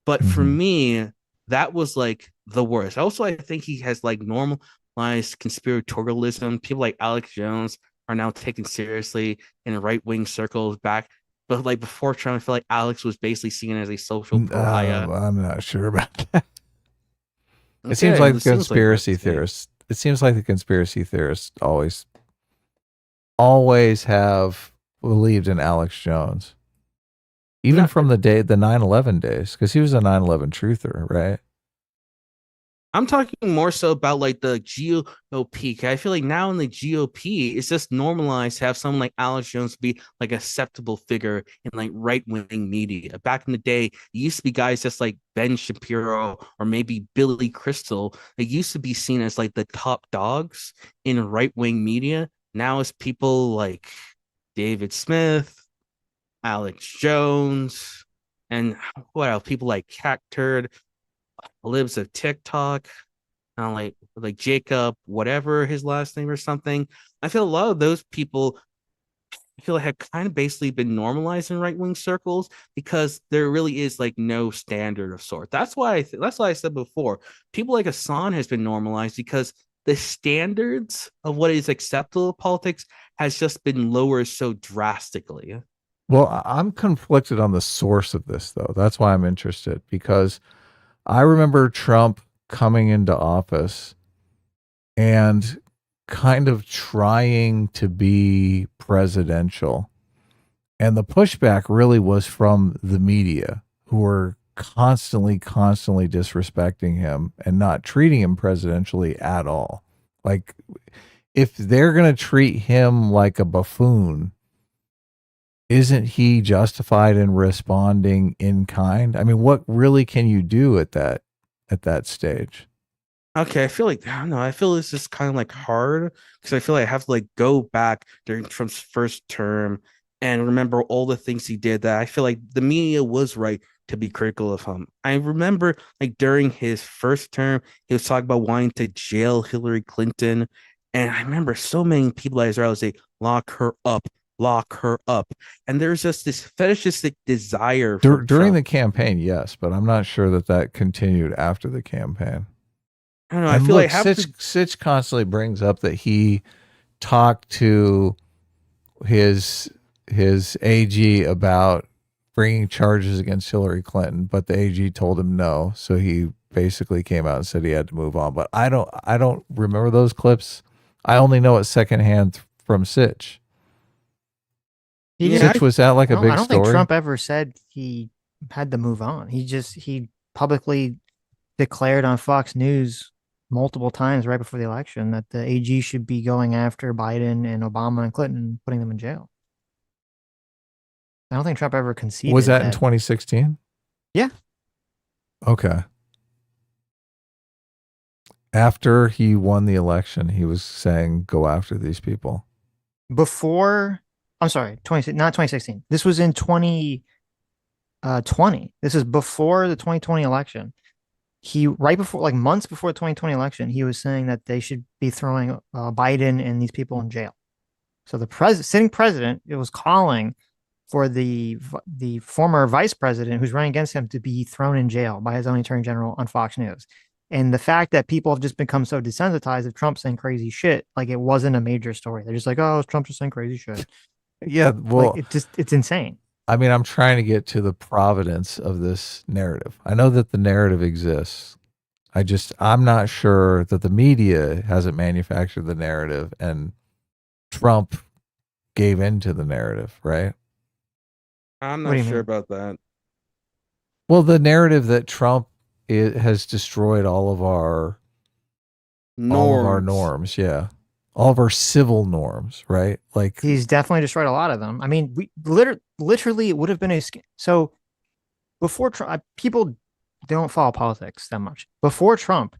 But for me, that was like the worst. Also, I think he has like normalized conspiratorialism. People like Alex Jones are now taken seriously in right-wing circles back. But like before Trump, I feel like Alex was basically seen as a social pariah. I'm not sure about that. Okay, it seems like the conspiracy theorists. It seems like the conspiracy theorists always have believed in Alex Jones, even from the 9/11 days, because he was a 9/11 truther, right? I'm talking more so about like the GOP. I feel like now in the GOP, it's just normalized to have someone like Alex Jones be like a acceptable figure in like right-wing media. Back in the day, it used to be guys just like Ben Shapiro or maybe Billy Crystal. They used to be seen as like the top dogs in right-wing media. Now it's people like David Smith, Alex Jones, and what else? People like Cat Turd, lives of TikTok, like Jacob, whatever his last name or something. I feel a lot of those people, I feel like have kind of basically been normalized in right-wing circles because there really is like no standard of sort. That's why I said before, people like Hasan has been normalized because the standards of what is acceptable in politics has just been lowered so drastically. Well, I'm conflicted on the source of this, though. That's why I'm interested, because I remember Trump coming into office and kind of trying to be presidential. And the pushback really was from the media, who were constantly disrespecting him and not treating him presidentially at all. Like, if they're going to treat him like a buffoon, isn't he justified in responding in kind? I mean, what really can you do at that stage? Okay, I feel like I don't know. I feel this is kind of like hard because I feel like I have to like go back during Trump's first term and remember all the things he did that I feel like the media was right to be critical of him. I remember like during his first term, he was talking about wanting to jail Hillary Clinton. And I remember so many people at Israel say, lock her up, lock her up. And there's just this fetishistic desire for During Trump. the campaign, yes, but I'm not sure that continued after the campaign. I don't know. And I feel look, like Sitch constantly brings up that he talked to his AG about bringing charges against Hillary Clinton, but the AG told him no, so he basically came out and said he had to move on. But I don't remember those clips. I only know it secondhand from Sitch. Sitch, was that like a big I don't story? think Trump ever said he had to move on. He publicly declared on Fox News multiple times right before the election that the AG should be going after Biden and Obama and Clinton and putting them in jail. I don't think Trump ever conceded. Was that in 2016? Yeah. Okay. After he won the election, he was saying, go after these people. Before, I'm sorry, not 2016. This was in 2020. This is before the 2020 election. Right before, like months before the 2020 election, he was saying that they should be throwing Biden and these people in jail. So the sitting president, it was calling for the former vice president who's running against him to be thrown in jail by his own attorney general on Fox News. And the fact that people have just become so desensitized of Trump saying crazy shit, like it wasn't a major story. They're just like, oh, Trump's just saying crazy shit. Yeah, well, like, it's insane. I mean, I'm trying to get to the providence of this narrative. I know that the narrative exists. I'm not sure that the media hasn't manufactured the narrative and Trump gave into the narrative, right? I'm not sure about that. Well, the narrative that Trump has destroyed all of our norms, yeah. All of our civil norms, right? Like he's definitely destroyed a lot of them. I mean, we literally it would have been so before Trump, people don't follow politics that much. Before Trump,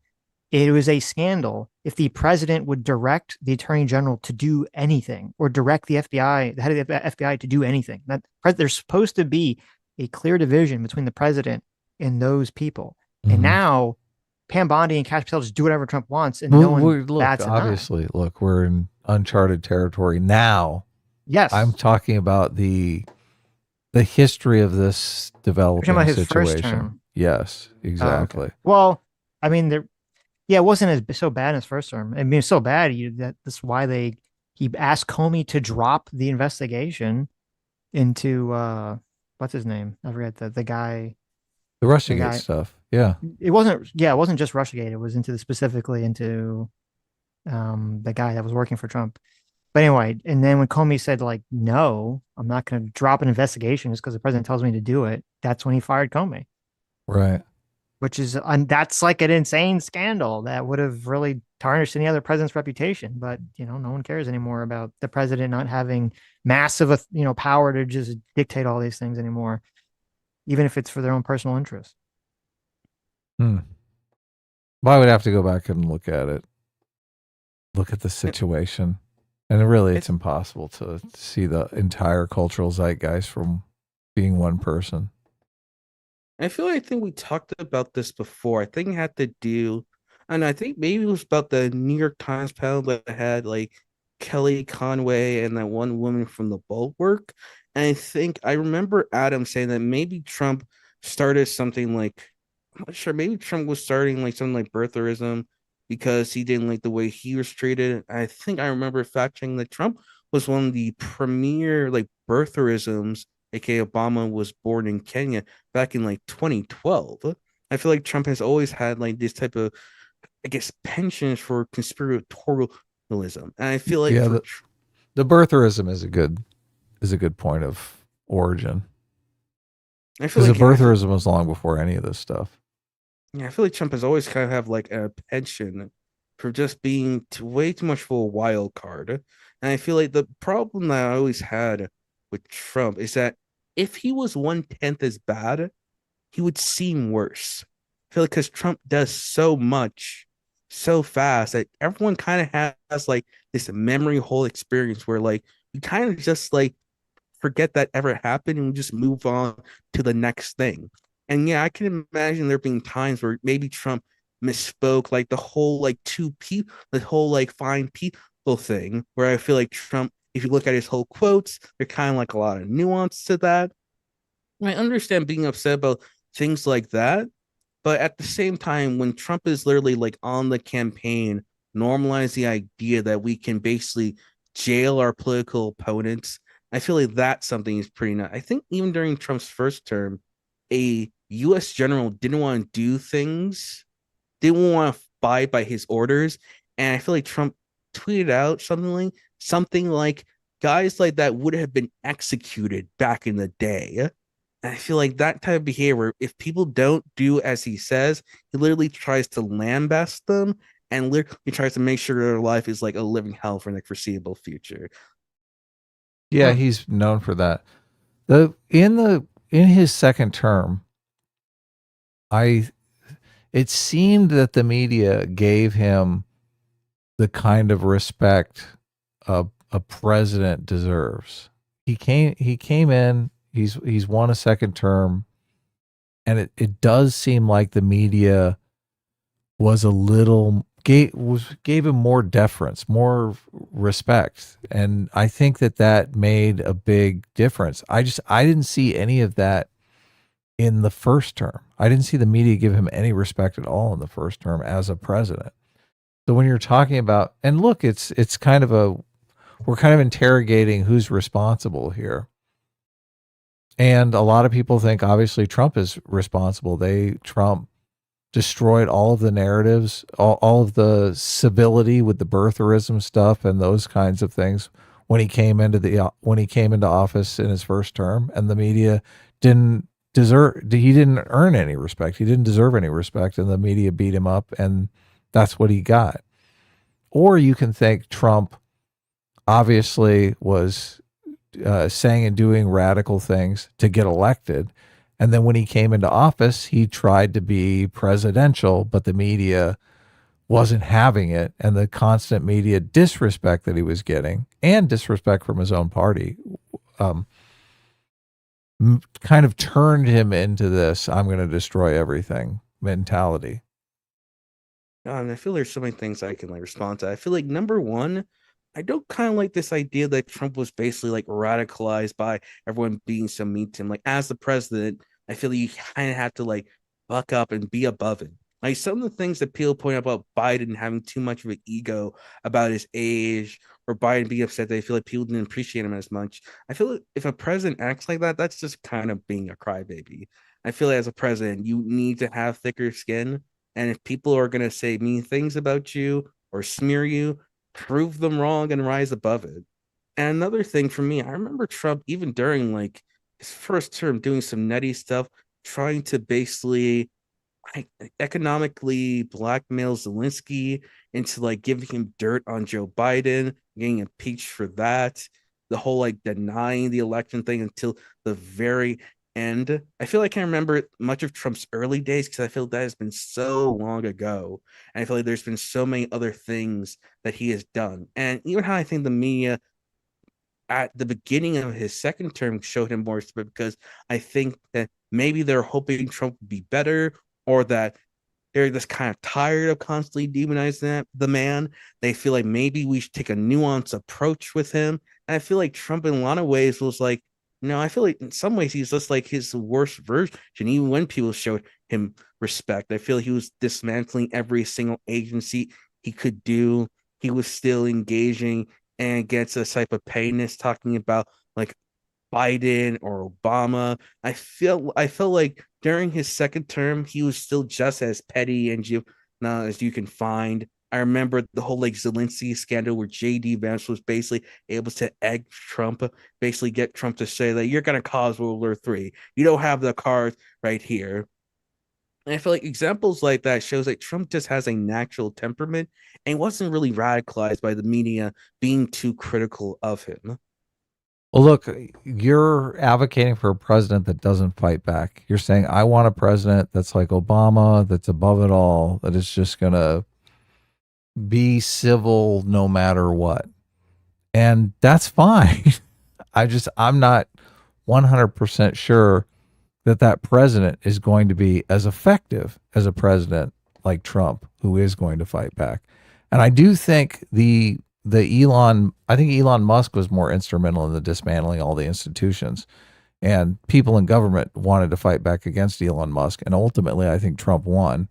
it was a scandal if the president would direct the attorney general to do anything or direct the FBI, the head of the FBI to do anything. That there's supposed to be a clear division between the president and those people. Mm-hmm. And now Pam Bondi and Cash Patel just do whatever Trump wants, and no one bats an eye. Obviously, look, we're in uncharted territory now. Yes, I'm talking about the history of this developing situation. Yes, exactly. Oh, okay. Well, I mean, it wasn't so bad in his first term. I mean, it's so bad that's why he asked Comey to drop the investigation into what's his name? I forget the guy. The Russiagate stuff. Yeah. It wasn't just Russiagate. It was specifically into the guy that was working for Trump. But anyway, and then when Comey said like, no, I'm not going to drop an investigation just because the president tells me to do it, that's when he fired Comey. Right. Which is, that's like an insane scandal that would have really tarnished any other president's reputation. But, no one cares anymore about the president not having massive, power to just dictate all these things anymore, even if it's for their own personal interest. Well, I would have to go back and look at it. Look at the situation. And really, it's impossible to see the entire cultural zeitgeist from being one person. I think we talked about this before. I think it had to do, and I think maybe it was about the New York Times panel that had like Kelly Conway and that one woman from the Bulwark. And I think I remember Adam saying that maybe Trump started something like, I'm not sure, maybe Trump was starting like something like birtherism because he didn't like the way he was treated. I think I remember fact-checking that Trump was one of the premier like birtherisms, aka Obama was born in Kenya back in like 2012. I feel like Trump has always had like this type of, I guess, penchant for conspiratorialism. And I feel like the birtherism is a good point of origin. Because the birtherism was long before any of this stuff. Yeah, I feel like Trump has always kind of have like a penchant for just being way too much of a wild card. And I feel like the problem that I always had with Trump is that if he was 1/10 as bad, he would seem worse. I feel like because Trump does so much so fast that everyone kind of has like this memory hole experience where like you kind of just like forget that ever happened and we just move on to the next thing. And yeah, I can imagine there being times where maybe Trump misspoke, like the whole like two people, the whole like fine people thing, where I feel like Trump, if you look at his whole quotes, they're kind of like a lot of nuance to that. I understand being upset about things like that, but at the same time, when Trump is literally like on the campaign, normalize the idea that we can basically jail our political opponents. I feel like that's something is pretty nice. I think even during Trump's first term, a U.S. general didn't want to do things, didn't want to abide by his orders, and I feel like Trump tweeted out something like guys like that would have been executed back in the day. And I feel like that type of behavior, if people don't do as he says, he literally tries to lambast them and literally tries to make sure their life is like a living hell for the foreseeable future. Yeah, he's known for that. In his second term, it seemed that the media gave him the kind of respect a president deserves. He came in, he's won a second term, and it does seem like the media was a little gave him more deference, more respect, and I think that made a big difference. I didn't see any of that in the first term. I didn't see the media give him any respect at all in the first term as a president. So when you're talking about, and look, it's kind of we're kind of interrogating who's responsible here. And a lot of people think obviously Trump is responsible. Trump destroyed all of the narratives, all of the civility with the birtherism stuff and those kinds of things when he came into office in his first term, and the media he didn't earn any respect. He didn't deserve any respect, and the media beat him up, and that's what he got. Or you can think Trump obviously was saying and doing radical things to get elected. And then when he came into office, he tried to be presidential, but the media wasn't having it. And the constant media disrespect that he was getting, and disrespect from his own party, kind of turned him into this "I'm going to destroy everything" mentality. And I feel there's so many things I can like respond to. I feel like number one, I don't kind of like this idea that Trump was basically like radicalized by everyone being so mean to him. Like as the president, I feel like you kind of have to like buck up and be above it. Like some of the things that people point out about Biden having too much of an ego about his age, or Biden being upset that they feel like people didn't appreciate him as much. I feel like if a president acts like that, that's just kind of being a crybaby. I feel like as a president, you need to have thicker skin. And if people are going to say mean things about you or smear you, prove them wrong and rise above it. And another thing for me, I remember Trump, even during like his first term, doing some nutty stuff, trying to basically economically blackmail Zelensky into like giving him dirt on Joe Biden, getting impeached for that. The whole like denying the election thing until the very end. I feel like I can remember much of Trump's early days because I feel that has been so long ago. And I feel like there's been so many other things that he has done. And even how I think the media at the beginning of his second term showed him more respect, because I think that maybe they're hoping Trump would be better, or that they're just kind of tired of constantly demonizing the man. They feel like maybe we should take a nuanced approach with him. And I feel like Trump in a lot of ways was like, no, I feel like in some ways he's just like his worst version. Even when people showed him respect, I feel he was dismantling every single agency he could do. He was still engaging and gets a type of pettiness talking about like Biden or Obama. I felt like during his second term, he was still just as petty and as you can find. I remember the whole like Zelensky scandal where J.D. Vance was basically able to egg Trump, basically get Trump to say that you're going to cause World War III. You don't have the cards right here. And I feel like examples like that shows that Trump just has a natural temperament and wasn't really radicalized by the media being too critical of him. Well, look, you're advocating for a president that doesn't fight back. You're saying, I want a president that's like Obama, that's above it all, that is just going to be civil no matter what. And that's fine. I'm not 100% sure that president is going to be as effective as a president like Trump, who is going to fight back. And I do think I think Elon Musk was more instrumental in the dismantling all the institutions, and people in government wanted to fight back against Elon Musk. And ultimately, I think Trump won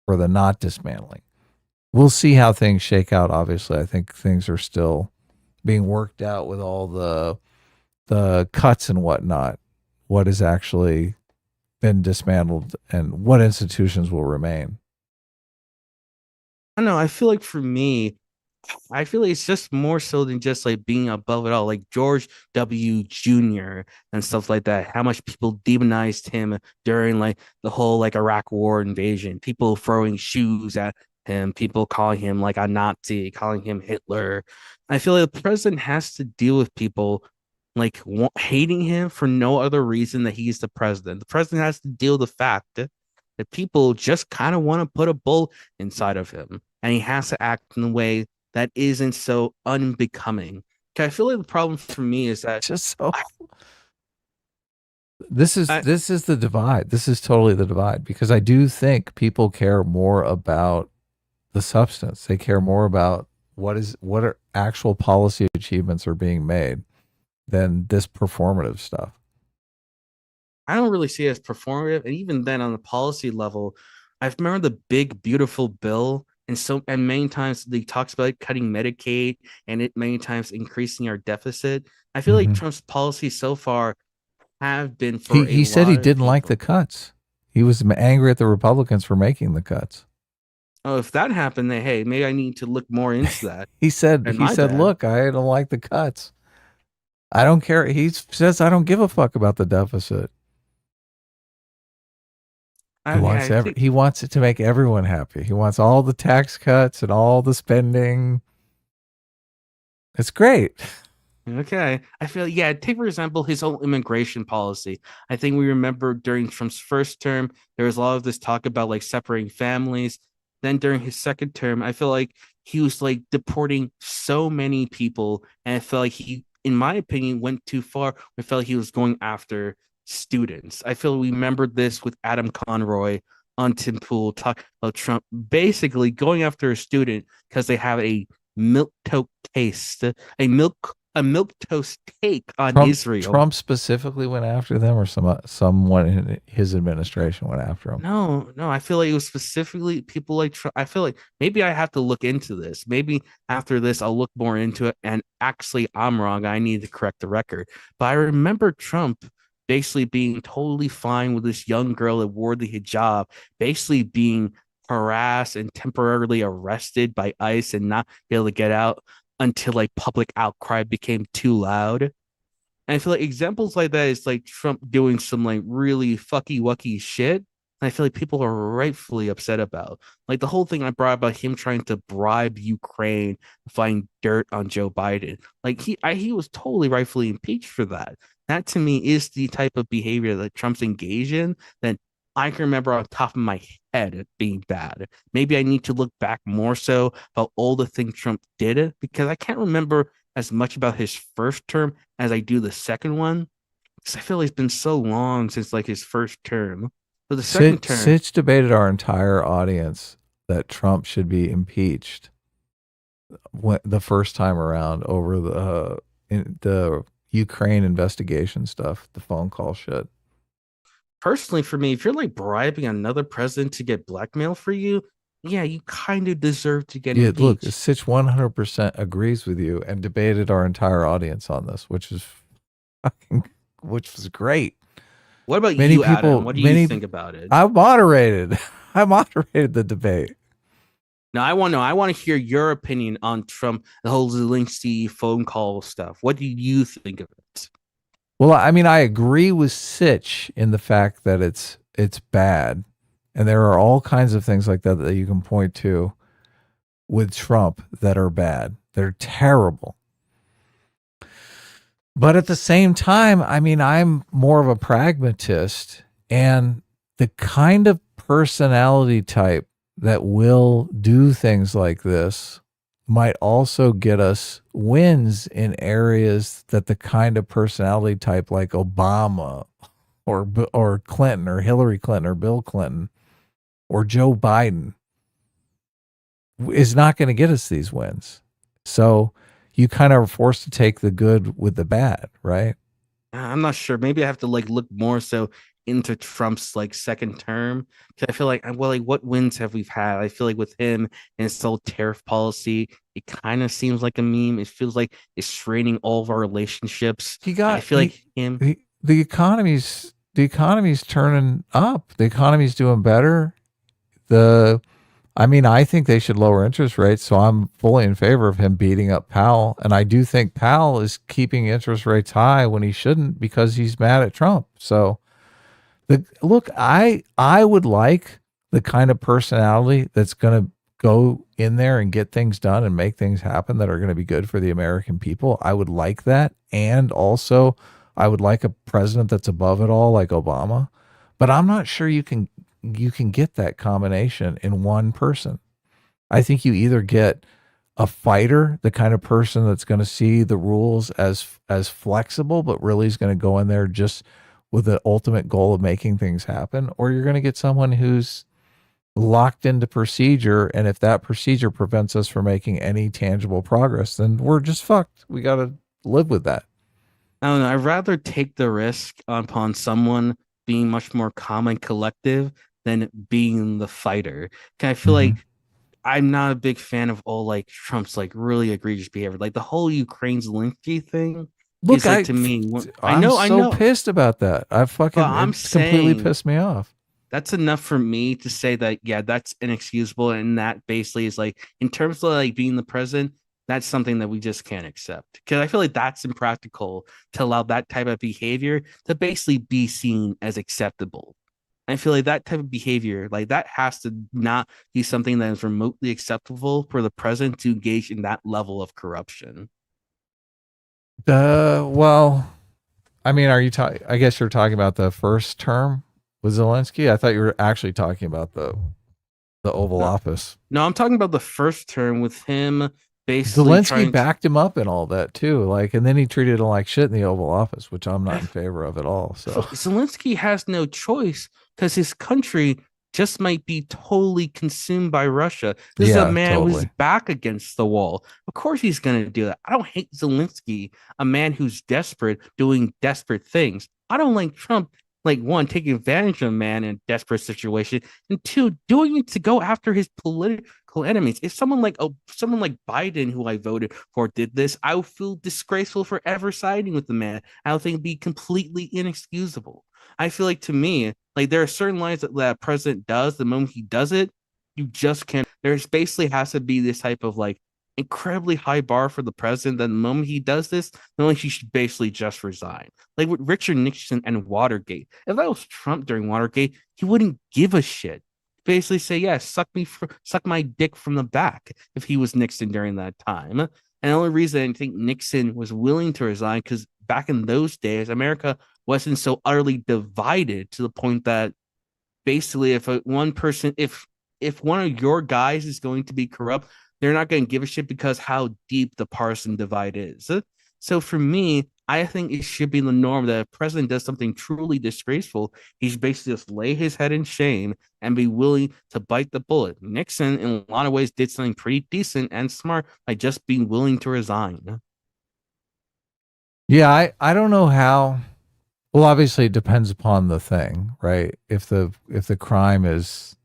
for the not dismantling. We'll see how things shake out. Obviously, I think things are still being worked out with all the cuts and whatnot. What has actually been dismantled and what institutions will remain. I don't know. I feel like for me, I feel like it's just more so than just like being above it all, like George W. Jr. and stuff like that. How much people demonized him during like the whole like Iraq War invasion, people throwing shoes at him, people calling him like a Nazi, calling him Hitler. I feel like the president has to deal with people like hating him for no other reason that he's the president. The president has to deal with the fact that people just kind of want to put a bull inside of him, and he has to act in a way that isn't so unbecoming. I feel like the problem for me is that this is the divide. This is totally the divide, because I do think people care more about the substance. They care more about what are actual policy achievements are being made than this performative stuff. I don't really see it as performative, and even then, on the policy level, I remember the big beautiful bill, and many times he talks about cutting Medicaid and it many times increasing our deficit. I feel like Trump's policies so far have been for. He said he didn't like the cuts. He was angry at the Republicans for making the cuts. Oh, if that happened, then hey, maybe I need to look more into that. He said, look, I don't like the cuts. I don't care. He says, I don't give a fuck about the deficit. He wants it to make everyone happy. He wants all the tax cuts and all the spending. It's great. Okay. I feel, take for example, his whole immigration policy. I think we remember during Trump's first term, there was a lot of this talk about like separating families. Then during his second term, I feel like he was like deporting so many people. And I felt like he, in my opinion, went too far. I felt like he was going after students. I feel we remembered this with Adam Conroy on Tim Pool talk about Trump basically going after a student because they have a milk toast take on Israel. Trump specifically went after them, or someone in his administration went after him? No, I feel like it was specifically people like Trump. I feel like maybe I have to look into this. Maybe after this I'll look more into it, and actually I'm wrong. I need to correct the record. But I remember Trump basically being totally fine with this young girl that wore the hijab, basically being harassed and temporarily arrested by ICE and not be able to get out until like public outcry became too loud. And I feel like examples like that is like Trump doing some like really fucky wucky shit. And I feel like people are rightfully upset about, like the whole thing I brought about him trying to bribe Ukraine, find dirt on Joe Biden. Like he was totally rightfully impeached for that. That to me is the type of behavior that Trump's engaged in that I can remember on top of my head being bad. Maybe I need to look back more so about all the things Trump did, because I can't remember as much about his first term as I do the second one, because I feel like it's been so long since like his first term. But the second term, Sitch debated our entire audience that Trump should be impeached the first time around over the Ukraine investigation stuff, the phone call shit. Personally, for me, if you're like bribing another president to get blackmail for you, yeah, you kind of deserve to get impeached. Look, Sitch 100% agrees with you and debated our entire audience on this, which was great. What about you, Adam? What do you think about it? I moderated the debate. Now, I want to hear your opinion on Trump, the whole Zelensky phone call stuff. What do you think of it? Well, I mean, I agree with Sitch in the fact that it's bad, And there are all kinds of things like that that you can point to with Trump that are bad. They're terrible. But at the same time, I mean, I'm more of a pragmatist, and the kind of personality type that will do things like this might also get us wins in areas that the kind of personality type like Obama or Clinton or Hillary Clinton or Bill Clinton or Joe Biden is not going to get us these wins. So you kind of are forced to take the good with the bad, right? I'm not sure. Maybe I have to like look more so into Trump's like second term, because I feel like, well, like what wins have we had? I feel like with him and his whole tariff policy, it kind of seems like a meme. It feels like it's straining all of our relationships. I feel like the economy's turning up. The economy's doing better. I mean, I think they should lower interest rates, so I'm fully in favor of him beating up Powell. And I do think Powell is keeping interest rates high when he shouldn't because he's mad at Trump. So, look, I would like the kind of personality that's going to go in there and get things done and make things happen that are going to be good for the American people. I would like that. And also, I would like a president that's above it all, like Obama. But I'm not sure you can get that combination in one person. I think you either get a fighter, the kind of person that's going to see the rules as flexible, but really is going to go in there just with the ultimate goal of making things happen, or you're going to get someone who's locked into procedure, and if that procedure prevents us from making any tangible progress, then we're just fucked. We got to live with that. I don't know. I'd rather take the risk upon someone being much more calm and collective than being the fighter. I feel like I'm not a big fan of all like Trump's like really egregious behavior. Like the whole Ukraine Zelensky thing. Look, like, to me, I know. Pissed about that. Completely pissed me off. That's enough for me to say that, yeah, that's inexcusable. And that basically is like, in terms of like being the president, that's something that we just can't accept. Because I feel like that's impractical to allow that type of behavior to basically be seen as acceptable. I feel like that type of behavior, like that has to not be something that is remotely acceptable for the president to engage in that level of corruption. Well, I mean, I guess you're talking about the first term with Zelensky. I thought you were actually talking about the Oval Office. No, I'm talking about the first term with him. Basically, Zelensky backed him up and all that too. Like, and then he treated him like shit in the Oval Office, which I'm not in favor of at all. So Zelensky has no choice because his country just might be totally consumed by Russia. This is a man who's back against the wall. Of course he's going to do that. I don't hate Zelensky, a man who's desperate, doing desperate things. I don't like Trump, like, one, taking advantage of a man in a desperate situation, and two, doing it to go after his political enemies. If someone like Biden, who I voted for, did this, I would feel disgraceful for ever siding with the man. I would think it'd be completely inexcusable. I feel like, to me, like, there are certain lines that a president does. The moment he does it, you just can't. There's basically has to be this type of like incredibly high bar for the president. That the moment he does this, the moment he should basically just resign. Like with Richard Nixon and Watergate. If that was Trump during Watergate, he wouldn't give a shit. Basically say, yeah, suck my dick from the back if he was Nixon during that time. And the only reason I think Nixon was willing to resign, because back in those days, America wasn't so utterly divided to the point that basically if one of your guys is going to be corrupt, they're not going to give a shit because how deep the partisan divide is. So for me, I think it should be the norm that if a president does something truly disgraceful, he should basically just lay his head in shame and be willing to bite the bullet. Nixon, in a lot of ways, did something pretty decent and smart by just being willing to resign. Yeah, I don't know how. Well, obviously it depends upon the thing, right? If the crime is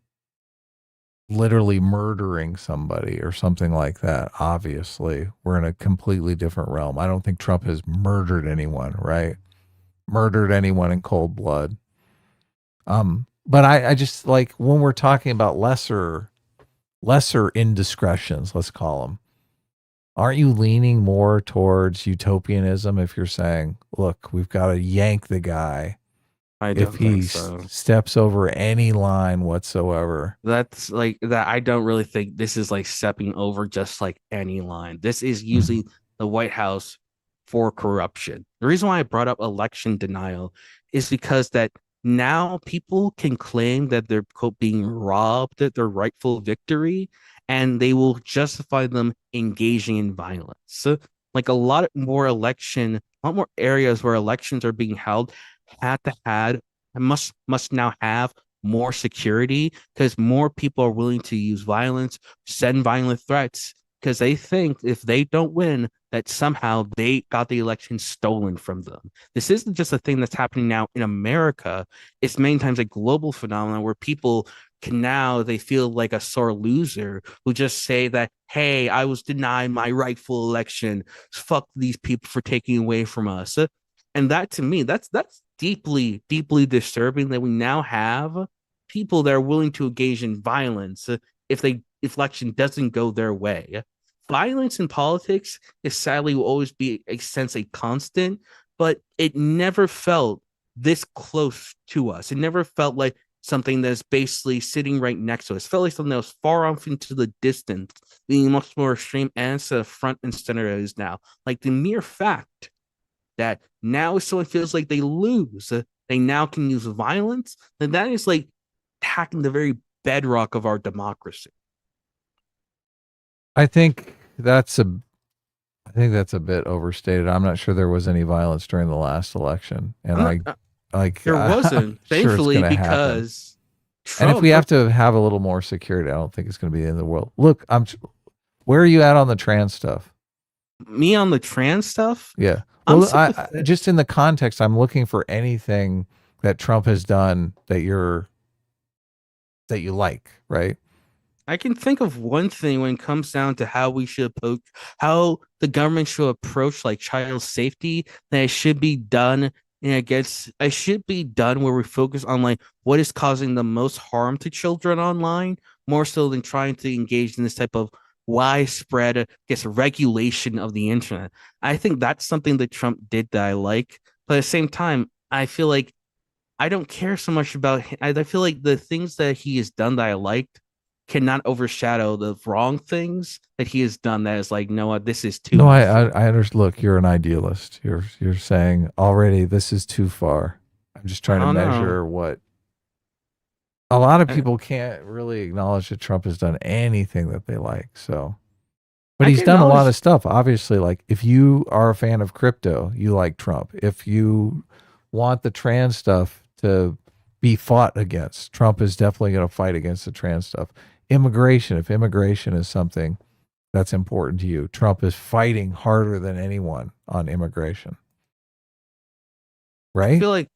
literally murdering somebody or something like that, obviously we're in a completely different realm. I don't think Trump has murdered anyone, right? Murdered anyone in cold blood. But I just, like, when we're talking about lesser indiscretions, let's call them, aren't you leaning more towards utopianism if you're saying, look, we've got to yank the guy if he steps over any line whatsoever. That's like that. I don't really think this is like stepping over just like any line. This is using the White House for corruption. The reason why I brought up election denial is because that now people can claim that they're quote being robbed at their rightful victory, and they will justify them engaging in violence. So, like a lot more areas where elections are being held must now have more security because more people are willing to use violence, send violent threats because they think if they don't win that somehow they got the election stolen from them. This isn't just a thing that's happening now in America. It's many times a global phenomenon where people they feel like a sore loser who just say that, hey, I was denied my rightful election. Fuck these people for taking away from us. And that to me, that's deeply, deeply disturbing that we now have people that are willing to engage in violence if election doesn't go their way. Violence in politics is sadly will always be a constant, but it never felt this close to us. It never felt like something that's basically sitting right next to us. It felt like something that was far off into the distance, being much more extreme and instead of front and center it is now. Like the mere fact that now if someone feels like they lose, they now can use violence, then that is like attacking the very bedrock of our democracy. I think that's a bit overstated. I'm not sure there was any violence during the last election, and there wasn't, thankfully, because Trump, and if we have to have a little more security, I don't think it's going to be the end of the world. Look, where are you at on the trans stuff? Me on the trans stuff? Yeah. Well, I just in the context, I'm looking for anything that Trump has done that you like, right? I can think of one thing when it comes down to how how the government should approach like child safety, that it should be done. And I guess it should be done where we focus on like what is causing the most harm to children online, more so than trying to engage in this type of widespread, regulation of the internet. I think that's something that Trump did that I like, but at the same time, I feel like I don't care so much about. I feel like the things that he has done that I liked cannot overshadow the wrong things that he has done. That is like, no, this is too. No, I understand. Look, you're an idealist. You're saying already this is too far. I'm just trying to measure what. A lot of people can't really acknowledge that Trump has done anything that they like. So, but he's done a lot of stuff. Obviously, like if you are a fan of crypto, you like Trump. If you want the trans stuff to be fought against, Trump is definitely going to fight against the trans stuff. Immigration, if immigration is something that's important to you, Trump is fighting harder than anyone on immigration. Right? I feel like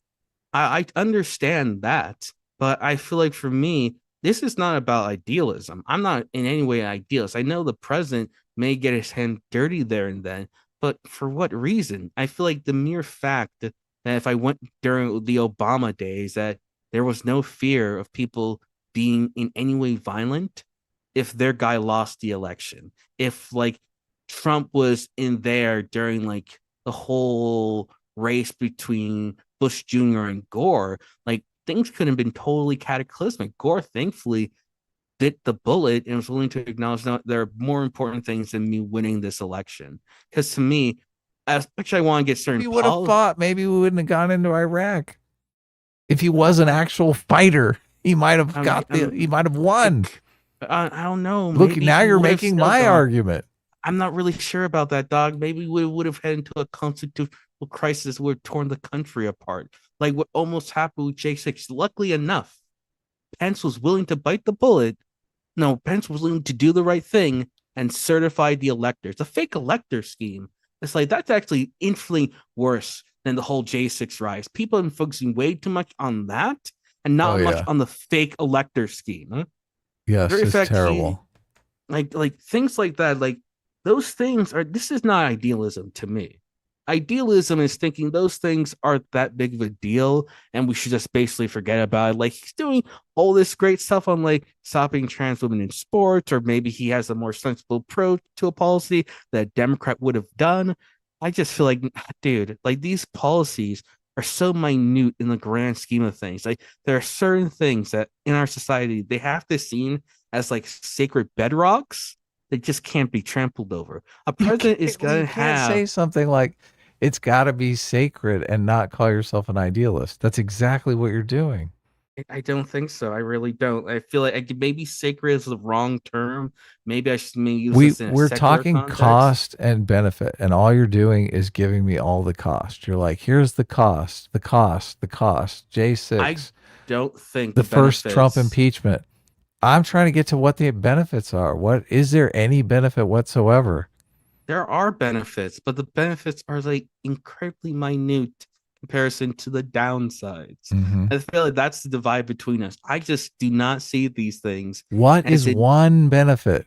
I understand that, but I feel like for me, this is not about idealism. I'm not in any way an idealist. I know the president may get his hand dirty there and then, but for what reason? I feel like the mere fact that if I went during the Obama days, that there was no fear of people being in any way violent if their guy lost the election. If like Trump was in there during like the whole race between Bush Jr. and Gore, like things could have been totally cataclysmic. Gore thankfully bit the bullet and was willing to acknowledge that there are more important things than me winning this election. Because to me, actually I want to get certain. He would have fought. Maybe we wouldn't have gone into Iraq. If he was an actual fighter, he might have he might have won. I don't know. Look, now you're making my argument. I'm not really sure about that, dog. Maybe we would have headed into a constitutional crisis would have torn the country apart. Like what almost happened with J6. Luckily enough, Pence was willing to bite the bullet. No, Pence was willing to do the right thing and certify the electors. A fake elector scheme. It's like that's actually infinitely worse than the whole J6 rise. People have been focusing way too much on that and not much on the fake elector scheme. Yes, it's terrible. Like things like that, like those things are. This is not idealism to me. Idealism is thinking those things aren't that big of a deal and we should just basically forget about it. Like he's doing all this great stuff on like stopping trans women in sports, or maybe he has a more sensible approach to a policy that a Democrat would have done. I just feel like, dude, like these policies are so minute in the grand scheme of things. Like there are certain things that in our society they have to seen as like sacred bedrocks that just can't be trampled over. A president is going to have say something like it's got to be sacred and not call yourself an idealist. That's exactly what you're doing. I don't think so. I really don't. I feel like maybe sacred is the wrong term. Maybe I should use this in a We're secular talking context. cost and benefit, and all you're doing is giving me all the cost. You're like, here's the cost, the cost, the cost. J6. I don't think the first Trump benefits- impeachment. I'm trying to get to what the benefits are. What is there any benefit whatsoever? There are benefits, but the benefits are like incredibly minute comparison to the downsides. I feel like that's the divide between us. I just do not see these things. What is one benefit?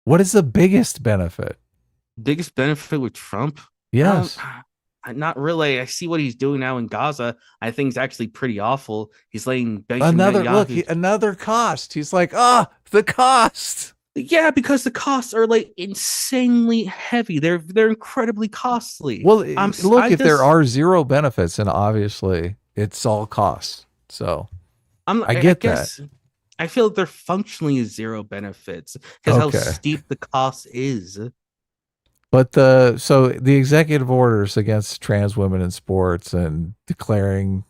What is the biggest benefit? Biggest benefit with Trump? Yes. Not really. I see what he's doing now in Gaza. I think it's actually pretty awful. He's letting another cost. He's like, the cost. Yeah, because the costs are like insanely heavy. They're incredibly costly. Well, look, if there are zero benefits, and obviously it's all costs. So I get that. I feel like there functionally is zero benefits because how steep the cost is. But the executive orders against trans women in sports and declaring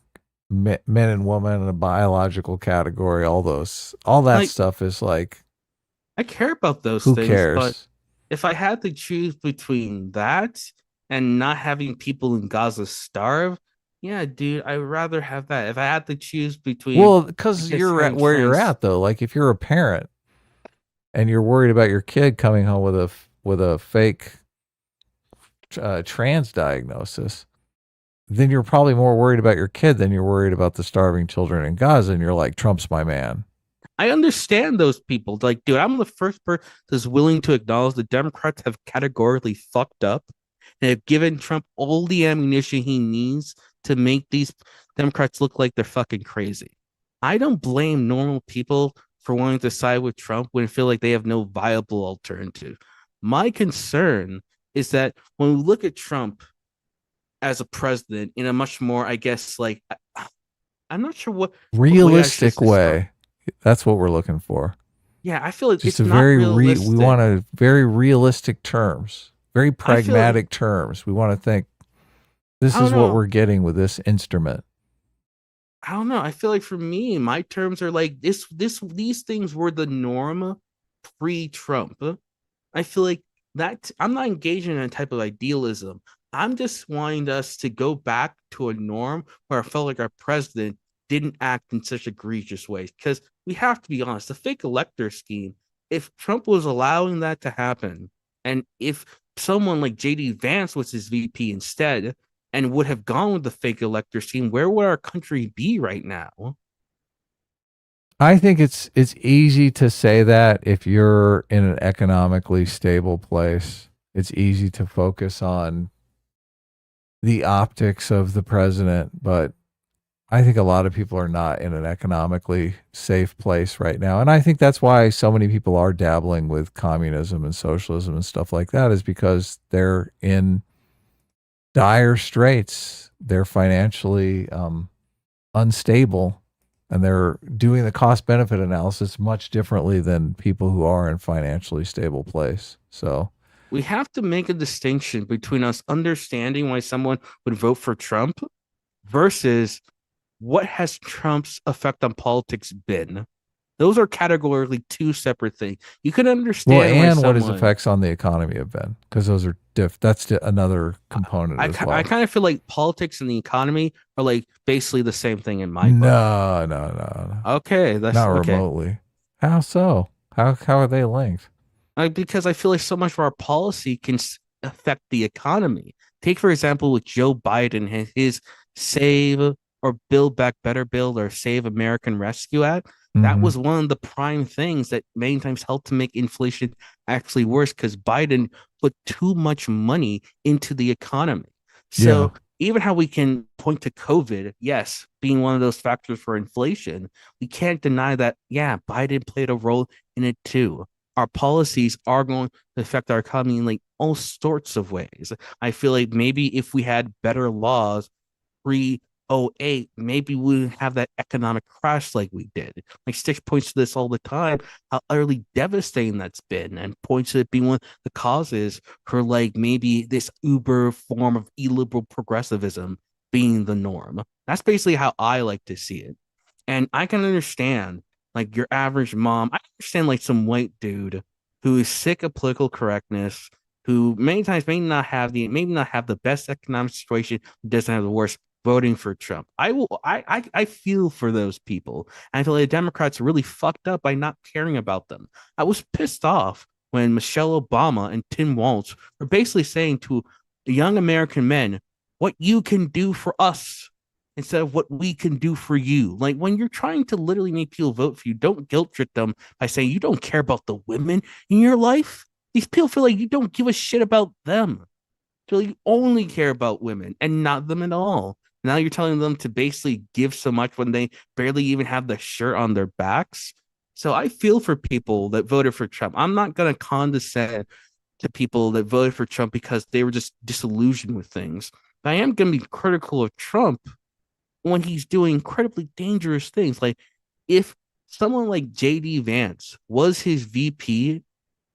men and women in a biological category, all that stuff is like, I care about those who things. cares? But if I had to choose between that and not having people in Gaza starve, yeah, dude, I'd rather have that. If I had to choose between, because you're at where you're at though. Like if you're a parent and you're worried about your kid coming home with a fake trans diagnosis, then you're probably more worried about your kid than you're worried about the starving children in Gaza. And you're like, Trump's my man. I understand those people. Like, dude, I'm the first person that's willing to acknowledge the Democrats have categorically fucked up and have given Trump all the ammunition he needs to make these Democrats look like they're fucking crazy. I don't blame normal people for wanting to side with Trump when they feel like they have no viable alternative. My concern is that when we look at Trump as a president in a much more, I guess, like, I'm not sure what realistic way. That's what we're looking for. Yeah, I feel like just it's a very not realistic. we want a very realistic terms, very pragmatic terms. We want to think this is what we're getting with this instrument. I don't know. I feel like for me, my terms are like these things were the norm pre-Trump. I feel like that I'm not engaging in a type of idealism. I'm just wanting us to go back to a norm where I felt like our president didn't act in such egregious ways. Because we have to be honest, the fake elector scheme, if Trump was allowing that to happen, and if someone like J.D. Vance was his VP instead and would have gone with the fake elector scheme, where would our country be right now? I think it's easy to say that if you're in an economically stable place. It's easy to focus on the optics of the president, but I think a lot of people are not in an economically safe place right now. And I think that's why so many people are dabbling with communism and socialism and stuff like that, is because they're in dire straits. They're financially unstable, and they're doing the cost benefit analysis much differently than people who are in financially stable place. So we have to make a distinction between us understanding why someone would vote for Trump versus what has Trump's effect on politics been? Those are categorically two separate things. You can understand what his effects on the economy have been, because those are that's another component as well. I kind of feel like politics and the economy are like basically the same thing in my book. No. Okay, that's not okay. remotely. How so? How are they linked? Because I feel like so much of our policy can affect the economy. Take, for example, with Joe Biden, his Save or Build Back Better bill or Save American Rescue Act. That was one of the prime things that many times helped to make inflation actually worse, because Biden put too much money into the economy. So even how we can point to COVID, yes, being one of those factors for inflation, we can't deny that, Biden played a role in it too. Our policies are going to affect our economy in like all sorts of ways. I feel like maybe if we had better laws pre-08, maybe we wouldn't have that economic crash like we did. Like Sitch points to this all the time, how utterly devastating that's been, and points to it being one of the causes for like maybe this uber form of illiberal progressivism being the norm. That's basically how I like to see it. And I can understand like your average mom. I understand like some white dude who is sick of political correctness, who many times may not have the best economic situation, doesn't have the worst, voting for Trump. I feel for those people. And I feel like the Democrats are really fucked up by not caring about them. I was pissed off when Michelle Obama and Tim Walz were basically saying to young American men, what you can do for us instead of what we can do for you. Like when you're trying to literally make people vote for you, don't guilt trip them by saying you don't care about the women in your life. These people feel like you don't give a shit about them. So you only care about women and not them at all. Now you're telling them to basically give so much when they barely even have the shirt on their backs. So I feel for people that voted for Trump. I'm not going to condescend to people that voted for Trump because they were just disillusioned with things. But I am going to be critical of Trump when he's doing incredibly dangerous things. Like if someone like J.D. Vance was his VP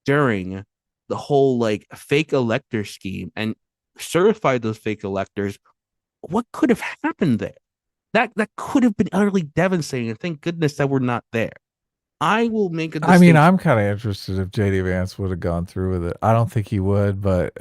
during the whole like fake elector scheme and certified those fake electors, what could have happened there? That could have been utterly devastating. And thank goodness that we're not there. I will make a distinction. I mean, I'm kind of interested if J.D. Vance would have gone through with it. I don't think he would, but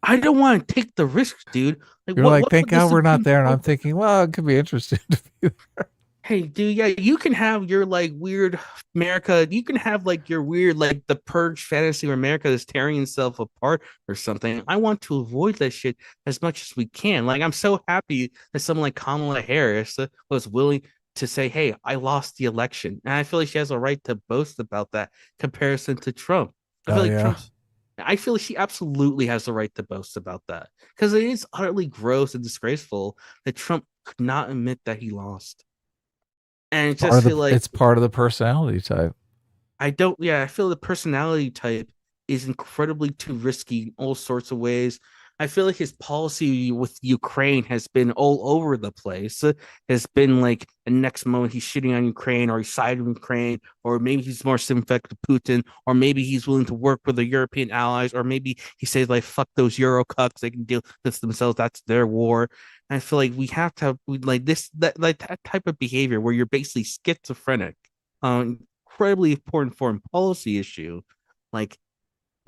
I don't want to take the risk, dude. You're like, thank God we're not there. And I'm thinking, well, it could be interesting to be there. Hey, dude, yeah, you can have your like weird America. You can have like your weird, like the purge fantasy where America is tearing itself apart or something. I want to avoid that shit as much as we can. Like, I'm so happy that someone like Kamala Harris was willing to say, hey, I lost the election. And I feel like she has a right to boast about that comparison to Trump. I feel like she absolutely has the right to boast about that because it is utterly gross and disgraceful that Trump could not admit that he lost. And it just feel like it's part of the personality type. I feel the personality type is incredibly too risky in all sorts of ways. I feel like his policy with Ukraine has been all over the place. Has been like the next moment he's shitting on Ukraine, or he's siding with Ukraine, or maybe he's more sympathetic to Putin, or maybe he's willing to work with the European allies, or maybe he says like fuck those Euro cucks, they can deal with themselves, that's their war. And I feel like we have to have that type of behavior where you're basically schizophrenic, incredibly important foreign policy issue, like.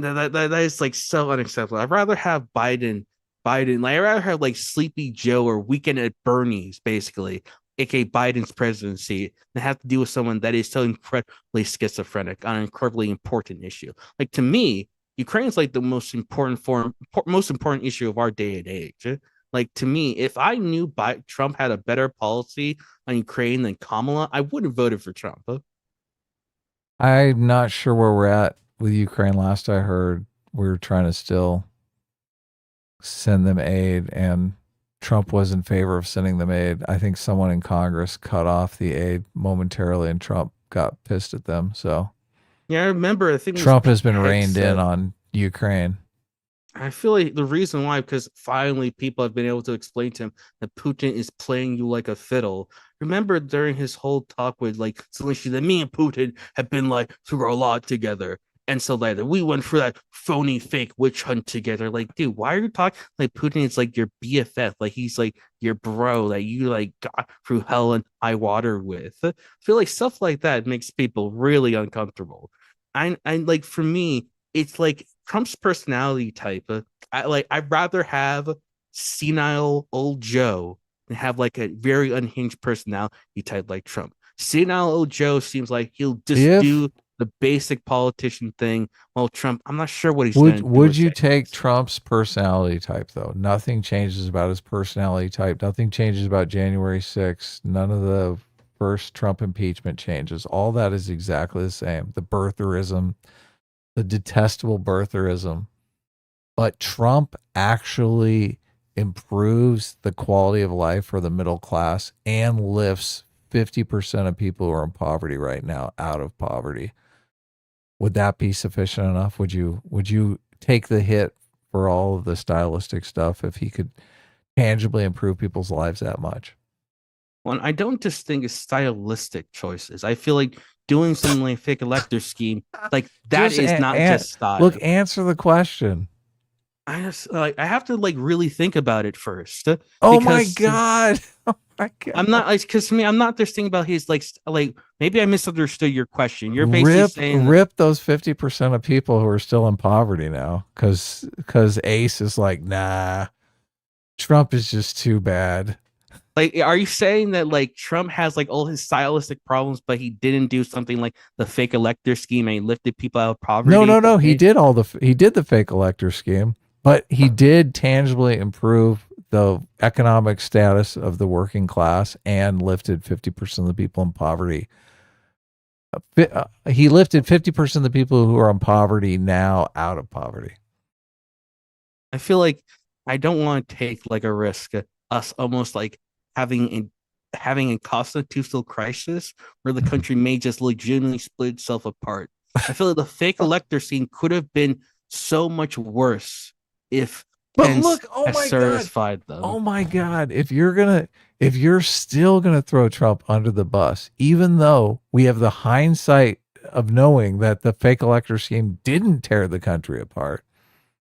That is like so unacceptable. I'd rather have Biden. Like I'd rather have like Sleepy Joe or Weekend at Bernie's, basically, aka Biden's presidency, than have to deal with someone that is so incredibly schizophrenic on an incredibly important issue. Like to me, Ukraine is like the most important issue of our day and age. Like to me, if I knew Trump had a better policy on Ukraine than Kamala, I would have voted for Trump. I'm not sure where we're at with Ukraine. Last I heard, we were trying to still send them aid, and Trump was in favor of sending them aid. I think someone in Congress cut off the aid momentarily, and Trump got pissed at them. So yeah, I remember. I think Trump has been reined in on Ukraine. I feel like the reason why, because finally people have been able to explain to him that Putin is playing you like a fiddle. Remember during his whole talk with like Zelensky that me and Putin have been like through a lot together. And so later we went for that phony fake witch hunt together. Like, dude, why are you talking like Putin is like your BFF? Like he's like your bro that you like got through hell and high water with. I feel like stuff like that makes people really uncomfortable. I like for me, it's like Trump's personality type. I'd rather have senile old Joe than have like a very unhinged personality type like Trump. Senile old Joe seems like he'll just do the basic politician thing. Well, Trump, I'm not sure what he's going to do. Would you take Trump's personality type, though? Nothing changes about his personality type. Nothing changes about January 6th. None of the first Trump impeachment changes. All that is exactly the same. The birtherism, the detestable birtherism. But Trump actually improves the quality of life for the middle class and lifts 50% of people who are in poverty right now out of poverty. Would that be sufficient enough? Would you take the hit for all of the stylistic stuff if he could tangibly improve people's lives that much. Well, I don't just think it's stylistic choices. I feel like doing something like fake elector scheme, like that is not just style. Look, answer the question. I just like I have to like really think about it first. Oh my god! Oh my god! I'm not like because to me, I'm not just thinking about his like maybe I misunderstood your question. You're basically saying rip those 50% of people who are still in poverty now, because Ace is like, nah, Trump is just too bad. Like, are you saying that like Trump has like all his stylistic problems, but he didn't do something like the fake elector scheme and he lifted people out of poverty? No. He did the fake elector scheme, but he did tangibly improve the economic status of the working class and lifted 50% of the people in poverty. He lifted 50% of the people who are in poverty now out of poverty. I feel like I don't want to take like a risk, us almost like having a constitutional crisis where the country may just legitimately split itself apart. I feel like the fake elector scene could have been so much worse if Pence has satisfied them. Oh my God. If you're still gonna throw Trump under the bus, even though we have the hindsight of knowing that the fake elector scheme didn't tear the country apart,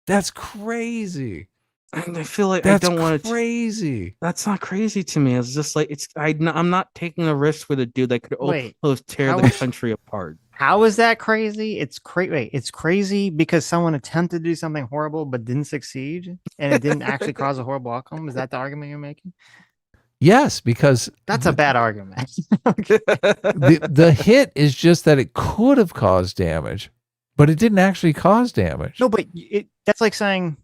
that's crazy. And I feel like that's I don't want to crazy. That's not crazy to me. It's just like I'm not taking a risk with a dude that could almost tear the country apart. How is that crazy? It's crazy. It's crazy because someone attempted to do something horrible but didn't succeed, and it didn't actually cause a horrible outcome. Is that the argument you're making? Yes, because that's a bad argument. the hit is just that it could have caused damage, but it didn't actually cause damage. No, but that's like saying,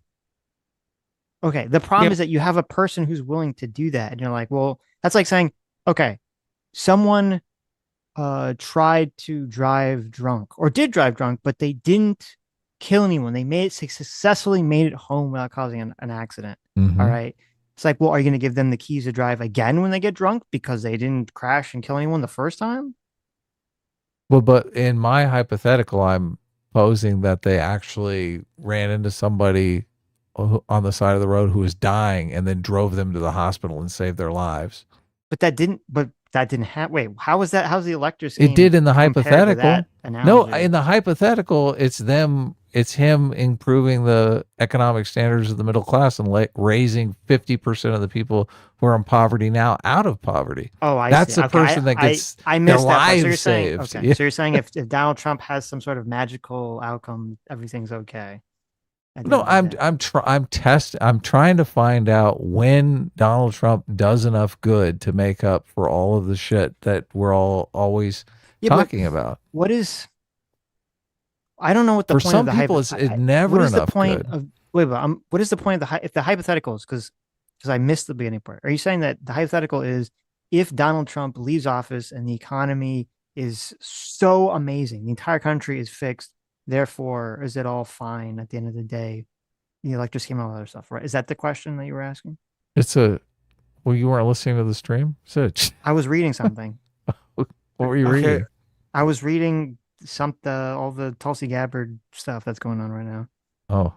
okay, the problem is that you have a person who's willing to do that, and you're like, well, that's like saying, okay, someone tried to drive drunk or did drive drunk, but they didn't kill anyone. They successfully made it home without causing an accident. Mm-hmm. All right. It's like, well, are you going to give them the keys to drive again when they get drunk because they didn't crash and kill anyone the first time? Well, but in my hypothetical, I'm posing that they actually ran into somebody on the side of the road who was dying and then drove them to the hospital and saved their lives. But that didn't happen. Wait, how was that? How's the elector scheme? It did in the hypothetical. No, analogy? in the hypothetical, it's him improving the economic standards of the middle class and raising 50% of the people who are in poverty now out of poverty. Oh, I That's see. the person that gets I their missed that part. lives So you're saying, saved. okay. Yeah. So you're saying if Donald Trump has some sort of magical outcome, everything's okay. No, I'm trying to find out when Donald Trump does enough good to make up for all of the shit that we're all always talking about. What is? I don't know what the for point some of the people it's never what is enough the point good. of wait, but what is the point of if the hypothetical is because I missed the beginning part? Are you saying that the hypothetical is if Donald Trump leaves office and the economy is so amazing, the entire country is fixed? Therefore, is it all fine at the end of the day? The electric scheme and all that other stuff, right? Is that the question that you were asking? Well, you weren't listening to the stream, Sitch. I was reading something. What were you reading? I was reading all the Tulsi Gabbard stuff that's going on right now. Oh,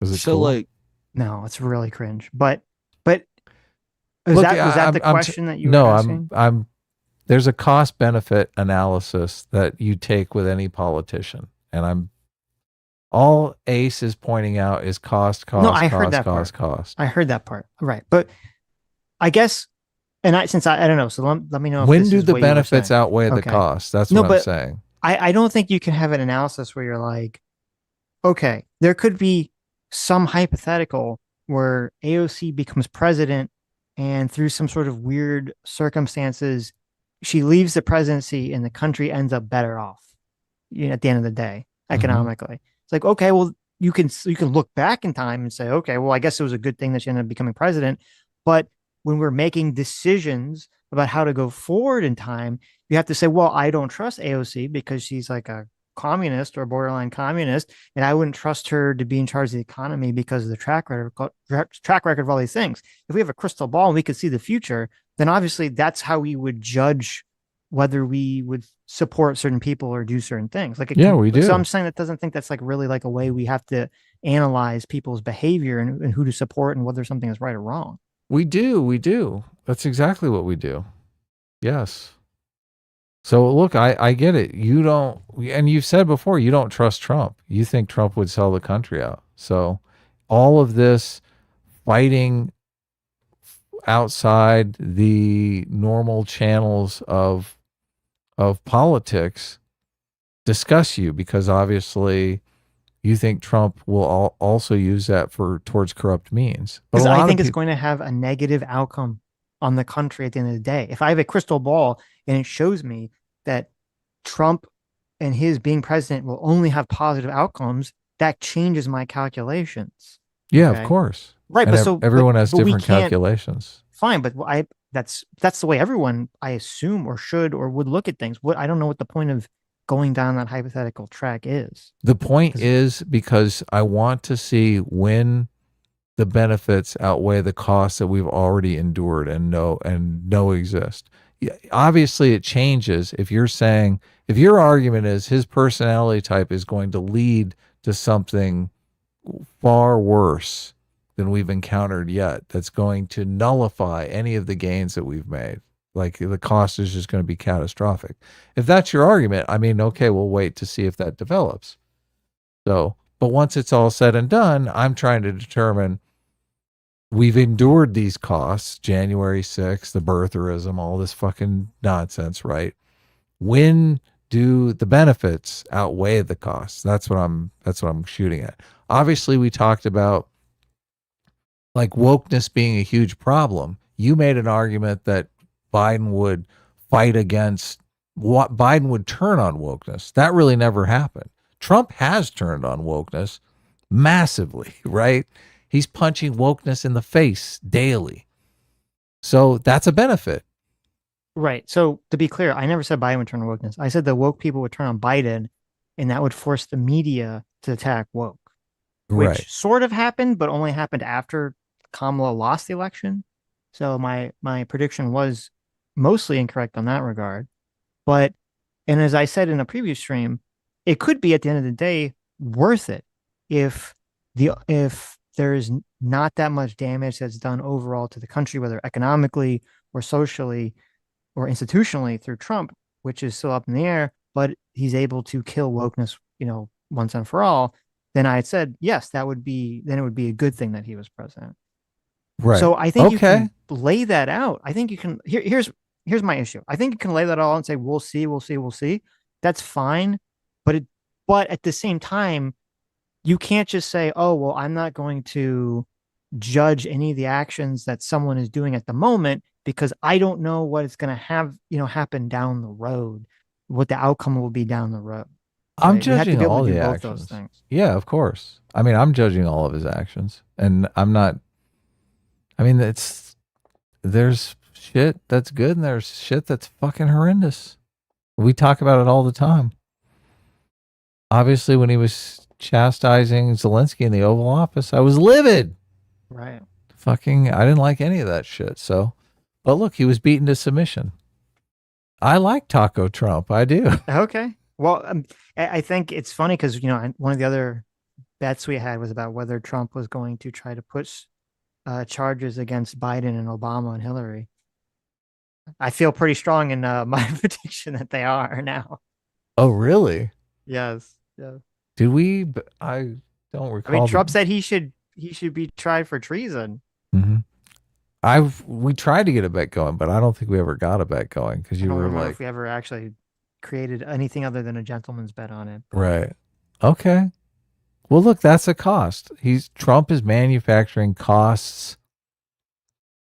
was it so cool? like? No, it's really cringe. But was Look, that the question that you were asking? No, there's a cost benefit analysis that you take with any politician, and all Ace is pointing out is cost. No, I heard that part. I heard that part. Right. But I guess, and I don't know. So let me know. When do the benefits outweigh the cost? That's what I'm saying. I don't think you can have an analysis where you're like, okay, there could be some hypothetical where AOC becomes president and through some sort of weird circumstances, she leaves the presidency and the country ends up better off, at the end of the day, economically. Mm-hmm. It's like, okay, well, you can look back in time and say, okay, well, I guess it was a good thing that she ended up becoming president. But when we're making decisions about how to go forward in time, you have to say, well, I don't trust AOC because she's like a communist or borderline communist, and I wouldn't trust her to be in charge of the economy because of the track record of all these things. If we have a crystal ball and we could see the future, then obviously that's how we would judge whether we would support certain people or do certain things. We do. So I'm saying that doesn't think that's like really a way we have to analyze people's behavior and who to support and whether something is right or wrong. We do. That's exactly what we do. Yes. So look, I get it. You don't, and you've said before, you don't trust Trump. You think Trump would sell the country out. So all of this fighting outside the normal channels of politics disgust you, because obviously you think Trump will also use that towards corrupt means. Because I think it's going to have a negative outcome on the country at the end of the day. If I have a crystal ball and it shows me that Trump and his being president will only have positive outcomes, that changes my calculations. Yeah, okay? of course. Right, and but everyone has different calculations. Fine, but that's the way everyone, I assume, or should, or would look at things. I don't know what the point of going down that hypothetical track is. The point is, because I want to see when the benefits outweigh the costs that we've already endured and know exist. Obviously, it changes if you're saying, if your argument is his personality type is going to lead to something far worse than we've encountered yet, that's going to nullify any of the gains that we've made. Like the cost is just going to be catastrophic. If that's your argument, I mean, okay, we'll wait to see if that develops. So, but once it's all said and done, I'm trying to determine, we've endured these costs, January 6th, the birtherism, all this fucking nonsense, right? When do the benefits outweigh the costs? That's what I'm shooting at. Obviously, we talked about like wokeness being a huge problem. You made an argument that Biden would fight against, what Biden would turn on wokeness. That really never happened. Trump has turned on wokeness massively, right? He's punching wokeness in the face daily. So that's a benefit. Right. So to be clear, I never said Biden would turn on wokeness. I said the woke people would turn on Biden, and that would force the media to attack woke, which sort of happened, but only happened after Kamala lost the election. So my prediction was mostly incorrect on that regard. But, and as I said in a previous stream, it could be at the end of the day worth it if there's not that much damage that's done overall to the country, whether economically or socially or institutionally through Trump, which is still up in the air, but he's able to kill wokeness, once and for all. Then I had said, yes, then it would be a good thing that he was president. Right. So I think you can lay that out. I think you can, here's my issue. I think you can lay that all out and say, we'll see. That's fine. But at the same time, you can't just say, oh, well, I'm not going to judge any of the actions that someone is doing at the moment because I don't know what it's going to have, happen down the road, what the outcome will be down the road. I'm right? judging all the actions. Those things. Yeah, of course. I mean, I'm judging all of his actions, and I'm not. I mean, there's shit that's good, and there's shit that's fucking horrendous. We talk about it all the time. Obviously, when he was chastising Zelensky in the Oval Office, I was livid. Right. Fucking, I didn't like any of that shit. So, but look, he was beaten to submission. I like Taco Trump. I do. Okay. Well, I think it's funny because, one of the other bets we had was about whether Trump was going to try to push charges against Biden and Obama and Hillary. I feel pretty strong in my prediction that they are now. Oh, really? Yes. Yeah. Did we? I don't recall. I mean, Trump said he should be tried for treason. Mm-hmm. We tried to get a bet going, but I don't think we ever got a bet going because you were like, if we ever actually created anything other than a gentleman's bet on it. Right. Okay. Well, look, that's a cost. Trump is manufacturing costs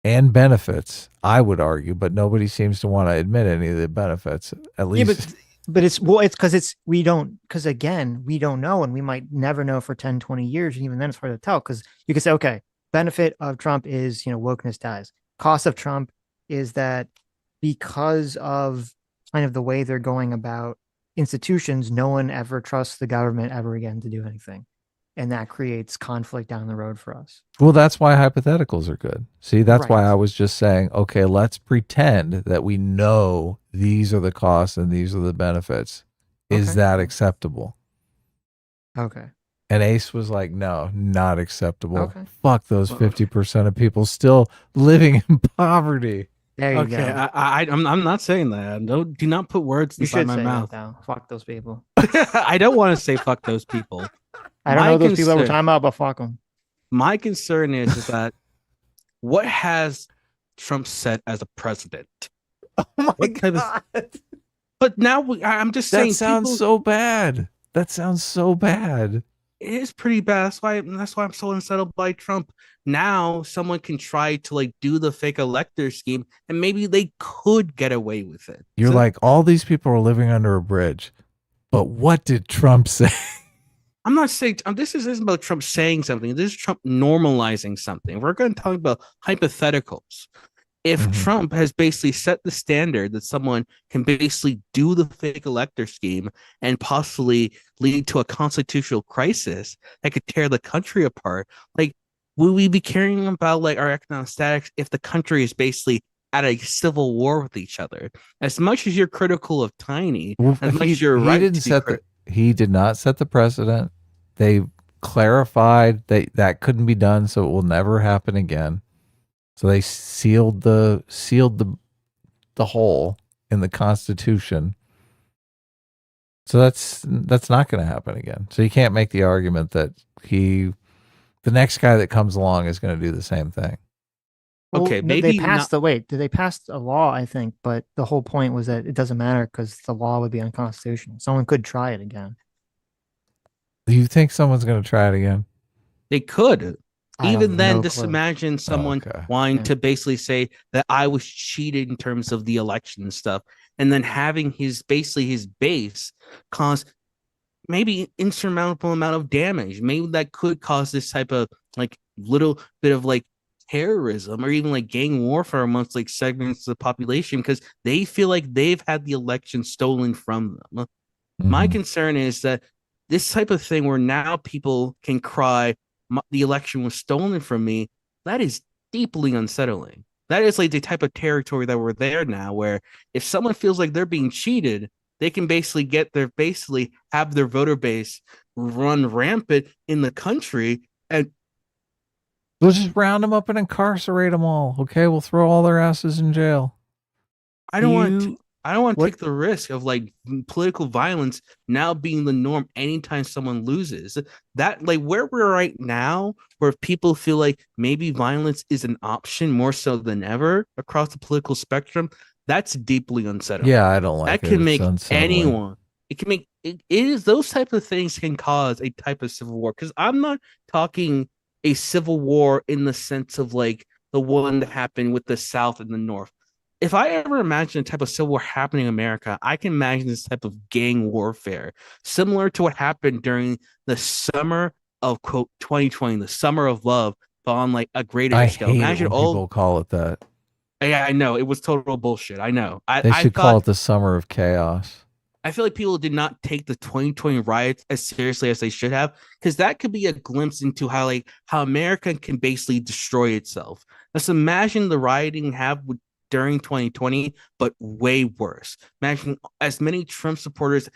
and benefits, I would argue, but nobody seems to want to admit any of the benefits. At least. Yeah, but it's because we don't know, and we might never know for 10, 20 years. And even then it's hard to tell because you could say, okay, benefit of Trump is, wokeness dies. Cost of Trump is that because of kind of the way they're going about institutions, no one ever trusts the government ever again to do anything. And that creates conflict down the road for us. Well, that's why hypotheticals are good. See, that's Right. why I was just saying, okay, let's pretend that we know these are the costs and these are the benefits. Is Okay. that acceptable? Okay. And Ace was like, no, not acceptable. Okay. Fuck those 50% of people still living in poverty. There you Okay, go. I'm not saying that. Do not put words You inside should my say mouth. that, though. Fuck those people. I don't want to say fuck those people. I don't know those people that we're concern- talking about, but fuck them. My concern is that what has Trump set as a president? Oh my God. But now I'm just saying That sounds so bad. That sounds so bad. it is pretty bad. That's why I'm so unsettled by Trump. Now someone can try to like do the fake elector scheme, and maybe they could get away with it. You're like, all these people are living under a bridge. But what did Trump say? I'm not saying this isn't about Trump saying something. This is Trump normalizing something. We're going to talk about hypotheticals. If Trump has basically set the standard that someone can basically do the fake elector scheme and possibly lead to a constitutional crisis that could tear the country apart, like, will we be caring about like our economic status if the country is basically at a civil war with each other? As much as you're critical of Tiny, as much as you're right He did not set the precedent. They clarified that couldn't be done, so it will never happen again. So they sealed the hole in the Constitution. So that's not going to happen again. So you can't make the argument that the next guy that comes along is going to do the same thing. Okay, Well, maybe they passed they passed a law, I think, but the whole point was that it doesn't matter because the law would be unconstitutional. Someone could try it again. Do you think someone's going to try it again? They could. I Even have then, no just clue. imagine someone wanting to basically say that I was cheated in terms of the election and stuff, and then having his base cause maybe insurmountable amount of damage. Maybe that could cause this type of like little bit of like terrorism or even like gang warfare amongst like segments of the population because they feel like they've had the election stolen from them. My concern is that this type of thing where now people can cry, the election was stolen from me, that is deeply unsettling. That is like the type of territory that we're there now, where if someone feels like they're being cheated, they can basically have their voter base run rampant in the country, and we'll just round them up and incarcerate them all. Okay, we'll throw all their asses in jail. I don't want to take the risk of like political violence now being the norm anytime someone loses. That like where we're right now, where people feel like maybe violence is an option more so than ever across the political spectrum, that's deeply unsettling. Yeah, I don't like that it. can make It's unsettling. anyone. It can make it is those type of things can cause a type of civil war. Because I'm not talking a civil war in the sense of like the one that happened with the South and the North. If I ever imagine a type of civil war happening in America, I can imagine this type of gang warfare, similar to what happened during the summer of quote 2020, the summer of love, but on like a greater scale. Imagine all people call it that. Yeah, I know it was total bullshit. I know. They should call it the summer of chaos. I feel like people did not take the 2020 riots as seriously as they should have, because that could be a glimpse into how America can basically destroy itself. Let's imagine the rioting during 2020, but way worse. Imagine as many Trump supporters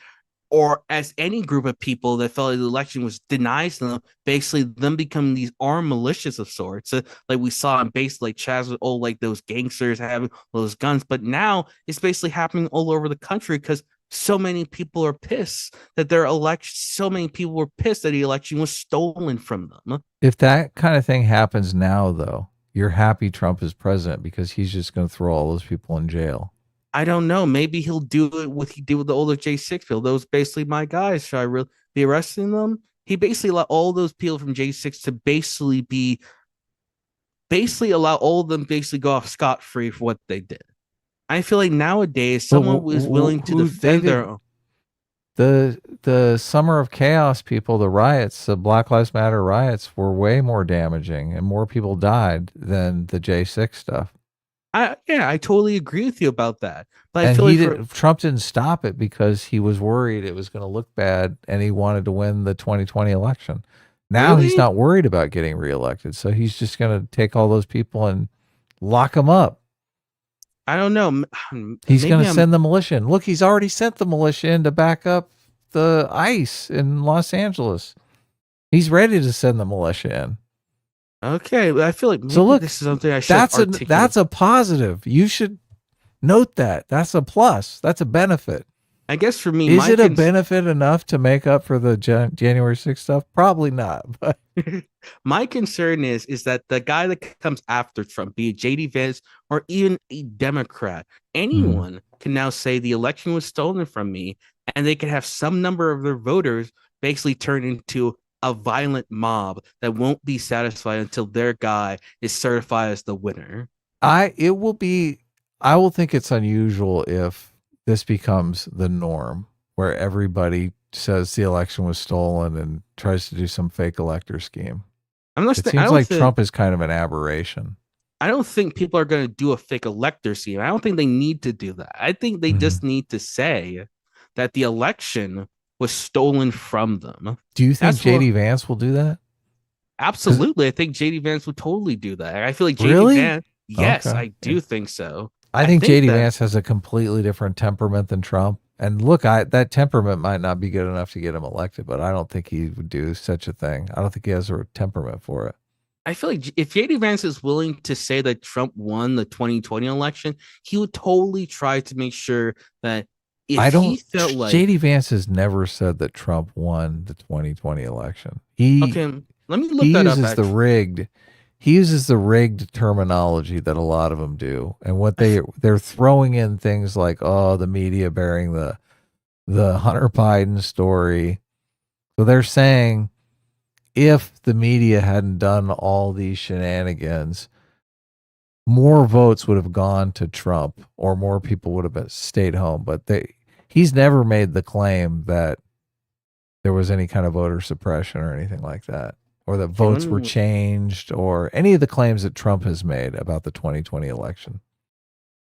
or as any group of people that felt like the election was denied to them, basically them becoming these armed militias of sorts. Like we saw in basically like Chaz with all like those gangsters having those guns. But now it's basically happening all over the country because so many people are pissed that so many people were pissed that the election was stolen from them. If that kind of thing happens now, though, you're happy Trump is president because he's just going to throw all those people in jail. I don't know. Maybe he'll do it what he did with the older J6 people. Those basically my guys. Should I really be arresting them? He basically allowed all those people from J6 to basically allow all of them basically go off scot-free for what they did. I feel like nowadays someone was willing to defend their own. The summer of chaos people, the riots, the Black Lives Matter riots were way more damaging and more people died than the J6 stuff. I totally agree with you about that. But and I feel like Trump didn't stop it because he was worried it was going to look bad and he wanted to win the 2020 election. Now he's not worried about getting reelected. So he's just going to take all those people and lock them up. I don't know. He's going to send the militia in. Look, he's already sent the militia in to back up the ICE in Los Angeles. He's ready to send the militia in. Okay, I feel like maybe So look, this is something I should that's a positive. You should note that. That's a plus. That's a benefit. I guess for me, is it a benefit enough to make up for the January 6th stuff? Probably not. But my concern is that the guy that comes after Trump, be it JD Vance or even a Democrat, anyone can now say the election was stolen from me, and they can have some number of their voters basically turn into a violent mob that won't be satisfied until their guy is certified as the winner. I will think it's unusual if this becomes the norm, where everybody says the election was stolen and tries to do some fake elector scheme. It seems like Trump is kind of an aberration. I don't think people are going to do a fake elector scheme. I don't think they need to do that. I think they just need to say that the election was stolen from them. Do you think JD Vance will do that? Absolutely. I think JD Vance would totally do that. I feel like JD Really? Vance, yes, Okay. I do think so. I think JD Vance has a completely different temperament than Trump. And look, that temperament might not be good enough to get him elected, but I don't think he would do such a thing. I don't think he has a temperament for it. I feel like if JD Vance is willing to say that Trump won the 2020 election, he would totally try to make sure that if he felt like JD Vance has never said that Trump won the 2020 election. Okay, let me look that up. He uses the rigged terminology that a lot of them do, and what they're throwing in things like, oh, the media bearing the Hunter Biden story. So they're saying if the media hadn't done all these shenanigans, more votes would have gone to Trump, or more people would have stayed home. But he's never made the claim that there was any kind of voter suppression or anything like that, or that votes were changed, or any of the claims that Trump has made about the 2020 election.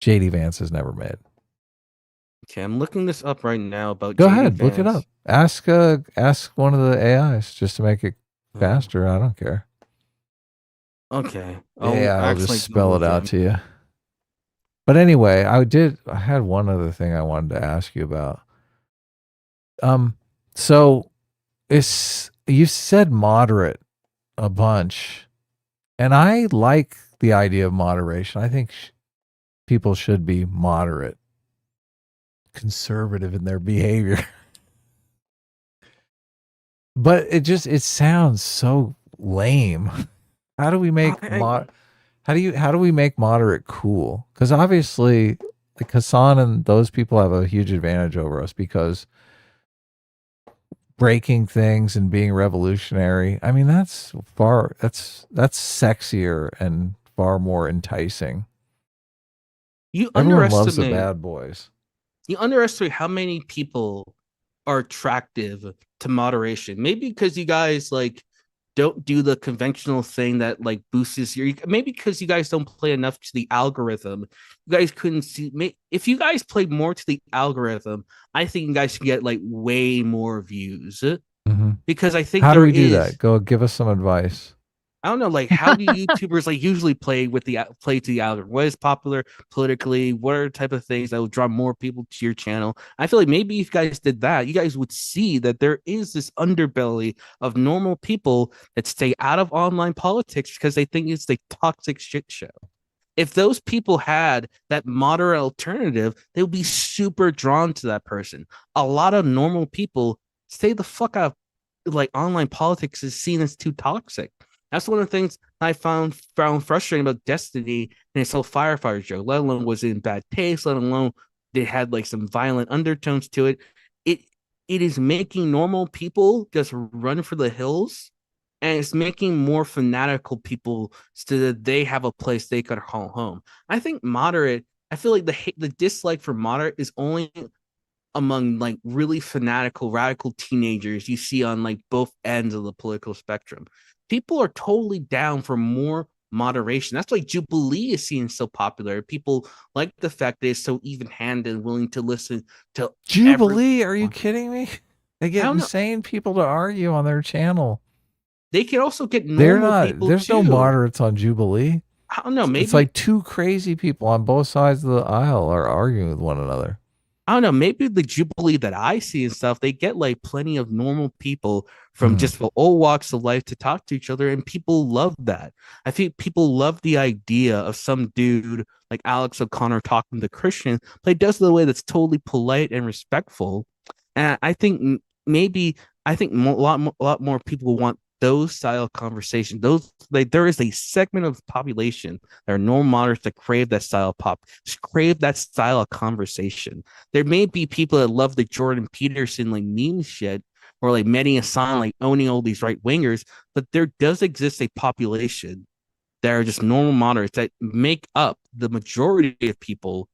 JD Vance has never made. Okay, I'm looking this up right now about Go JD ahead, look it Vance. up. Ask one of the AIs just to make it faster. I don't care. Okay. I'll just spell it out to you. But anyway, I had one other thing I wanted to ask you about. So you said moderate a bunch, and I like the idea of moderation. I think people should be moderate, conservative in their behavior. But it sounds so lame. How do we make how do we make moderate cool? Because obviously, like Hasan and those people have a huge advantage over us because breaking things and being revolutionary. I mean, that's sexier and far more enticing. Everyone loves the bad boys. You underestimate how many people are attractive to moderation. Maybe because you guys don't do the conventional thing that boosts your, maybe because you guys don't play enough to the algorithm. You guys couldn't see, if you guys played more to the algorithm, I think you guys could get way more views. Because I think how do we do that? Go give us some advice. I don't know, how do YouTubers usually play to the algorithm? What is popular politically? What are the type of things that will draw more people to your channel? I feel like maybe if you guys did that, you guys would see that there is this underbelly of normal people that stay out of online politics because they think it's a toxic shit show. If those people had that moderate alternative, they would be super drawn to that person. A lot of normal people stay the fuck out of online politics is seen as too toxic. That's one of the things I found frustrating about Destiny and its whole firefighter joke, let alone was in bad taste, let alone they had some violent undertones to it. It is making normal people just run for the hills, and it's making more fanatical people so that they have a place they could call home. I think moderate, I feel like the dislike for moderate is only among really fanatical, radical teenagers you see on both ends of the political spectrum. People are totally down for more moderation. That's why Jubilee is seen so popular. People like the fact that it's so even-handed and willing to listen to Jubilee. Are you kidding me? They get insane people to argue on their channel. They can also get normal people There's no moderates on Jubilee. I don't know. Maybe it's two crazy people on both sides of the aisle are arguing with one another. I don't know, maybe the Jubilee that I see and stuff, they get like plenty of normal people from just all walks of life to talk to each other, and people love that. I think people love the idea of some dude like Alex O'Connor talking to Christian, but he does it in a way that's totally polite and respectful. And I think a lot more people want those style conversations. There is a segment of the population that are normal moderates that crave that style of conversation. There may be people that love the Jordan Peterson like meme shit, or like Mehdi Hasan like owning all these right wingers, but there does exist a population that are just normal moderates that make up the majority of people,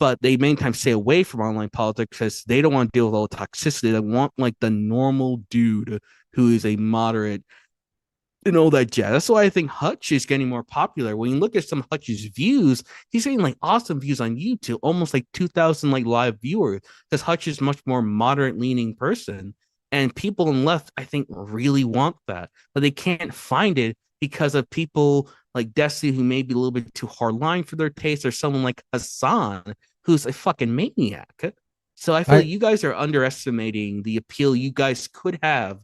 but they many times stay away from online politics because they don't want to deal with all the toxicity. They want like the normal dude who is a moderate and all that jazz. That's why I think Hutch is getting more popular. When you look at some of Hutch's views, he's getting like awesome views on YouTube, almost like 2,000 like live viewers, because Hutch is much more moderate leaning person. And people on left, I think, really want that, but they can't find it because of people like Destiny who may be a little bit too hardline for their taste, or someone like Hasan who's a fucking maniac. So I feel like you guys are underestimating the appeal you guys could have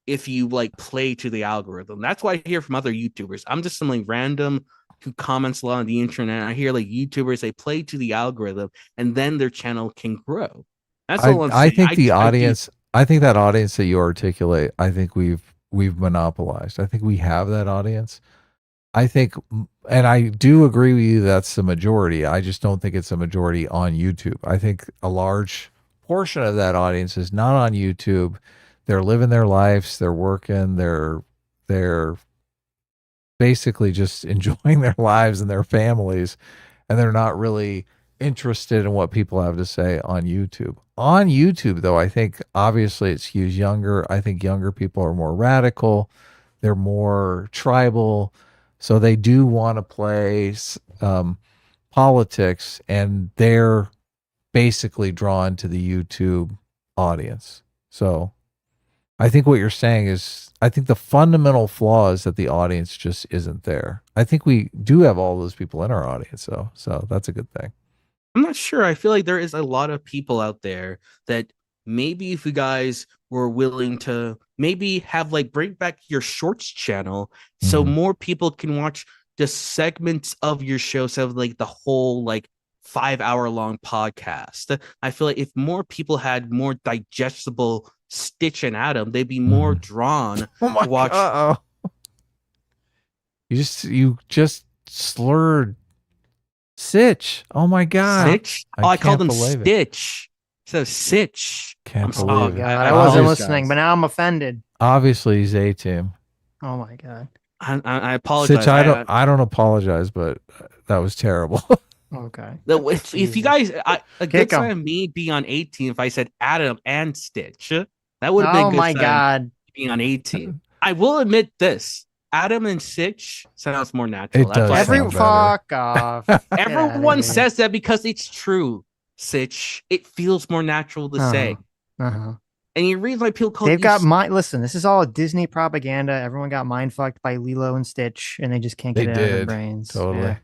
if you like play to the algorithm. That's why I hear from other YouTubers. I'm just some like random who comments a lot on the internet. I hear like YouTubers, they play to the algorithm and then their channel can grow. That's all I'm saying. I think the audience, I think that audience that you articulate, I think we've monopolized. I think we have that audience. I think, and I do agree with you, that's the majority. I just don't think it's a majority on YouTube. I think a large portion of that audience is not on YouTube. They're living their lives, they're working, they're basically just enjoying their lives and their families, and they're not really interested in what people have to say on YouTube. On YouTube, though, I think obviously it skews younger. I think younger people are more radical, they're more tribal, so they do want to play politics, and they're basically drawn to the YouTube audience. So I think what you're saying is, I think the fundamental flaw is that the audience just isn't there. I think we do have all those people in our audience, though, so that's a good thing. I'm not sure. I feel like there is a lot of people out there that maybe if you guys were willing to maybe have like bring back your shorts channel so more people can watch just segments of your show, instead of like the whole like 5-hour long podcast. I feel like if more people had more digestible Stitch and Adam, they'd be more drawn to watch. You just slurred Sitch. Oh my god. Sitch? I called him Stitch. So Sitch. Can't believe it. God, I wasn't listening, but now I'm offended. Obviously, he's A-Team. Oh my god. I apologize. Sitch, I don't apologize, but that was terrible. Okay. If you guys, a good sign of me being on 18, if I said Adam and Stitch, that would have been a good my sign god. being on 18. I will admit this. Adam and Sitch sounds more natural. It does. Fuck off. Everyone says that because it's true, Sitch. It feels more natural to say. And you read why people call They've got mind. Listen, this is all Disney propaganda. Everyone got mind fucked by Lilo and Stitch, and they just can't get it out of their brains. Totally. Yeah.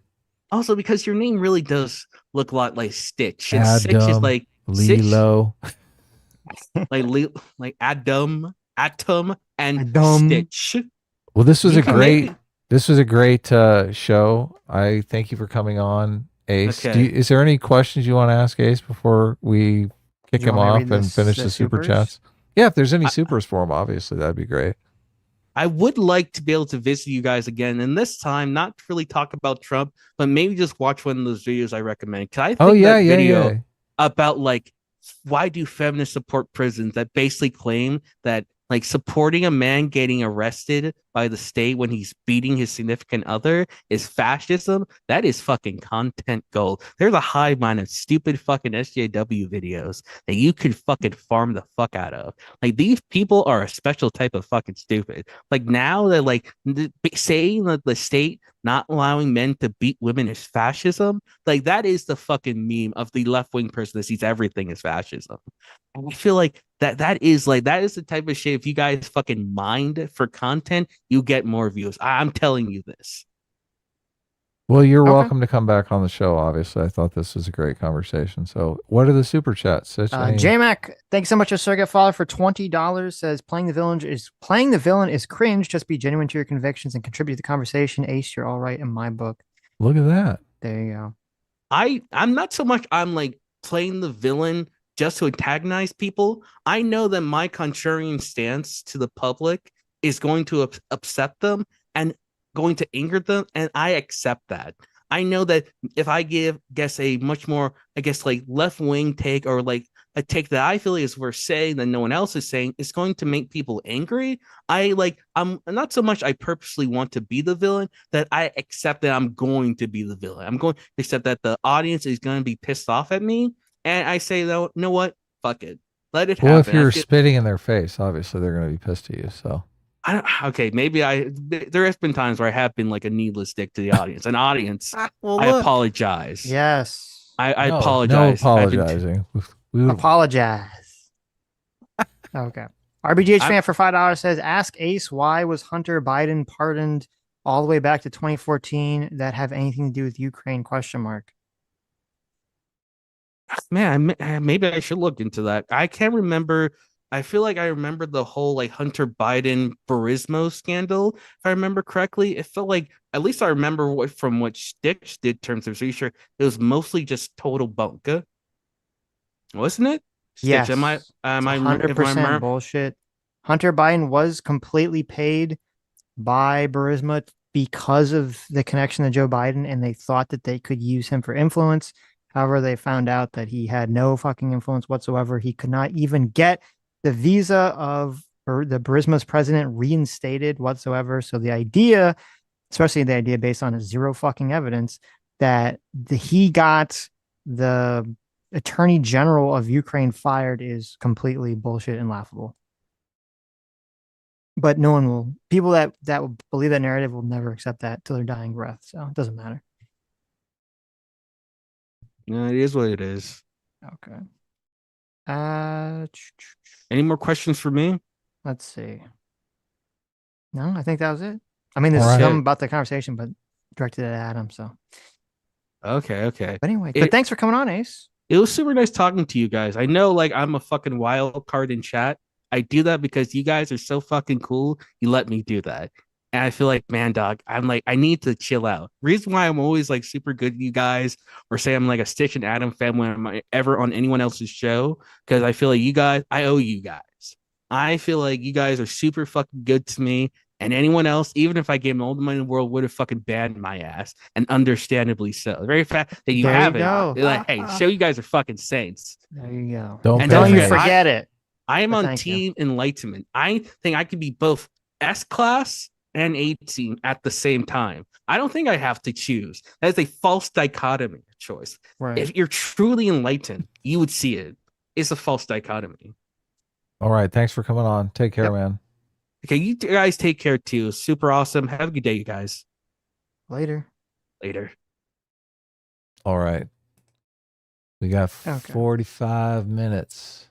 Also, because your name really does look a lot like Stitch. And Adam, Stitch is like Lilo. like Atom, and Stitch. Well, this was a great show. I thank you for coming on, Ace. Okay. Is there any questions you want to ask Ace before we kick him off and finish the super chats? Yeah, if there's any supers for him, obviously that'd be great. I would like to be able to visit you guys again, and this time not really talk about Trump, but maybe just watch one of those videos I recommend. Cause I think that video about like why do feminists support prisons, that basically claim that like supporting a man getting arrested by the state when he's beating his significant other is fascism. That is fucking content gold. There's a hive mind of stupid fucking SJW videos that you could fucking farm the fuck out of. Like, these people are a special type of fucking stupid. Like, now they're like saying that the state not allowing men to beat women is fascism. Like, that is the fucking meme of the left-wing person that sees everything as fascism. And I feel like that is the type of shit. If you guys fucking mind for content, you get more views. I'm telling you this. Well, you're Okay. welcome to come back on the show. Obviously, I thought this was a great conversation. So, what are the super chats? J-Mac, thanks so much, a Surrogate Father, for $20. Says playing the villain is cringe. Just be genuine to your convictions and contribute to the conversation. Ace, you're all right in my book. Look at that. There you go. I'm not so much I'm like playing the villain just to antagonize people. I know that my contrarian stance to the public is going to upset them and going to anger them, and I accept that. I know that if I guess a much more, I guess, like left-wing take, or like a take that I feel is worth saying that no one else is saying, it's going to make people angry. I'm not so much I purposely want to be the villain, that I accept that I'm going to be the villain. I'm going to accept that the audience is going to be pissed off at me, and I say, though, you know what? Fuck it. Let it happen. Well, if you're spitting in their face, obviously they're going to be pissed at you. So. Okay, maybe there has been times where I have been like a needless dick to the audience. An audience, I apologize. Yes. I apologize. No apologizing. Apologize. Okay. RBGH fan for $5 says, ask Ace, why was Hunter Biden pardoned all the way back to 2014 that have anything to do with Ukraine? ? Man, maybe I should look into that. I can't remember. I feel like I remember the whole like Hunter Biden Burisma scandal. If I remember correctly, it felt like, at least I remember from what Sitch did terms of research, it was mostly just total bunka, wasn't it? Stitch, yes. Am I 100% bullshit. Hunter Biden was completely paid by Burisma because of the connection to Joe Biden, and they thought that they could use him for influence. However, they found out that he had no fucking influence whatsoever. He could not even get the visa of the Burisma's president reinstated whatsoever. So the idea, especially the idea based on zero fucking evidence, that he got the attorney general of Ukraine fired is completely bullshit and laughable. But no one will, people that will believe that narrative will never accept that till their dying breath. So it doesn't matter. No, it is what it is. Okay. Any more questions for me? Let's see. No, I think that was it. I mean, there's some about the conversation, but directed at Adam. So. Okay. But anyway, but thanks for coming on, Ace. It was super nice talking to you guys. I know, like, I'm a fucking wild card in chat. I do that because you guys are so fucking cool. You let me do that. And I feel like, man, dog, I'm like, I need to chill out. Reason why I'm always like super good to you guys, or say I'm like a Stitch and Adam fan when I'm ever on anyone else's show, because I feel like you guys, I owe you guys. I feel like you guys are super fucking good to me. And anyone else, even if I gave them all the money in the world, would have fucking banned my ass. And understandably so. The very fact that you haven't. Like, hey, show you guys are fucking saints. There you go. Don't you forget it. I am on Team Enlightenment. I think I could be both S-class and 18 at the same time. I don't think I have to choose. That is a false dichotomy choice. Right. If you're truly enlightened, you would see it. It's a false dichotomy. All right. Thanks for coming on. Take care, man. Okay, you guys take care too. Super awesome. Have a good day, you guys. Later. All right. We got 45 minutes.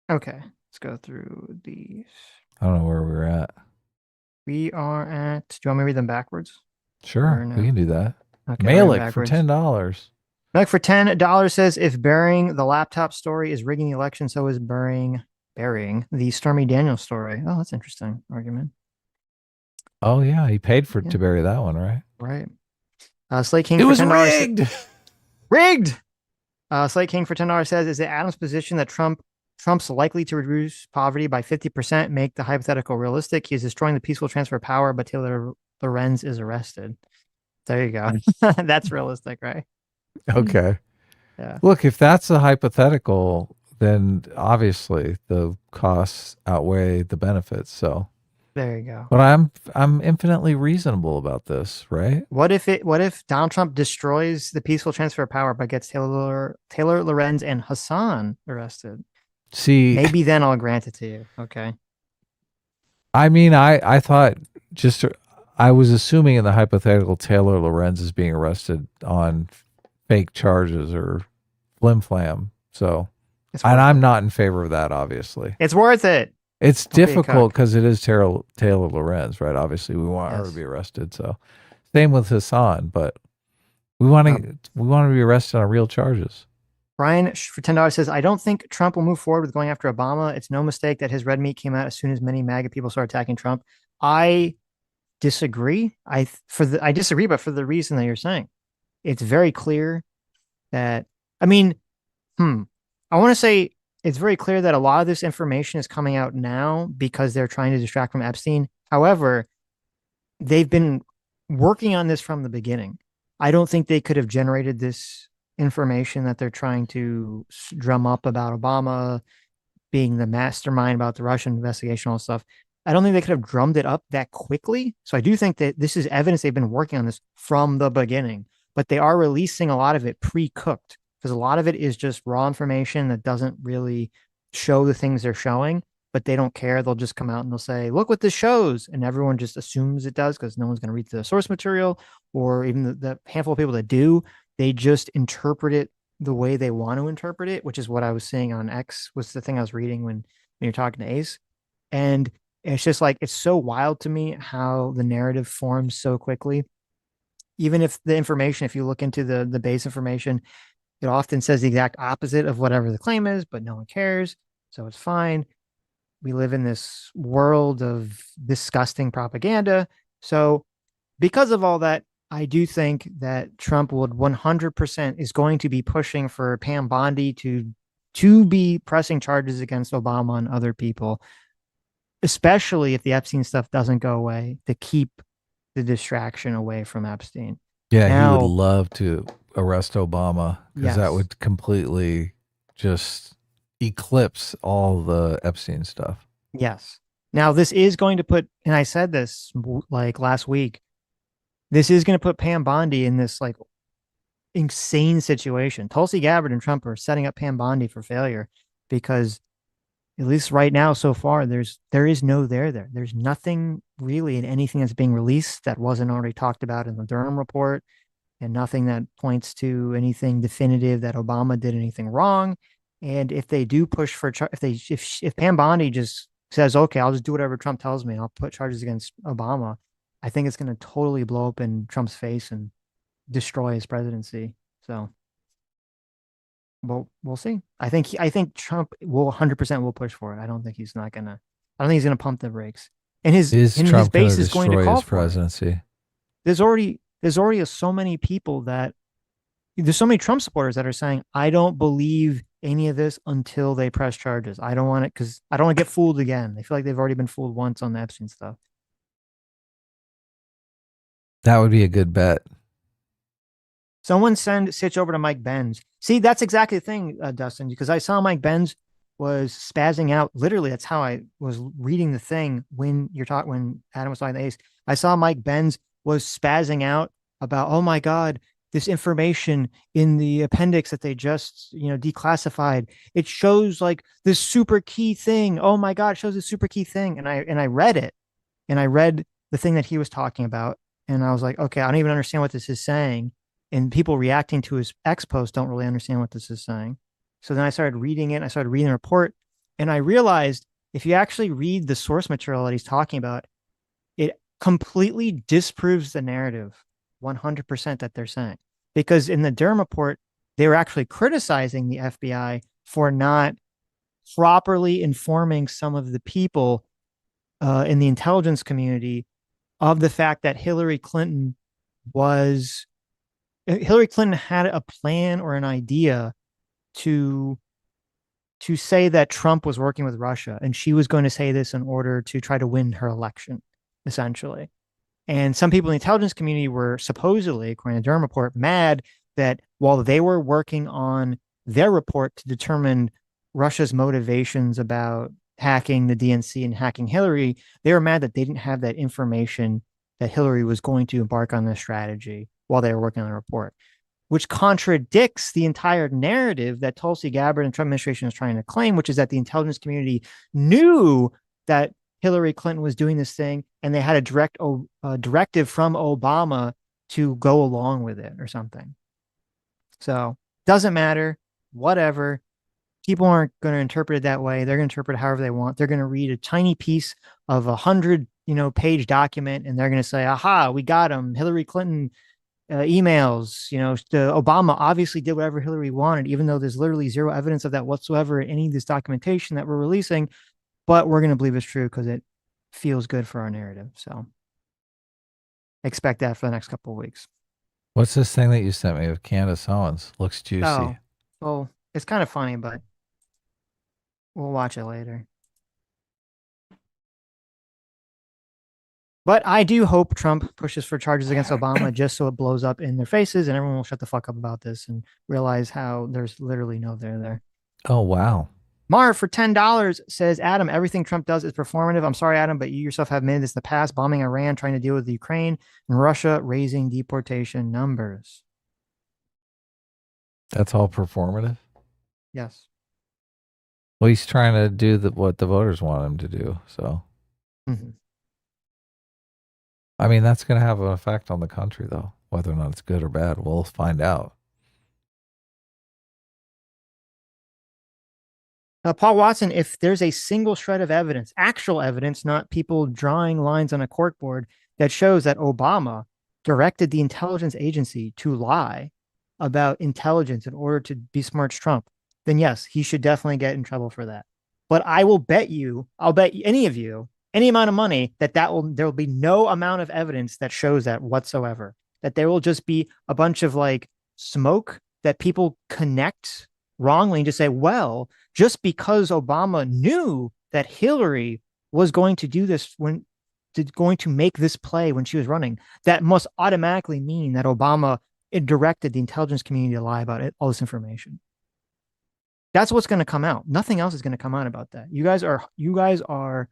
Okay. Let's go through these. I don't know where we're at. We are at, do you want me to read them backwards? Sure, we can do that. Okay, Malik for $10. Malik for $10 says, if burying the laptop story is rigging the election, so is burying the Stormy Daniels story. Oh, that's interesting argument. Oh, yeah. He paid to bury that one, right? Right. Slate King it for was $10. rigged. Slate King for $10 says, is it Adam's position that Trump's likely to reduce poverty by 50%, make the hypothetical realistic? He is destroying the peaceful transfer of power, but Taylor Lorenz is arrested. There you go. That's realistic, right? Okay. Yeah. Look, if that's a hypothetical, then obviously the costs outweigh the benefits. So there you go. But I'm infinitely reasonable about this, right? What if Donald Trump destroys the peaceful transfer of power but gets Taylor Lorenz and Hasan arrested? See, maybe then I'll grant it to you. Okay. I mean, I thought I was assuming in the hypothetical Taylor Lorenz is being arrested on fake charges or flim flam. So, and I'm not in favor of that, obviously. It's worth it. It's difficult because it is Taylor Lorenz, right? Obviously, we want her to be arrested. So, same with Hasan, but We want to be arrested on real charges. Brian for $10 says, I don't think Trump will move forward with going after Obama. It's no mistake that his red meat came out as soon as many MAGA people started attacking Trump. I disagree. I disagree, but for the reason that you're saying. It's very clear that, I want to say it's very clear that a lot of this information is coming out now because they're trying to distract from Epstein. However, they've been working on this from the beginning. I don't think they could have generated this information that they're trying to drum up about Obama being the mastermind about the Russian investigation, all this stuff. I don't think they could have drummed it up that quickly. So I do think that this is evidence they've been working on this from the beginning, but they are releasing a lot of it pre-cooked because a lot of it is just raw information that doesn't really show the things they're showing, but they don't care. They'll just come out and they'll say, look what this shows. And everyone just assumes it does because no one's going to read the source material, or even the handful of people that do, they just interpret it the way they want to interpret it, which is what I was saying on X was the thing I was reading when you're talking to Ace. And it's just like, it's so wild to me how the narrative forms so quickly. Even if the information, if you look into the base information, it often says the exact opposite of whatever the claim is, but no one cares. So it's fine. We live in this world of disgusting propaganda. So because of all that, I do think that Trump would 100% is going to be pushing for Pam Bondi to be pressing charges against Obama and other people, especially if the Epstein stuff doesn't go away, to keep the distraction away from Epstein. Yeah, he would love to arrest Obama because that would completely just eclipse all the Epstein stuff. Yes. Now, this is going to put, and I said this like last week, this is going to put Pam Bondi in this like insane situation. Tulsi Gabbard and Trump are setting up Pam Bondi for failure because at least right now, so far, there is no there. There's nothing really in anything that's being released that wasn't already talked about in the Durham report, and nothing that points to anything definitive that Obama did anything wrong. And if they do push for, if Pam Bondi just says, okay, I'll just do whatever Trump tells me, and I'll put charges against Obama, I think it's going to totally blow up in Trump's face and destroy his presidency. So, we'll see. I think Trump will 100% will push for it. I don't think he's gonna pump the brakes. And his base is going to call for presidency. It. There's already so many people there's so many Trump supporters that are saying, I don't believe any of this until they press charges. I don't want it because I don't want to get fooled again. They feel like they've already been fooled once on the Epstein stuff. That would be a good bet. Someone send Sitch over to Mike Benz. See, that's exactly the thing, Dustin, because I saw Mike Benz was spazzing out. Literally, that's how I was reading the thing when Adam was talking to Ace. I saw Mike Benz was spazzing out about, oh my God, this information in the appendix that they just, declassified. It shows like this super key thing. Oh my God, it shows this super key thing. And I read it, and I read the thing that he was talking about. And I was like, okay, I don't even understand what this is saying. And people reacting to his X post don't really understand what this is saying. So then I started reading it. I started reading the report, and I realized if you actually read the source material that he's talking about, it completely disproves the narrative 100% that they're saying. Because in the Durham report, they were actually criticizing the FBI for not properly informing some of the people in the intelligence community of the fact that Hillary Clinton had a plan or an idea to say that Trump was working with Russia, and she was going to say this in order to try to win her election, essentially. And some people in the intelligence community were supposedly, according to the Durham report, mad that while they were working on their report to determine Russia's motivations about hacking the DNC and hacking Hillary, they were mad that they didn't have that information that Hillary was going to embark on this strategy while they were working on the report, which contradicts the entire narrative that Tulsi Gabbard and Trump administration is trying to claim, which is that the intelligence community knew that Hillary Clinton was doing this thing, and they had a directive from Obama to go along with it or something. So doesn't matter, whatever. People aren't going to interpret it that way. They're going to interpret it however they want. They're going to read a tiny piece of 100, page document, and they're going to say, aha, we got him. Hillary Clinton emails. Obama obviously did whatever Hillary wanted, even though there's literally zero evidence of that whatsoever in any of this documentation that we're releasing. But we're going to believe it's true because it feels good for our narrative. So expect that for the next couple of weeks. What's this thing that you sent me of Candace Owens? Looks juicy. Oh, well, it's kind of funny, but we'll watch it later. But I do hope Trump pushes for charges against Obama just so it blows up in their faces and everyone will shut the fuck up about this and realize how there's literally no there. Oh, wow. Marv for $10 says, Adam, everything Trump does is performative. I'm sorry, Adam, but you yourself have made this in the past, bombing Iran, trying to deal with the Ukraine, and Russia raising deportation numbers. That's all performative? Yes. Well, he's trying to do what the voters want him to do. So, I mean, that's going to have an effect on the country, though. Whether or not it's good or bad, we'll find out. Paul Watson, if there's a single shred of evidence, actual evidence, not people drawing lines on a corkboard, that shows that Obama directed the intelligence agency to lie about intelligence in order to besmirch Trump, then yes, he should definitely get in trouble for that. But I'll bet any of you, any amount of money there will be no amount of evidence that shows that whatsoever. That there will just be a bunch of like smoke that people connect wrongly and just say, well, just because Obama knew that Hillary was going to do this going to make this play when she was running, that must automatically mean that Obama directed the intelligence community to lie about all this information. That's what's going to come out. Nothing else is going to come out about that. You guys are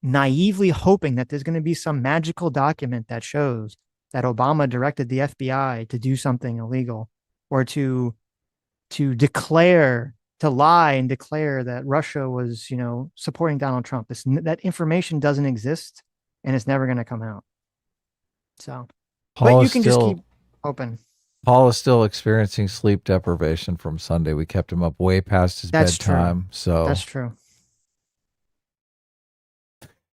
naively hoping that there's going to be some magical document that shows that Obama directed the FBI to do something illegal or to lie and declare that Russia was, supporting Donald Trump. That information doesn't exist and it's never going to come out. So, but you can just keep hoping. Paul is still experiencing sleep deprivation from Sunday. We kept him up way past his bedtime. True. So that's true.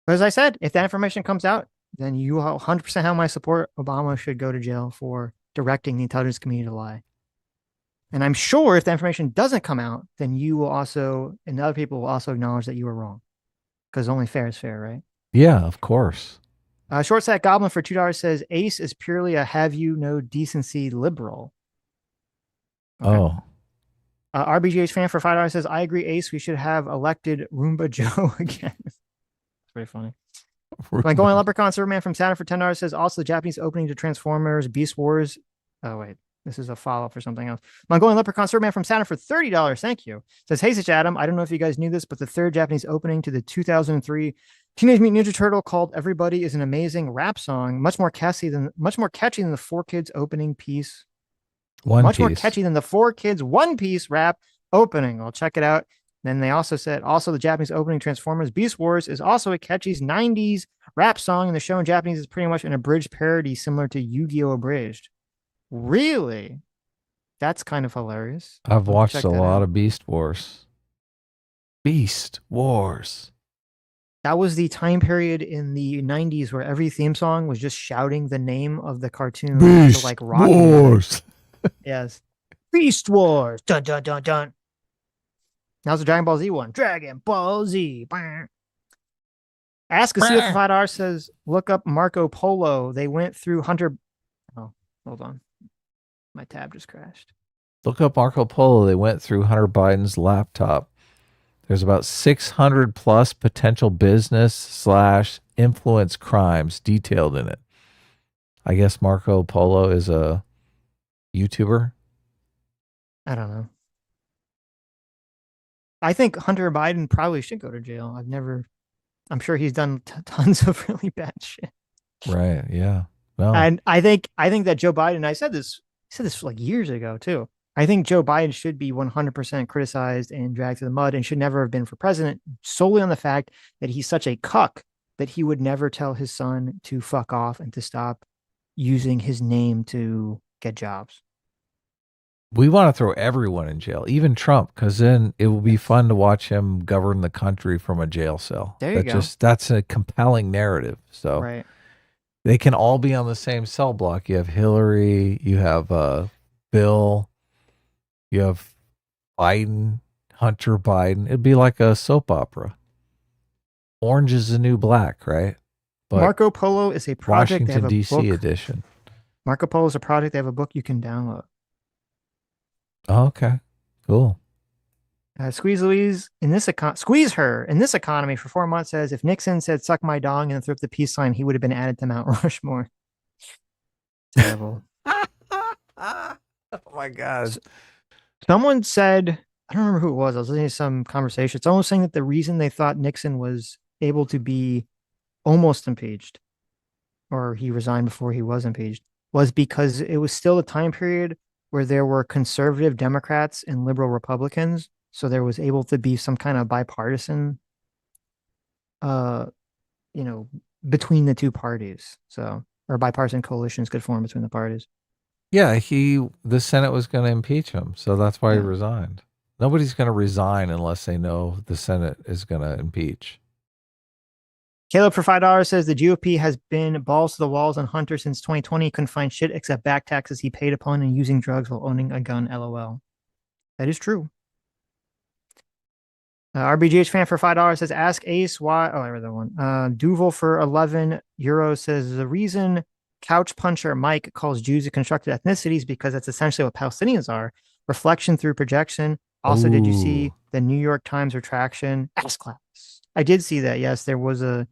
But as I said, if that information comes out, then you 100% have my support. Obama should go to jail for directing the intelligence community to lie. And I'm sure if the information doesn't come out, then you will also, and other people will also acknowledge that you were wrong. Because only fair is fair, right? Yeah, of course. Short Stack Goblin for $2 says, Ace is purely a have you no decency liberal. Okay. Oh. RBGH fan for $5 says, I agree, Ace. We should have elected Roomba Joe again. It's pretty funny. My going Leprechaun Superman from Saturn for $10 says, also the Japanese opening to Transformers, Beast Wars. Oh, wait. This is a follow-up for something else. Mongolian Leprechaun Superman from Saturn for $30. Thank you. Says, hey, Sitch Adam. I don't know if you guys knew this, but the third Japanese opening to the 2003 Teenage Mutant Ninja Turtle called Everybody is an Amazing rap song, much more catchy than the Four Kids opening piece. More catchy than the Four Kids One Piece rap opening. I'll check it out. Then they also said, the Japanese opening Transformers Beast Wars is also a catchy 90s rap song, and the show in Japanese is pretty much an abridged parody similar to Yu-Gi-Oh! Abridged. Really? That's kind of hilarious. I've watched a lot of Beast Wars. Beast Wars. That was the time period in the 90s where every theme song was just shouting the name of the cartoon. Beast Wars. Yes. Beast Wars. Dun, dun, dun, dun. Now's the Dragon Ball Z one. Dragon Ball Z. Ask a for $5 says, look up Marco Polo. They went through Hunter. Oh, hold on. My tab just crashed. Look up Marco Polo. They went through Hunter Biden's laptop. There's about 600 plus potential business / influence crimes detailed in it. I guess Marco Polo is a YouTuber. I don't know. I think Hunter Biden probably should go to jail. I'm sure he's done tons of really bad shit. Right. Yeah. No. And I think that Joe Biden, I said this like years ago too. I think Joe Biden should be 100% criticized and dragged through the mud and should never have been for president, solely on the fact that he's such a cuck that he would never tell his son to fuck off and to stop using his name to get jobs. We want to throw everyone in jail, even Trump, because then it will be fun to watch him govern the country from a jail cell. There you go. That's a compelling narrative. So right. They can all be on the same cell block. You have Hillary, you have Bill, you have Biden, Hunter Biden. It'd be like a soap opera. Orange is the new black, right? But Marco Polo is a project. They have Washington, a D.C. book. edition. Marco Polo is a project. They have a book you can download. Oh, okay, cool. Squeeze Louise squeeze her in this economy for 4 months says if Nixon said "suck my dong" and threw up the peace sign, he would have been added to Mount Rushmore. Terrible. Oh my God. Someone said, I don't remember who it was. I was listening to some conversation. Someone was saying that the reason they thought Nixon was able to be almost impeached, or he resigned before he was impeached, was because it was still a time period where there were conservative Democrats and liberal Republicans. So there was able to be some kind of bipartisan, between the two parties. So, or bipartisan coalitions could form between the parties. Yeah, the Senate was going to impeach him, so that's why he resigned. Nobody's going to resign unless they know the Senate is going to impeach. Caleb for $5 says the GOP has been balls to the walls on Hunter since 2020. He couldn't find shit except back taxes he paid upon and using drugs while owning a gun. LOL. That is true. RBGH fan for $5 says ask Ace why. Oh, I read that one. Duval for €11 says the reason couch puncher Mike calls Jews a constructed ethnicities because that's essentially what Palestinians are. Reflection through projection. Also, Did you see the New York Times retraction? Ass class. I did see that. Yes, there was a.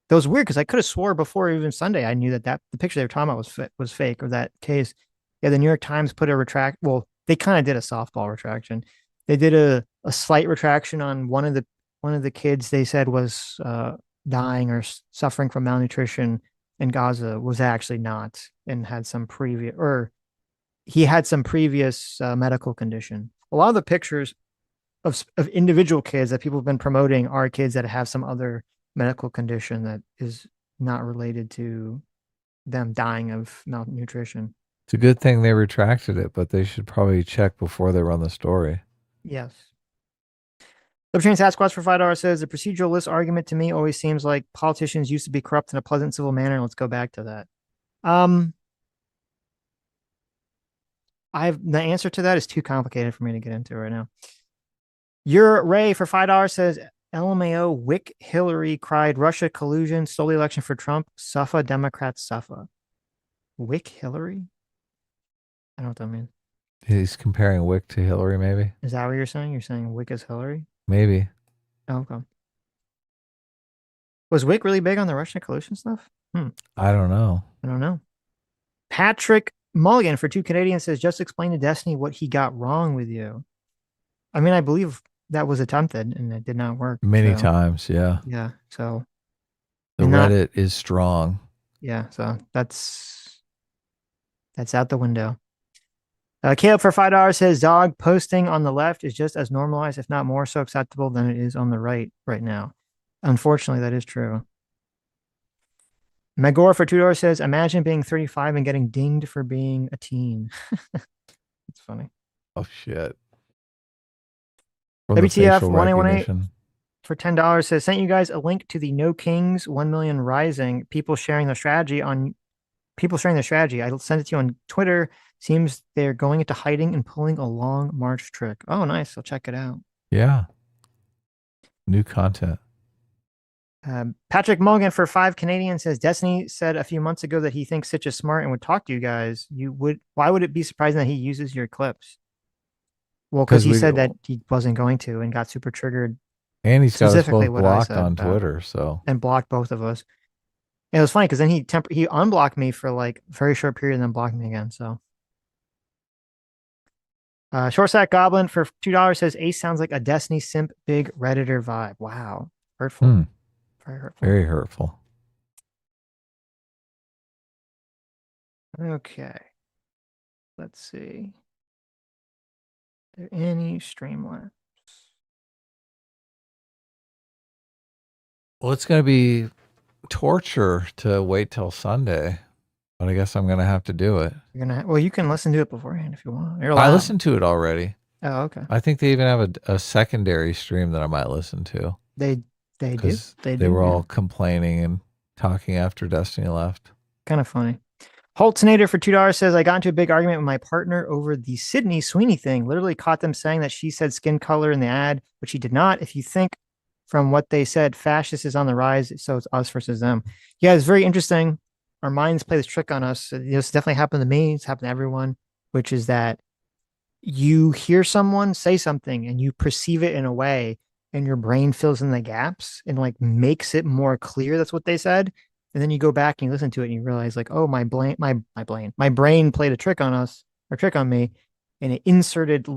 That was weird because I could have swore before even Sunday I knew that the picture they were talking about was fake, or that case. Yeah, the New York Times put a retract. Well, they kind of did a softball retraction. They did a slight retraction on one of the kids they said was dying or suffering from malnutrition in Gaza was actually not, and had some previous, or he had some previous medical condition. A lot of the pictures of individual kids that people have been promoting are kids that have some other medical condition that is not related to them dying of malnutrition. It's a good thing they retracted it, but they should probably check before they run the story. Yes. Libertarian Sasquatch for $5 says the proceduralist argument to me always seems like politicians used to be corrupt in a pleasant civil manner. Let's go back to that. The answer to that is too complicated for me to get into right now. Your Ray for $5 says LMAO Wick Hillary cried Russia collusion stole the election for Trump. Suffa Democrats suffa. Wick Hillary? I don't know what that means. He's comparing Wick to Hillary, maybe? Is that what you're saying? You're saying Wick is Hillary? Maybe. Oh, okay. Was Wick really big on the Russian collusion stuff? I don't know. Patrick Mulligan for 2 Canadians says, just explain to Destiny what he got wrong with you. I mean, I believe that was attempted and it did not work. Many times, yeah. Yeah, so. The Reddit is strong. Yeah, so that's out the window. Caleb for $5 says dog posting on the left is just as normalized, if not more so acceptable than it is on the right now. Unfortunately, that is true. Megor for $2 says, imagine being 35 and getting dinged for being a teen. It's funny. Oh, shit. WTF 1818 for $10 says, sent you guys a link to the No Kings 1 Million Rising, people sharing their strategy. I sent it to you on Twitter. Seems they're going into hiding and pulling a long march trick. Oh, nice. I'll check it out. Yeah. New content. Patrick Mulligan for 5 Canadians says, Destiny said a few months ago that he thinks Sitch is smart and would talk to you guys. Why would it be surprising that he uses your clips? Well, because he said that he wasn't going to and got super triggered. And he's got us both blocked on Twitter, and blocked both of us. And it was funny because then he unblocked me for like a very short period and then blocked me again. So Short Sack Goblin for $2 says Ace sounds like a Destiny simp big Redditor vibe. Wow. Hurtful. Very hurtful. Very hurtful. Okay. Let's see. Are there any Streamlabs? Well, it's going to be torture to wait till Sunday, but I guess I'm going to have to do it. Well, you can listen to it beforehand if you want. I listened to it already. Oh, okay. I think they even have a secondary stream that I might listen to. They do. They were all complaining and talking after Destiny left. Kind of funny. Holtznator for $2 says, I got into a big argument with my partner over the Sydney Sweeney thing. Literally caught them saying that she said skin color in the ad, but she did not. If you think from what they said, fascist is on the rise, so it's us versus them. Yeah, it's very interesting. Our minds play this trick on us. This definitely happened to me. It's happened to everyone, which is that you hear someone say something and you perceive it in a way and your brain fills in the gaps and like makes it more clear that's what they said. And then you go back and you listen to it and you realize like, oh, my brain played a trick on us or trick on me, and it inserted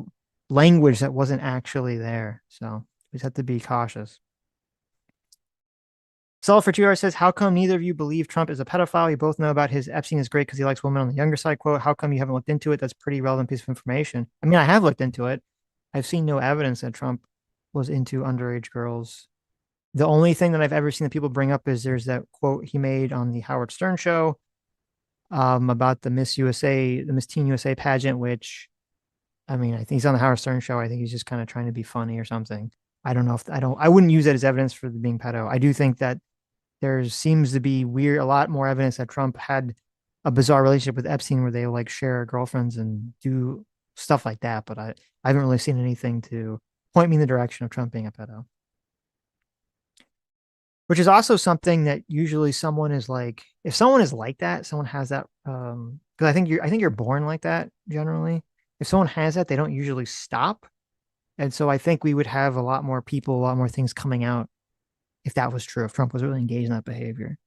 language that wasn't actually there. So we just have to be cautious. Solid for 2 says, how come neither of you believe Trump is a pedophile? You both know about his Epstein is great because he likes women on the younger side quote. How come you haven't looked into it? That's a pretty relevant piece of information. I mean, I have looked into it. I've seen no evidence that Trump was into underage girls. The only thing that I've ever seen that people bring up is there's that quote he made on the Howard Stern show about the Miss USA, the Miss Teen USA pageant, which, I mean, I think he's on the Howard Stern show. I think he's just kind of trying to be funny or something. I don't know if I wouldn't use that as evidence for being pedo. I do think that there seems to be a lot more evidence that Trump had a bizarre relationship with Epstein where they like share girlfriends and do stuff like that. But I haven't really seen anything to point me in the direction of Trump being a pedo. Which is also something that usually someone is like, if someone is like that, someone has that, because I think you're born like that generally. If someone has that, they don't usually stop. And so I think we would have a lot more people, a lot more things coming out if that was true, if Trump was really engaged in that behavior.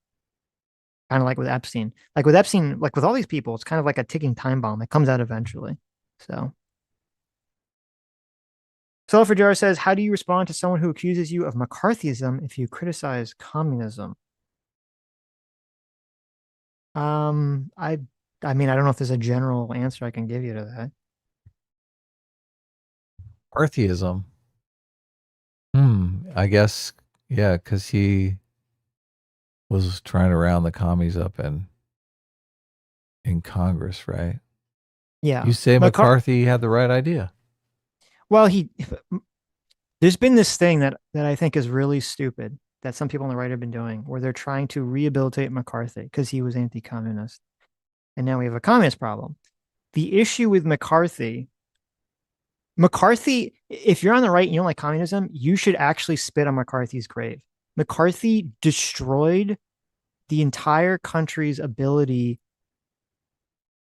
Kind of like with Epstein. Like with Epstein, like with all these people, it's kind of like a ticking time bomb. It comes out eventually. So for Jar says, how do you respond to someone who accuses you of McCarthyism if you criticize communism? I mean, I don't know if there's a general answer I can give you to that. McCarthyism. I guess, yeah, because he was trying to round the commies up in Congress, right? Yeah. You say McCarthy had the right idea. Well, there's been this thing that I think is really stupid that some people on the right have been doing, where they're trying to rehabilitate McCarthy because he was anti-communist. And now we have a communist problem. The issue with McCarthy, if you're on the right and you don't like communism, you should actually spit on McCarthy's grave. McCarthy destroyed the entire country's ability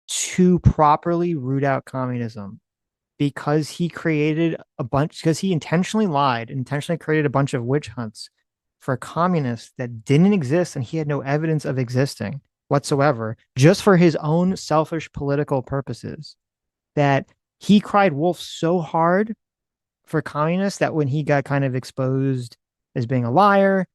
to properly root out communism because he intentionally lied and intentionally created a bunch of witch hunts for communists that didn't exist and he had no evidence of existing whatsoever, just for his own selfish political purposes, that he cried wolf so hard for communists that when he got kind of exposed as being a liar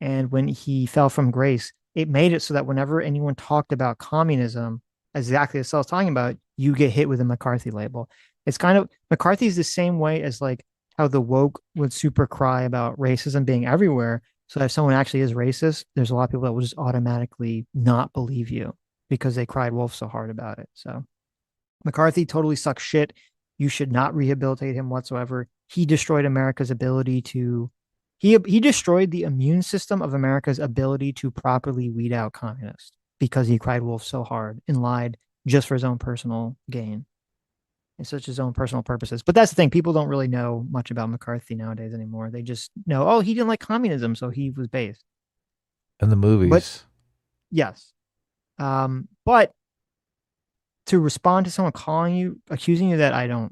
and when he fell from grace, it made it so that whenever anyone talked about communism, exactly as I was talking about, you get hit with a McCarthy label. It's kind of, McCarthy's the same way as like how the woke would super cry about racism being everywhere. So if someone actually is racist, there's a lot of people that will just automatically not believe you because they cried wolf so hard about it. So McCarthy totally sucks shit. You should not rehabilitate him whatsoever. He destroyed America's ability to, he destroyed the immune system of America's ability to properly weed out communists because he cried wolf so hard and lied just for his own personal gain and such his own personal purposes. But that's the thing. People don't really know much about McCarthy nowadays anymore. They just know, oh, he didn't like communism, so he was based. And the movies. But, yes. But to respond to someone accusing you that I don't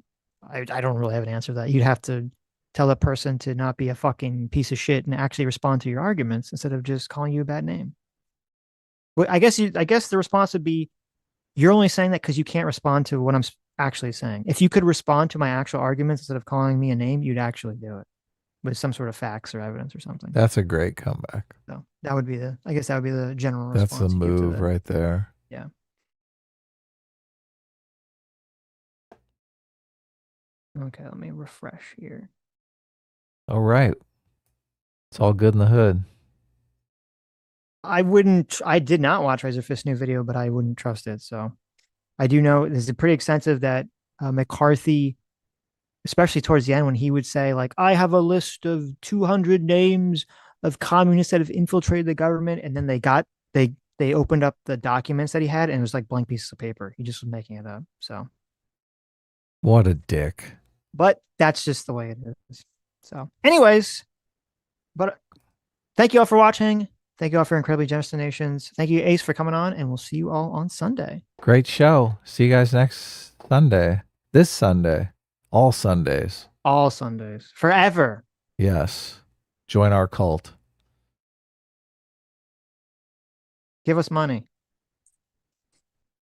really have an answer to that. You'd have to tell that person to not be a fucking piece of shit and actually respond to your arguments instead of just calling you a bad name. Well, I guess the response would be, you're only saying that because you can't respond to what I'm actually saying. If you could respond to my actual arguments instead of calling me a name, you'd actually do it with some sort of facts or evidence or something. That's a great comeback. So that would be the general response. That's the move right there. Yeah. Okay, let me refresh here. All right. It's all good in the hood. I did not watch Razor Fist's new video, but I wouldn't trust it. So I do know this is pretty extensive that McCarthy, especially towards the end when he would say like, I have a list of 200 names of communists that have infiltrated the government, and then they opened up the documents that he had, and it was like blank pieces of paper. He just was making it up. So what a dick. But that's just the way it is. So anyways, but thank you all for watching. Thank you all for your incredibly generous donations. Thank you, Ace, for coming on, and we'll see you all on Sunday. Great show. See you guys next Sunday. This Sunday. All Sundays. All Sundays. Forever. Yes. Join our cult. Give us money.